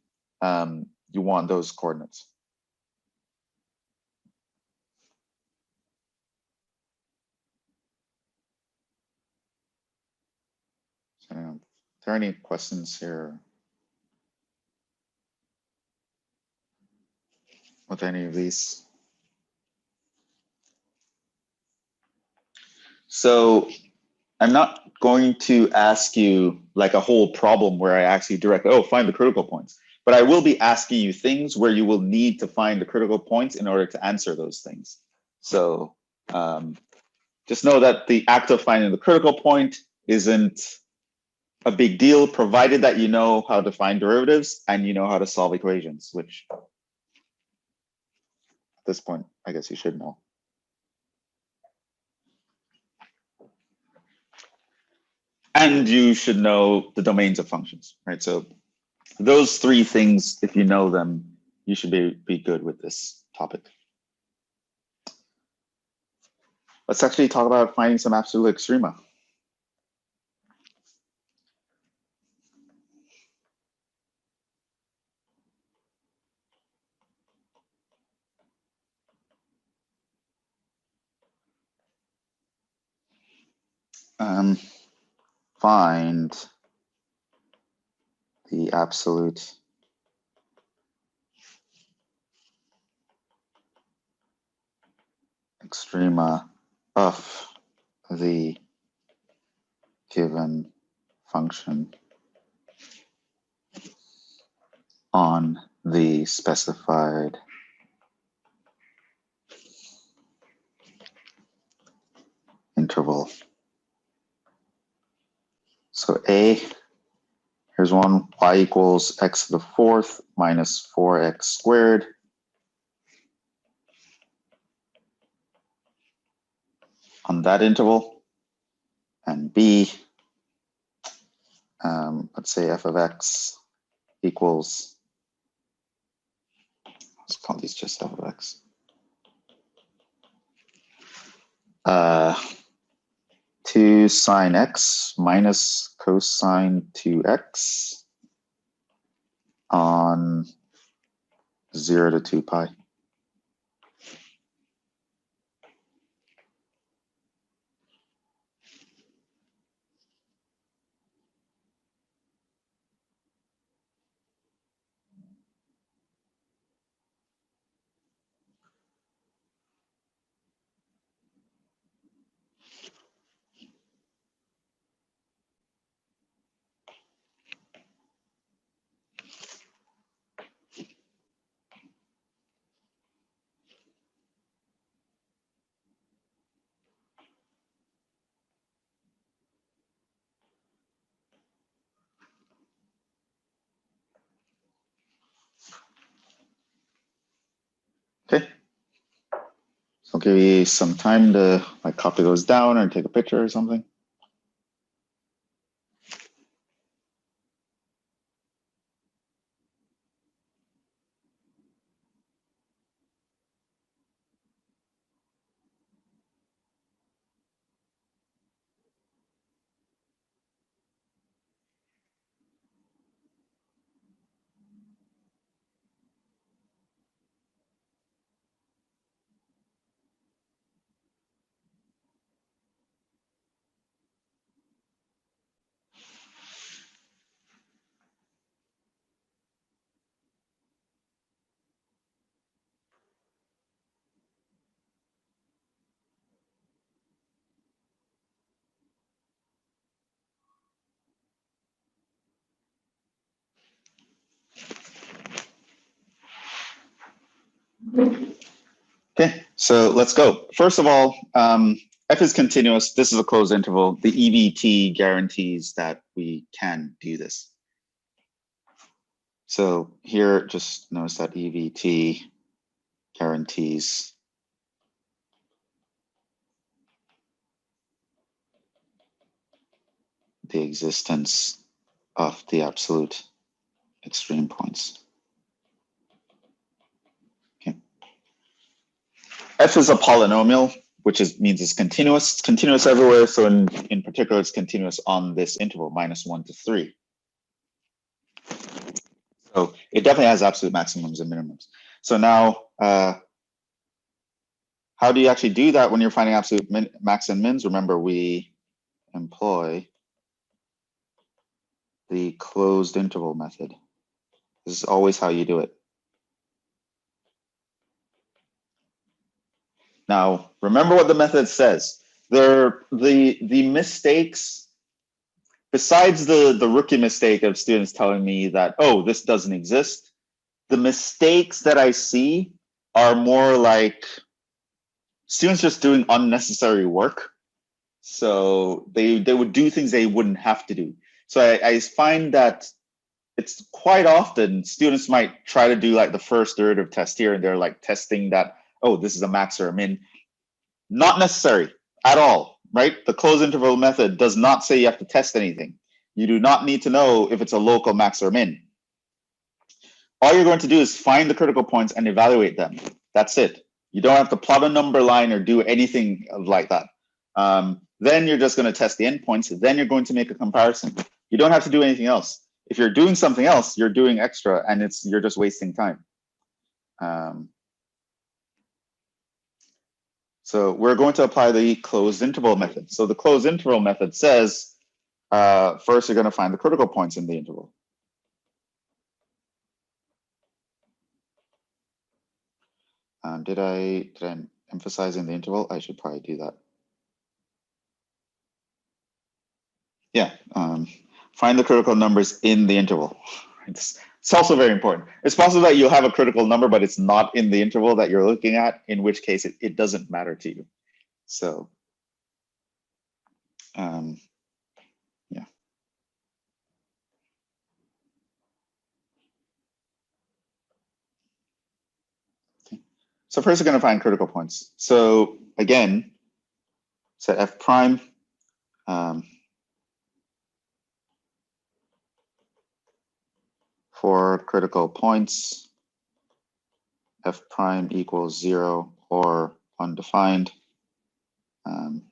you want those coordinates. there any questions here with any of these? So I'm not going to ask you like a whole problem where I ask you directly, oh, find the critical points. But I will be asking you things where you will need to find the critical points in order to answer those things. So just know that the act of finding the critical point isn't a big deal, provided that you know how to find derivatives and you know how to solve equations, which at this point, I guess you should know. And you should know the domains of functions, right? So those three things, if you know them, you should be good with this topic. Let's actually talk about finding some absolute extrema. Find the absolute extrema of the given function on the specified interval. So A, here's one, y equals x to the fourth minus 4x squared. On that interval. And B, let's say f of x equals, let's call these just f of x. 2 sine x minus cosine 2x on 0 to 2 pi. Okay. So I'll give you some time to like copy those down or take a picture or something. Okay, so let's go. First of all, f is continuous. This is a closed interval. The EVT guarantees that we can do this. So here, just notice that EVT guarantees the existence of the absolute extreme points. Okay. F is a polynomial, which means it's continuous. It's continuous everywhere. So in particular, it's continuous on this interval, -1 to 3. So it definitely has absolute maximums and minimums. So now, how do you actually do that when you're finding absolute max and mins? Remember, we employ the closed interval method. This is always how you do it. Now, remember what the method says. The mistakes, besides the rookie mistake of students telling me that, oh, this doesn't exist, the mistakes that I see are more like students just doing unnecessary work. So they would do things they wouldn't have to do. So I find that it's quite often students might try to do like the first derivative test here, and they're like testing that, oh, this is a max or a min. Not necessary at all, right? The closed interval method does not say you have to test anything. You do not need to know if it's a local max or min. All you're going to do is find the critical points and evaluate them. That's it. You don't have to plot a number line or do anything like that. Then you're just going to test the endpoints. Then you're going to make a comparison. You don't have to do anything else. If you're doing something else, you're doing extra, and you're just wasting time. So we're going to apply the closed interval method. So the closed interval method says, first you're going to find the critical points in the interval. Did I emphasize in the interval? I should probably do that. Yeah, find the critical numbers in the interval. It's also very important. It's possible that you have a critical number, but it's not in the interval that you're looking at, in which case it doesn't matter to you. So, yeah. Okay. So first we're going to find critical points. So again, set f prime. For critical points, f prime equals 0 or undefined. And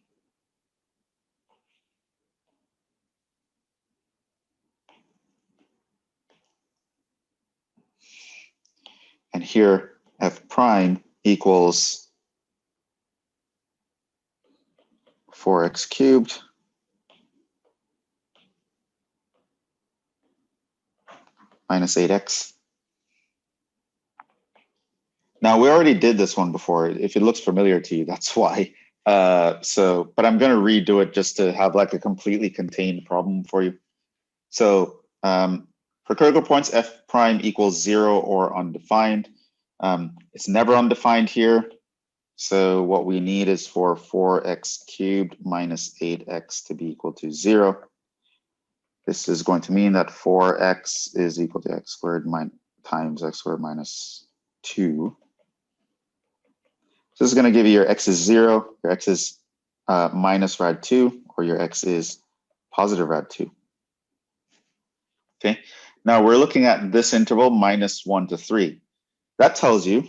here f prime equals 4x cubed minus 8x. Now we already did this one before. If it looks familiar to you, that's why. But I'm going to redo it just to have like a completely contained problem for you. So for critical points, f prime equals 0 or undefined. It's never undefined here. So what we need is for 4x cubed minus 8x to be equal to 0. This is going to mean that 4x is equal to x squared times x squared minus 2. So this is going to give you your x is 0, your x is minus rad 2, or your x is positive rad 2. Okay, now we're looking at this interval minus 1 to 3. That tells you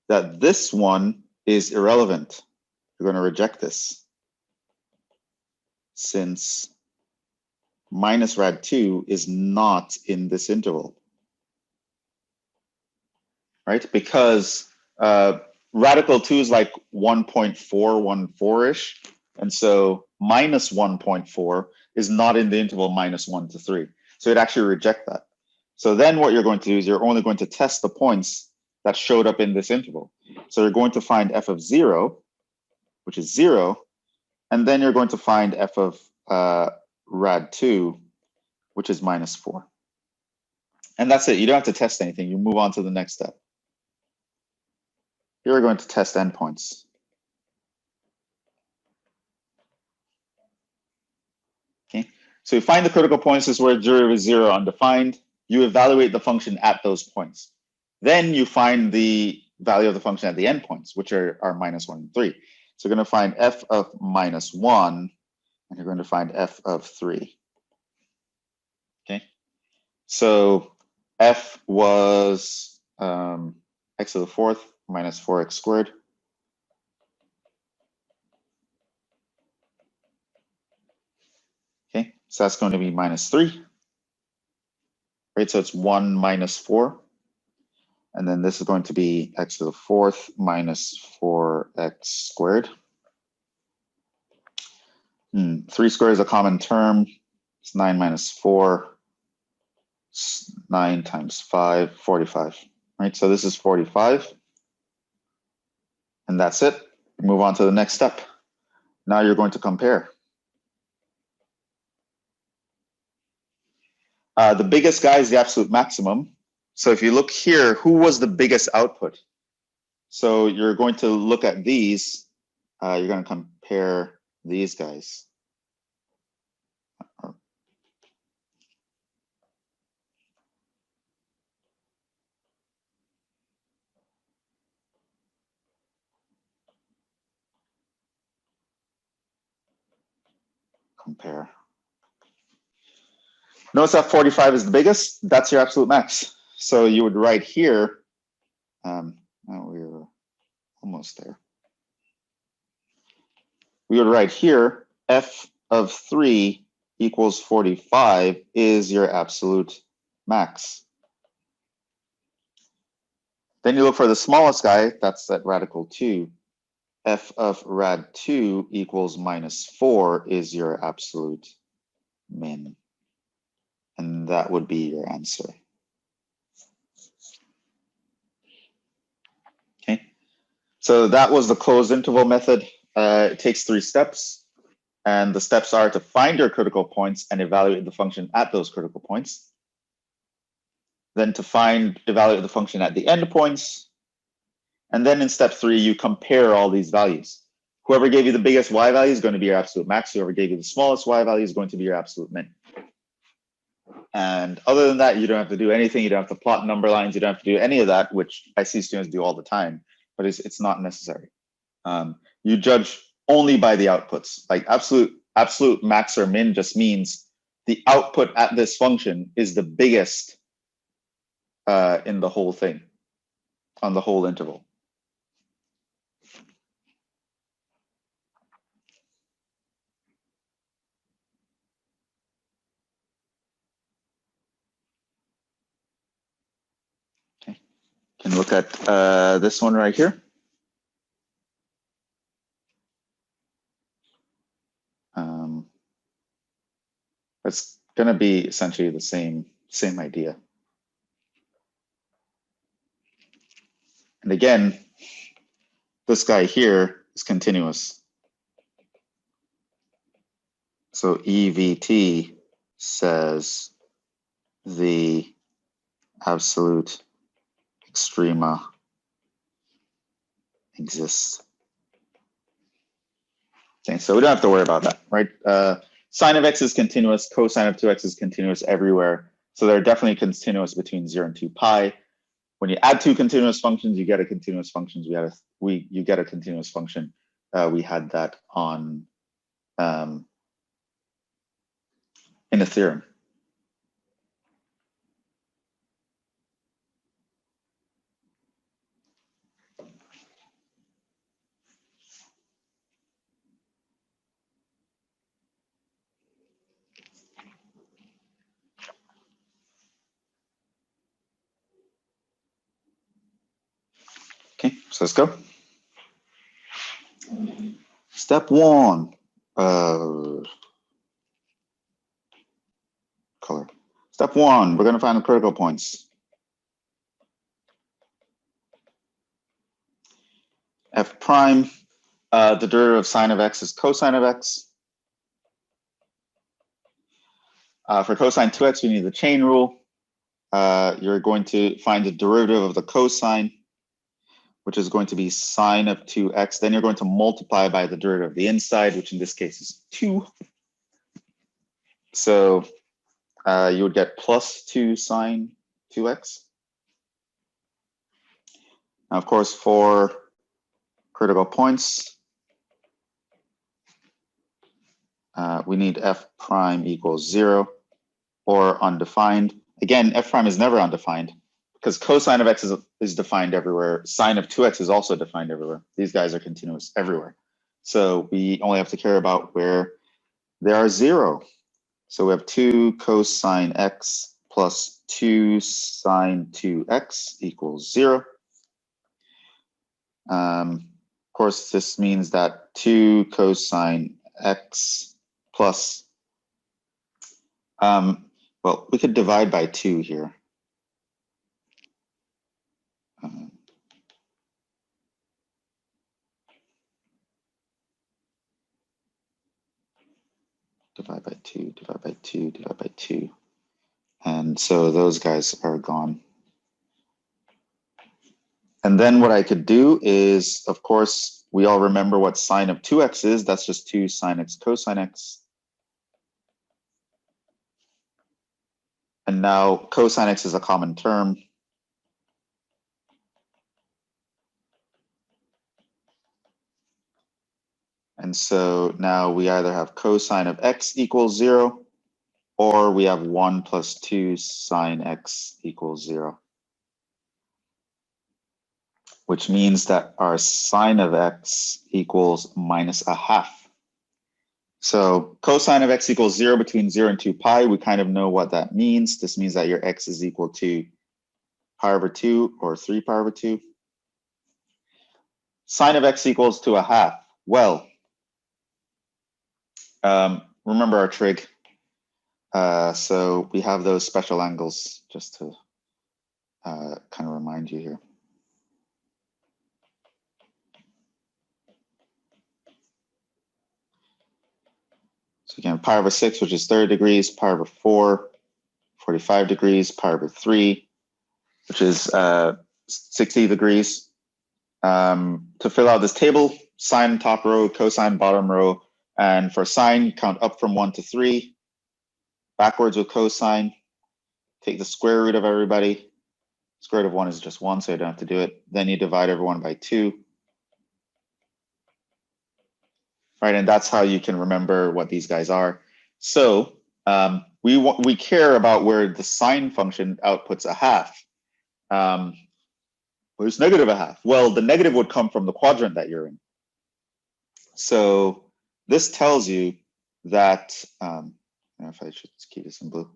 that this one is irrelevant. You're going to reject this, since minus rad 2 is not in this interval, right? Because radical 2 is like 1.414-ish, and so minus 1.4 is not in the interval minus 1 to 3. So it actually reject that. So then what you're going to do is you're only going to test the points that showed up in this interval. So you're going to find f of 0, which is 0, and then you're going to find f of rad 2, which is minus 4. And that's it. You don't have to test anything. You move on to the next step. Here we're going to test endpoints. Okay, so you find the critical points. This is where derivative is 0 undefined. You evaluate the function at those points. Then you find the value of the function at the endpoints, which are minus 1 and 3. So you're going to find f of minus 1, and you're going to find f of 3. Okay, so f was x to the 4th minus 4x squared. Okay, so that's going to be minus 3. Right, so it's 1 minus 4. And then this is going to be x to the 4th minus 4x squared. 3 squared is a common term. It's 9 minus 4. 9 times 5, 45, right? So this is 45. And that's it. Move on to the next step. Now you're going to compare. The biggest guy is the absolute maximum. So if you look here, who was the biggest output? So you're going to look at these. You're going to compare these guys. Compare. Notice that 45 is the biggest. That's your absolute max. So you would write here, we're almost there. We would write here, f of 3 equals 45 is your absolute max. Then you look for the smallest guy, that's at radical 2. F of rad 2 equals -4 is your absolute min. And that would be your answer. Okay, so that was the closed interval method. It takes 3 steps. And the steps are to find your critical points and evaluate the function at those critical points. Then to evaluate the function at the endpoints. And then in step 3, you compare all these values. Whoever gave you the biggest y value is going to be your absolute max. Whoever gave you the smallest y value is going to be your absolute min. And other than that, you don't have to do anything. You don't have to plot number lines. You don't have to do any of that, which I see students do all the time, but it's not necessary. You judge only by the outputs. Like absolute max or min just means the output at this function is the biggest in the whole thing, on the whole interval. Okay, can look at this one right here. It's going to be essentially the same idea. And again, this guy here is continuous. So EVT says the absolute extrema exists. Okay, so we don't have to worry about that, right? Sine of x is continuous, cosine of 2x is continuous everywhere. So they're definitely continuous between 0 and 2 pi. When you add 2 continuous functions, you get a continuous function. You get a continuous function. We had that on in a theorem. Okay, so let's go. Step 1. Color. Step 1, we're going to find the critical points. F prime, the derivative of sine of x is cosine of x. For cosine 2x, we need the chain rule. You're going to find the derivative of the cosine, which is going to be sine of 2x. Then you're going to multiply by the derivative of the inside, which in this case is 2. So you would get plus 2 sine 2x. Now, of course, for critical points, we need f prime equals 0 or undefined. Again, f prime is never undefined because cosine of x is defined everywhere. Sine of 2x is also defined everywhere. These guys are continuous everywhere. So we only have to care about where they are 0. So we have 2 cosine x plus 2 sine 2x equals 0. Of course, this means that 2 cosine x plus, Well, we could divide by 2 here. Divide by 2, divide by 2, divide by 2. And so those guys are gone. And then what I could do is, of course, we all remember what sine of 2x is. That's just 2 sine x cosine x. And now cosine x is a common term. And so now we either have cosine of x equals 0, or we have 1 plus 2 sine x equals 0. Which means that our sine of x equals minus a half. So cosine of x equals 0 between 0 and 2 pi. We kind of know what that means. This means that your x is equal to pi over 2 or 3 pi over 2. Sine of x equals to a half. Well, remember our trig. So we have those special angles, just to kind of remind you here. So again, pi over 6, which is 30 degrees, pi over 4, 45 degrees, pi over 3, which is 60 degrees. To fill out this table, sine top row, cosine bottom row, and for sine, count up from 1 to 3, backwards with cosine, take the square root of everybody. Square root of 1 is just 1, so you don't have to do it. Then you divide everyone by 2. Right, and that's how you can remember what these guys are. So we care about where the sine function outputs a half. Where's negative a half? Well, the negative would come from the quadrant that you're in. So this tells you that, I don't know if I should keep this in blue.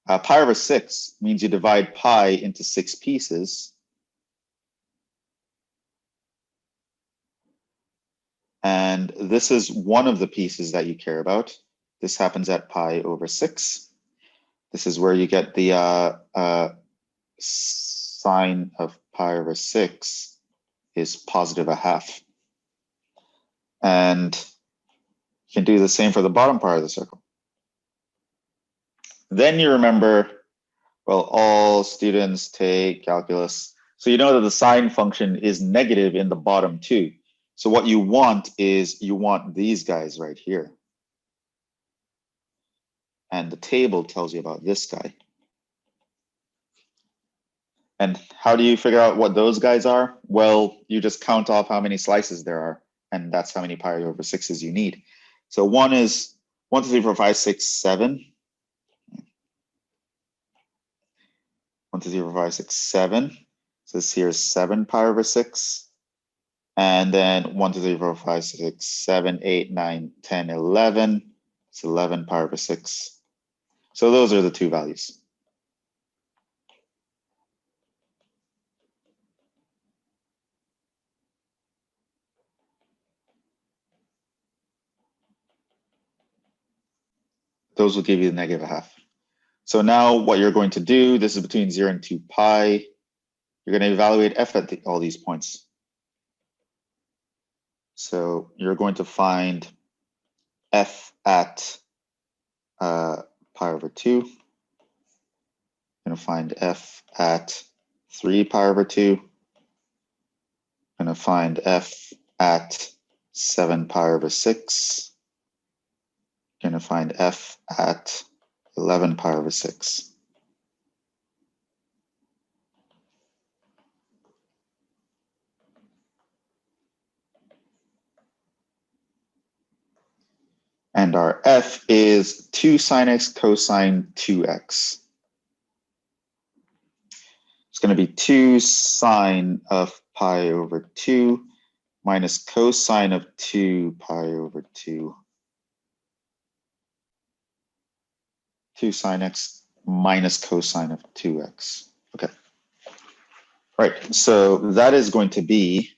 Pi over 6 means you divide pi into 6 pieces. And this is one of the pieces that you care about. This happens at pi over 6. This is where you get the sine of pi over 6 is positive a half. And you can do the same for the bottom part of the circle. Then you remember, well, all students take calculus. So you know that the sine function is negative in the bottom too. So what you want is you want these guys right here. And the table tells you about this guy. And how do you figure out what those guys are? Well, you just count off how many slices there are, and that's how many pi over 6s you need. So 1 is 1, 2, 3, 4, 5, 6, 7. 1, 2, 3, 4, 5, 6, 7. So this here is 7 pi over 6. And then 1, 2, 3, 4, 5, 6, 7, 8, 9, 10, 11. It's 11 pi over 6. So those are the two values. Those will give you the negative a half. So now what you're going to do, this is between 0 and 2 pi. You're going to evaluate f at all these points. So you're going to find f at pi over 2. You're going to find f at 3 pi over 2. You're going to find f at 7 pi over 6. You're going to find f at 11 pi over 6. And our f is 2 sine x cosine 2x. It's going to be 2 sine of pi over 2 minus cosine of 2 pi over 2. 2 sine x minus cosine of 2x. Okay. Right. So that is going to be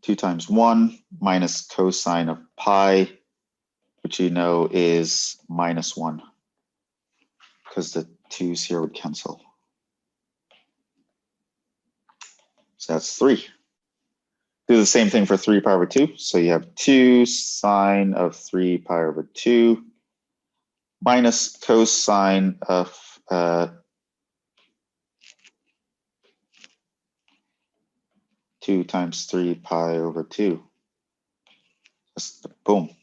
2 times 1 minus cosine of pi, which you know is -1, because the 2's here would cancel. So that's 3. Do the same thing for 3 pi over 2. So you have 2 sine of 3 pi over 2 minus cosine of 2 times 3 pi over 2. Boom.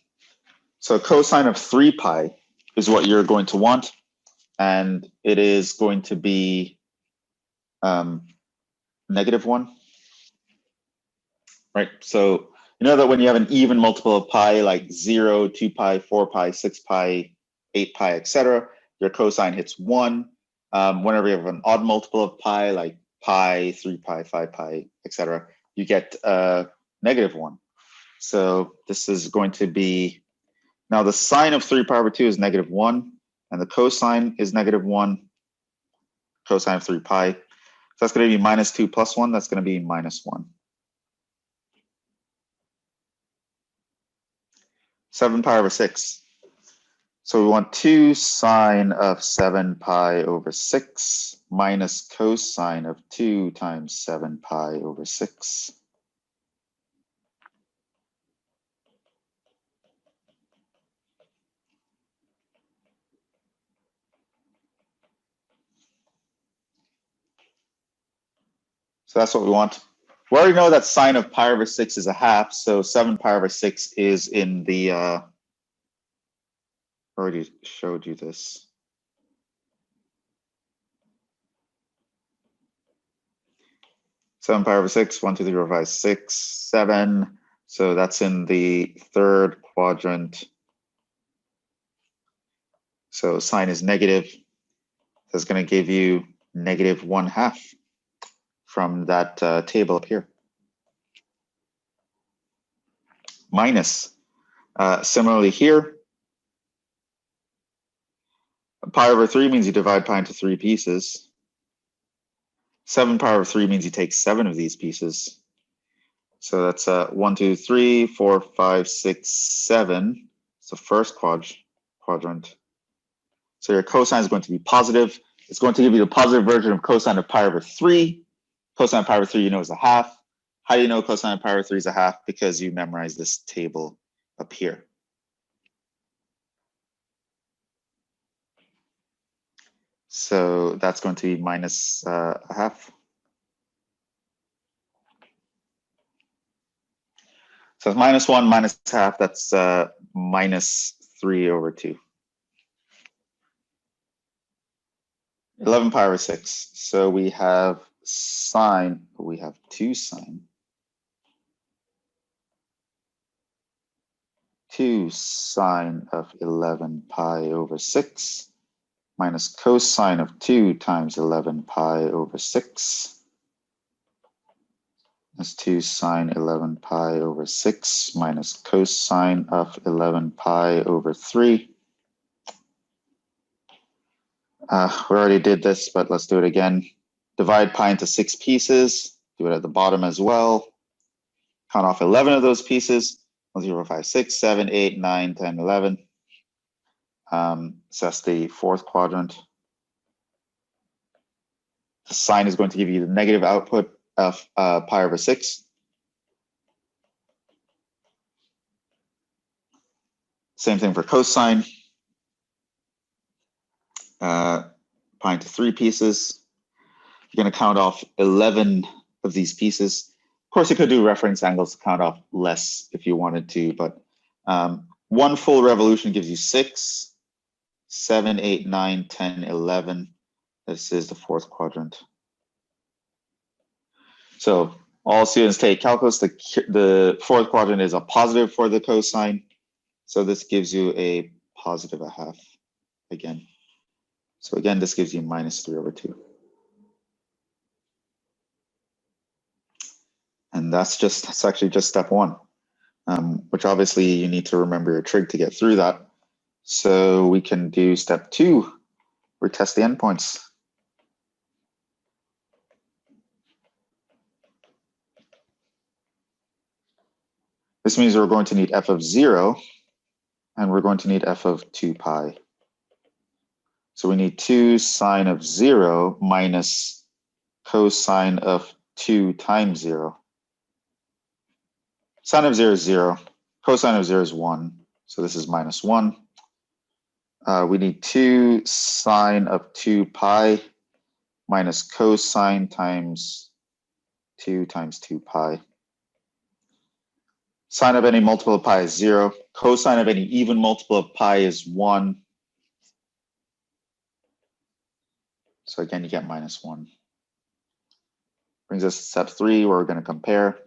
So cosine of 3 pi is what you're going to want, and it is going to be -1, right? So you know that when you have an even multiple of pi, like 0, 2 pi, 4 pi, 6 pi, 8 pi, etc., your cosine hits 1. Whenever you have an odd multiple of pi, like pi, 3 pi, 5 pi, etc., you get -1. So this is going to be, now the sine of 3 pi over 2 is -1, and the cosine is -1, cosine of 3 pi. So that's going to be -2 plus 1, that's going to be -1. 7 pi over 6. So we want 2 sine of 7 pi over 6 minus cosine of 2 times 7 pi over 6. So that's what we want. We already know that sine of pi over 6 is a half, so 7 pi over 6 is in the, already showed you this. Seven pi over 6, 1, 2, 3, 4, 5, 6, 7. So that's in the third quadrant. So sine is negative. That's going to give you -1/2 from that table up here. Minus. Similarly here, pi over 3 means you divide pi into 3 pieces. 7 pi over 3 means you take 7 of these pieces. So that's 1, 2, 3, 4, 5, 6, 7. It's the first quadrant. So your cosine is going to be positive. It's going to give you the positive version of cosine of pi over 3. Cosine of pi over 3 you know is a half. How do you know cosine of pi over 3 is a half? Because you memorize this table up here. So that's going to be -1/2. So it's -1 minus half, that's -3 over 2. 11 pi over 6. So we have sine, we have 2 sine. 2 sine of 11 pi over 6 minus cosine of 2 times 11 pi over 6. That's 2 sine 11 pi over 6 minus cosine of 11 pi over 3. We already did this, but let's do it again. Divide pi into 6 pieces. Do it at the bottom as well. Count off 11 of those pieces. 1, 0, 5, 6, 7, 8, 9, 10, 11. So that's the fourth quadrant. The sine is going to give you the negative output of pi over 6. Same thing for cosine. Pi into 3 pieces. You're going to count off 11 of these pieces. Of course, you could do reference angles to count off less if you wanted to, but 1 full revolution gives you 6, 7, 8, 9, 10, 11. This is the fourth quadrant. So all students take calculus. The fourth quadrant is a positive for the cosine. So this gives you a +1/2 again. So again, this gives you -3 over 2. And that's actually just step 1, which obviously you need to remember your trig to get through that. So we can do step 2, retest the endpoints. This means we're going to need f of 0, and we're going to need f of 2 pi. So we need 2 sine of 0 minus cosine of 2 times 0. Sine of 0 is 0. Cosine of 0 is 1. So this is minus 1. We need 2 sine of 2 pi minus cosine times 2 times 2 pi. Sine of any multiple of pi is 0. Cosine of any even multiple of pi is 1. So again, you get minus 1. Brings us to step 3, where we're going to compare.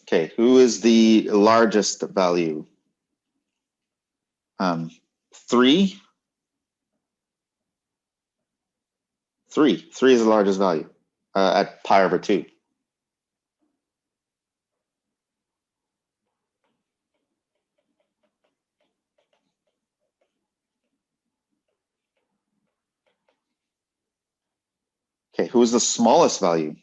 Okay, who is the largest value? 3. 3 is the largest value at pi over 2. Okay, who is the smallest value?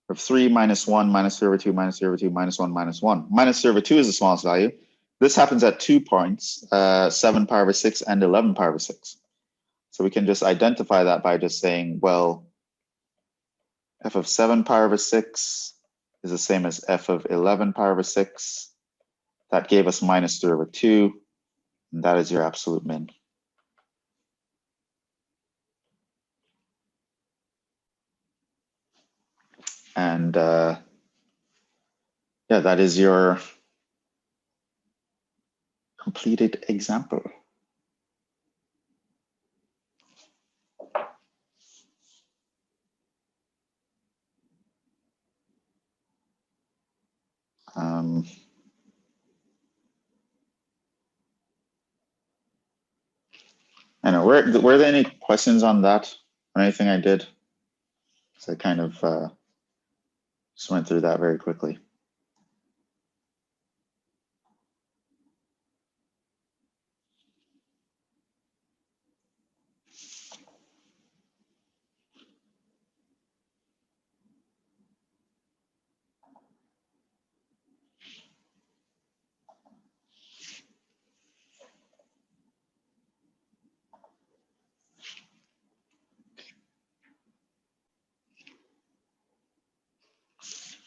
Of 3 minus 1 minus 3 over 2 minus 3 over 2 minus 1 minus 1. Minus 3 over 2 is the smallest value. This happens at 2 points, 7 pi over 6 and 11 pi over 6. So we can just identify that by just saying, well, f of 7 pi over 6 is the same as f of 11 pi over 6. That gave us minus 3 over 2, and that is your absolute min. And yeah, that is your completed example. I know, were there any questions on that or anything I did? So I kind of just went through that very quickly.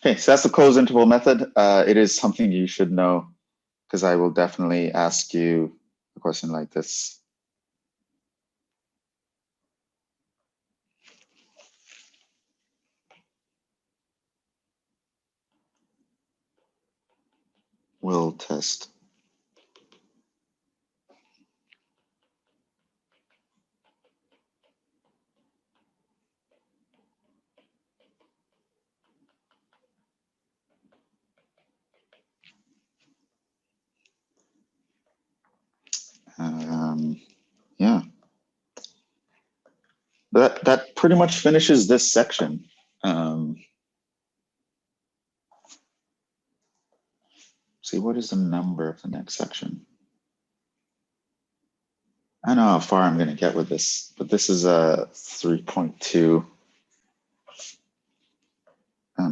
Okay, so that's the closed interval method. It is something you should know, because I will definitely ask you a question like this. We'll test. Yeah. That pretty much finishes this section. See, what is the number of the next section? I know how far I'm going to get with this, but this is a 3.2.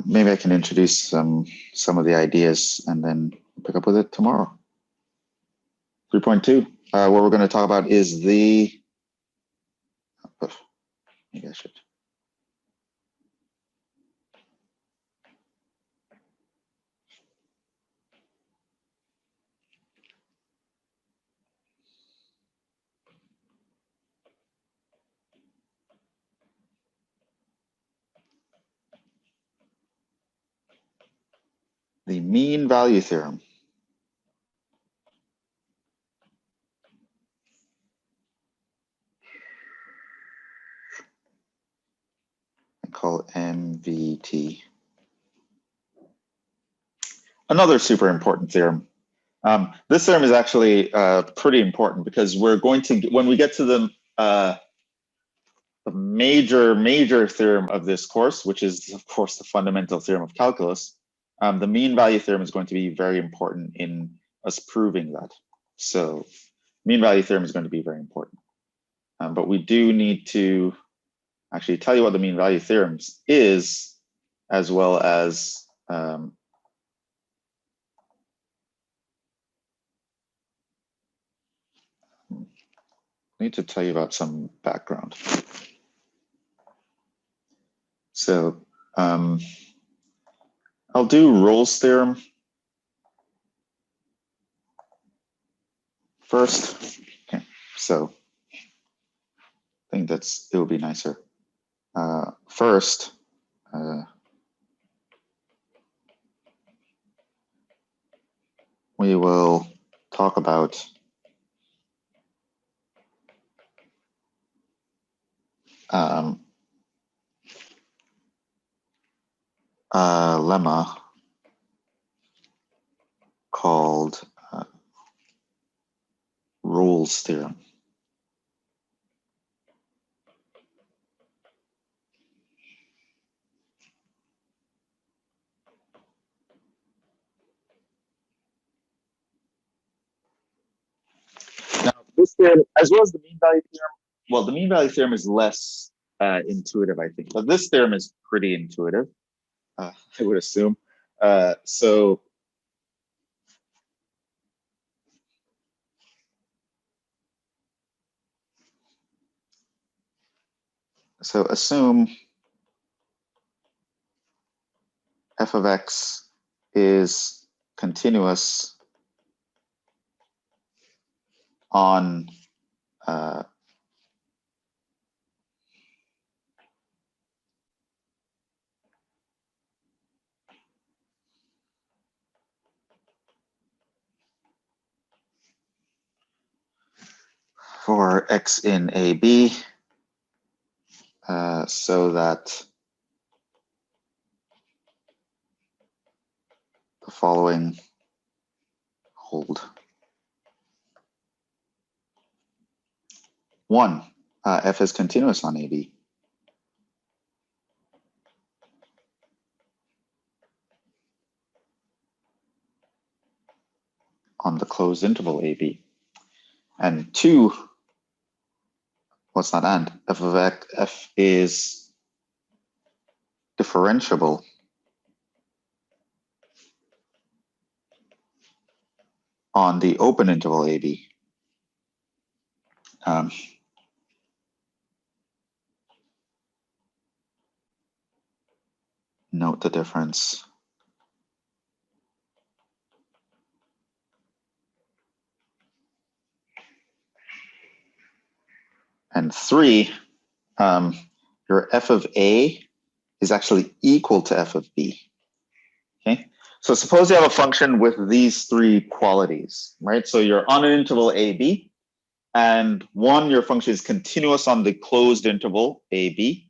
Maybe I can introduce some of the ideas and then pick up with it tomorrow. 3.2. What we're going to talk about is the. Maybe I should. The mean value theorem. I call it MVT. Another super important theorem. This theorem is actually pretty important, because we're going to, when we get to the major theorem of this course, which is of course the fundamental theorem of calculus, the mean value theorem is going to be very important in us proving that. So mean value theorem is going to be very important. But we do need to actually tell you what the mean value theorem is, as well as I need to tell you about some background. So I'll do Rolle's theorem first. Okay, so I think it will be nicer. First, we will talk about a lemma called Rolle's theorem. Now, this theorem, as well as the mean value theorem, well, the mean value theorem is less intuitive, I think, but this theorem is pretty intuitive, I would assume. So assume f of x is continuous on for x in AB, so that the following hold. 1, f is continuous on AB. On the closed interval AB. And 2, what's not and? F of x, f is differentiable on the open interval AB. Note the difference. And 3, your f of A is actually equal to f of B. Okay, so suppose you have a function with these 3 qualities, right? So you're on an interval AB, and 1, your function is continuous on the closed interval AB.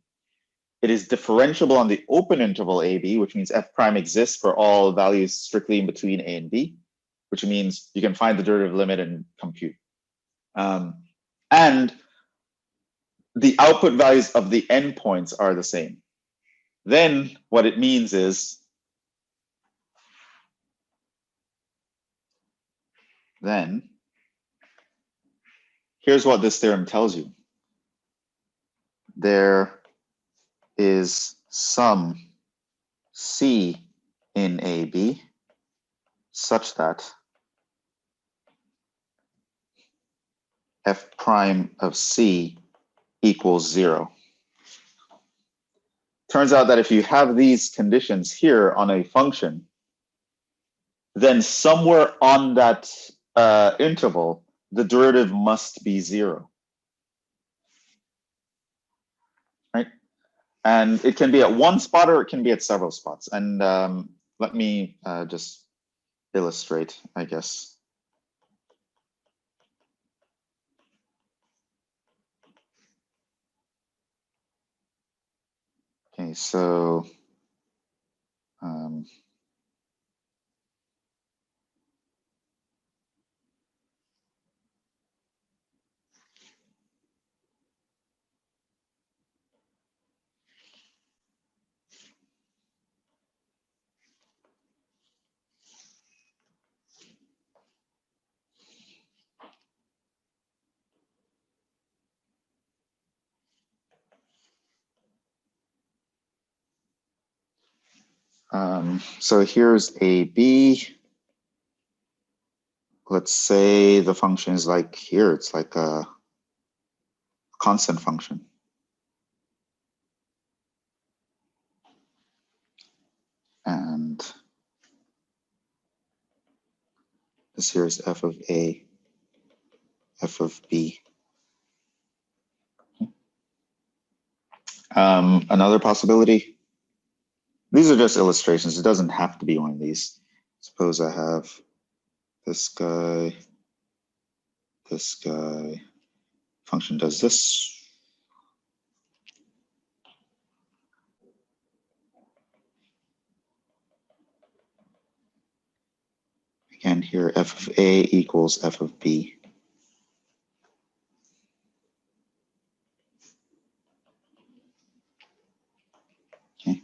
It is differentiable on the open interval AB, which means f prime exists for all values strictly in between A and B, which means you can find the derivative limit and compute. And the output values of the endpoints are the same. Then what it means is, then here's what this theorem tells you. There is some C in AB such that f prime of C equals 0. Turns out that if you have these conditions here on a function, then somewhere on that interval, the derivative must be 0. Right? And it can be at one spot or it can be at several spots. And let me just illustrate, I guess. Okay, so So here's a b. Let's say the function is like here, it's like a constant function. And this here is f of a, f of b. Another possibility, these are just illustrations. It doesn't have to be one of these. Suppose I have this guy, function does this. Again, here f of a equals f of b. Okay.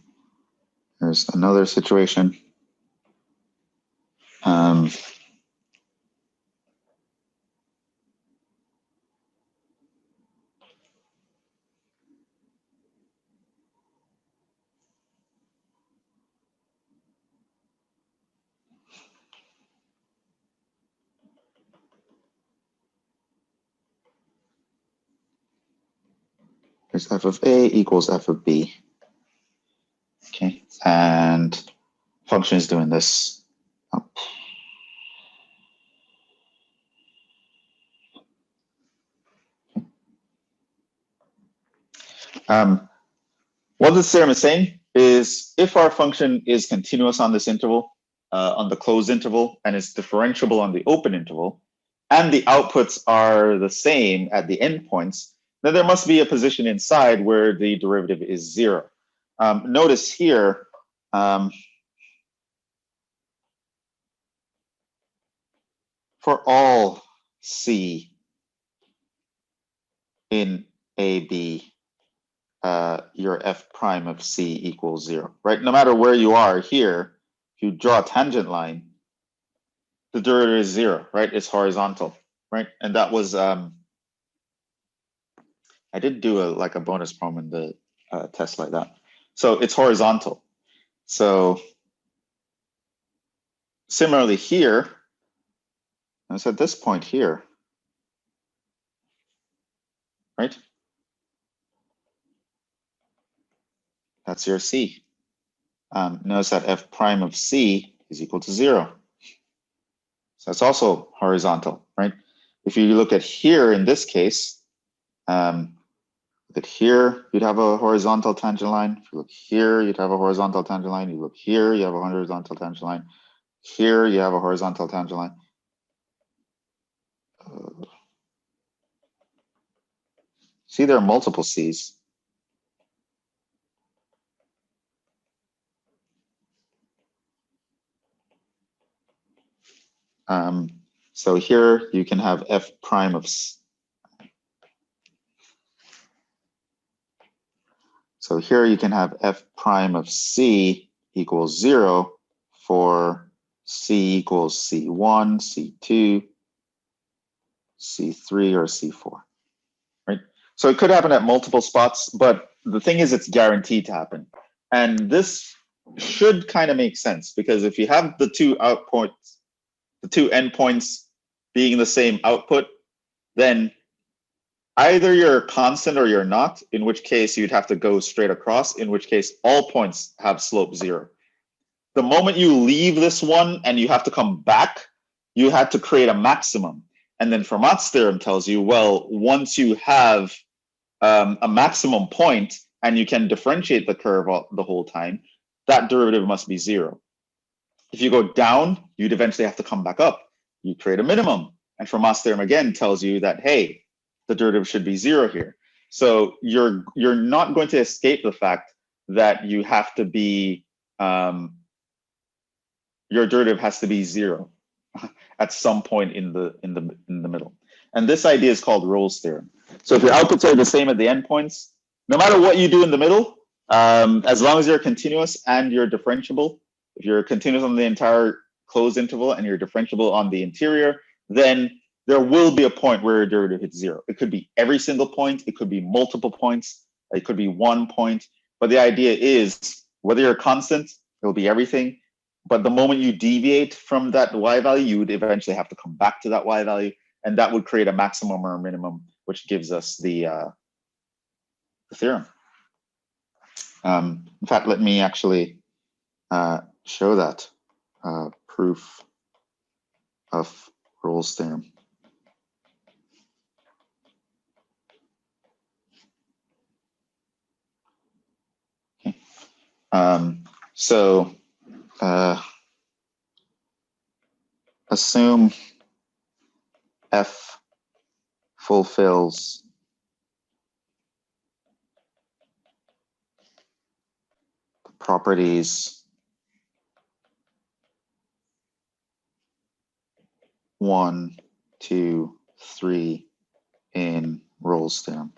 There's another situation. Here's f of a equals f of b. Okay, and function is doing this. What this theorem is saying is if our function is continuous on this interval, on the closed interval, and is differentiable on the open interval, and the outputs are the same at the endpoints, then there must be a position inside where the derivative is 0. Notice here, for all c in AB, your f prime of c equals 0, right? No matter where you are here, if you draw a tangent line, the derivative is 0, right? It's horizontal, right? And that was, I did do a bonus problem in the test like that. So it's horizontal. So similarly here, it's at this point here, right? That's your c. Notice that f prime of c is equal to 0. So it's also horizontal, right? If you look at here in this case, look at here, you'd have a horizontal tangent line. If you look here, you'd have a horizontal tangent line. You look here, you have a horizontal tangent line. Here, you have a horizontal tangent line. See, there are multiple C's. So here you can have f prime of c. So here you can have f prime of c equals 0 for c equals c1, c2, c3, or c4, right? So it could happen at multiple spots, but the thing is it's guaranteed to happen. And this should kind of make sense because if you have the two outputs, the two endpoints being the same output, then either you're constant or you're not, in which case you'd have to go straight across, in which case all points have slope 0. The moment you leave this one and you have to come back, you had to create a maximum. And then Fermat's theorem tells you, well, once you have a maximum point and you can differentiate the curve the whole time, that derivative must be 0. If you go down, you'd eventually have to come back up. You create a minimum. And Fermat's theorem again tells you that, hey, the derivative should be 0 here. So you're not going to escape the fact that you have to be, your derivative has to be 0 at some point in the middle. And this idea is called Rolle's theorem. So if your outputs are the same at the endpoints, no matter what you do in the middle, as long as you're continuous and you're differentiable, if you're continuous on the entire closed interval and you're differentiable on the interior, then there will be a point where your derivative hits 0. It could be every single point. It could be multiple points. It could be 1 point. But the idea is whether you're constant It'll be everything. But the moment you deviate from that y value, you would eventually have to come back to that y value, and that would create a maximum or a minimum, which gives us the theorem. In fact, let me actually show that proof of Rolle's theorem. Okay. So assume F fulfills the properties 1, 2, 3 in Rolle's theorem.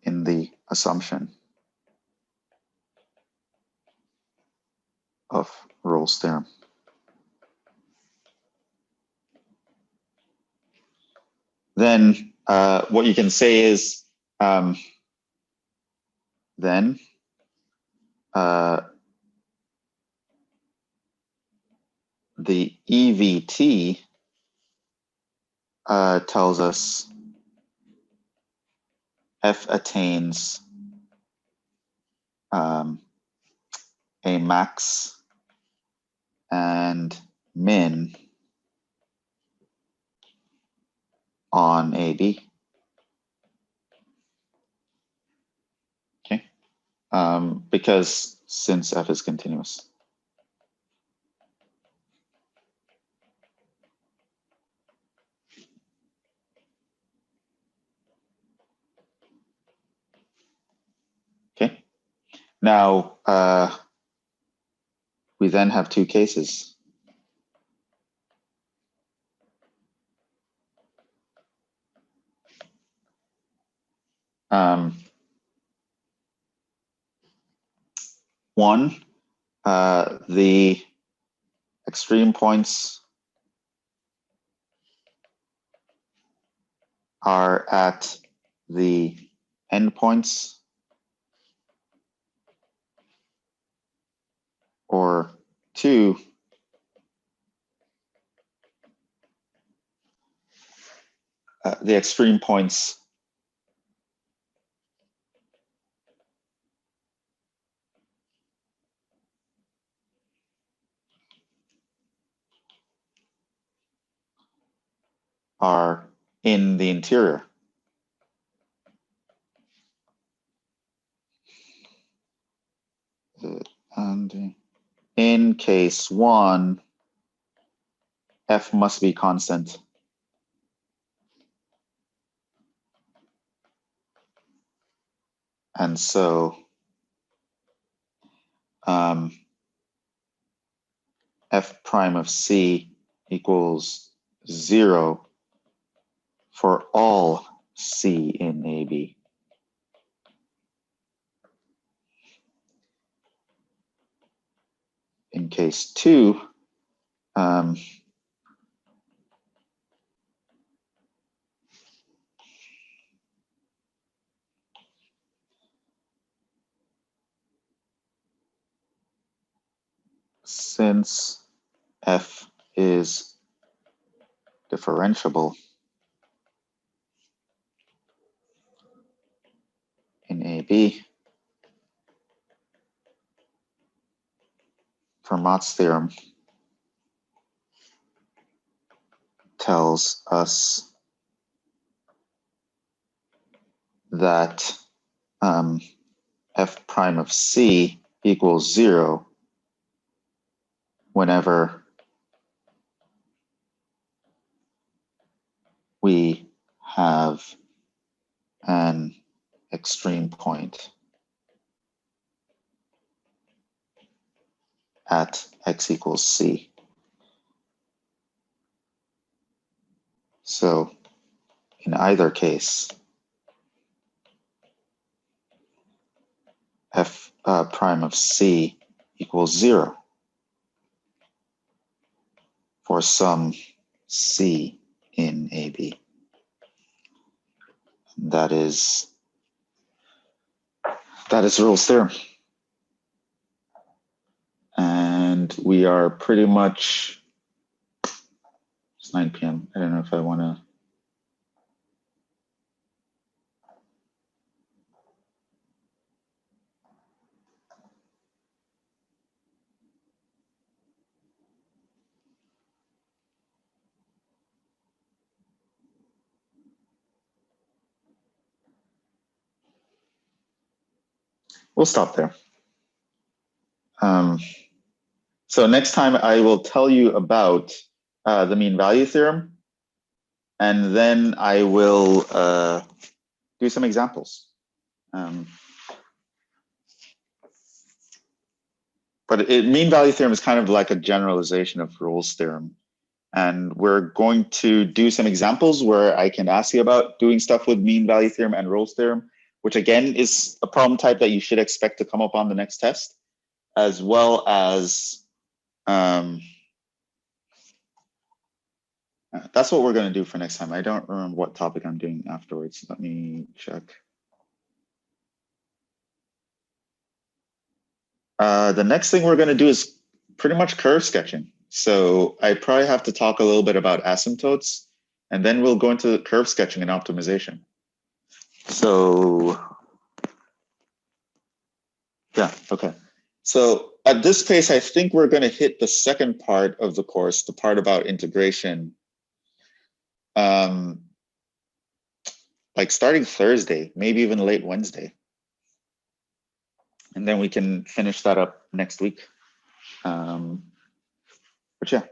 In the assumption of Rolle's theorem. Then what you can say is then the EVT tells us F attains a max and min on AB. Okay, because since F is continuous. Okay, now we then have two cases. One, the extreme points are at the endpoints, or two, the extreme points are in the interior. And in case one, F must be constant. And so F prime of C equals 0 for all C in AB. In case two, since F is differentiable in AB, Fermat's theorem tells us that F prime of C equals 0 whenever we have an extreme point at x equals C. So in either case, F prime of C equals 0 for some C in AB. That is Rolle's theorem. And we are pretty much, it's 9 p.m. I don't know if I want to. We'll stop there. So next time I will tell you about the mean value theorem, and then I will do some examples. But mean value theorem is kind of like a generalization of Rolle's theorem. And we're going to do some examples where I can ask you about doing stuff with mean value theorem and Rolle's theorem, which again is a problem type that you should expect to come up on the next test, as well as that's what we're going to do for next time. I don't remember what topic I'm doing afterwards. Let me check. The next thing we're going to do is pretty much curve sketching. So I probably have to talk a little bit about asymptotes, and then we'll go into curve sketching and optimization. So yeah, okay. So at this pace, I think we're going to hit the second part of the course, the part about integration, like starting Thursday, maybe even late Wednesday. And then we can finish that up next week. But yeah.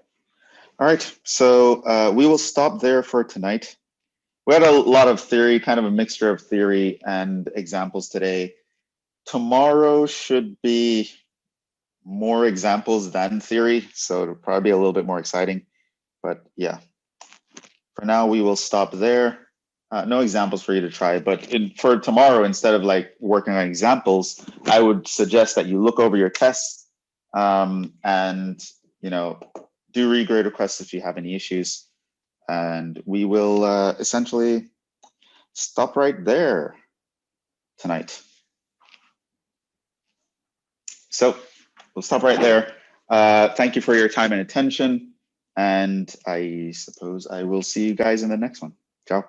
All right, so we will stop there for tonight. We had a lot of theory, kind of a mixture of theory and examples today. Tomorrow should be more examples than theory, so it'll probably be a little bit more exciting. But yeah, for now we will stop there. No examples for you to try, but for tomorrow, instead of like working on examples, I would suggest that you look over your tests and do regrade requests if you have any issues. And we will essentially stop right there tonight. So we'll stop right there. Thank you for your time and attention. And I suppose I will see you guys in the next one. Ciao.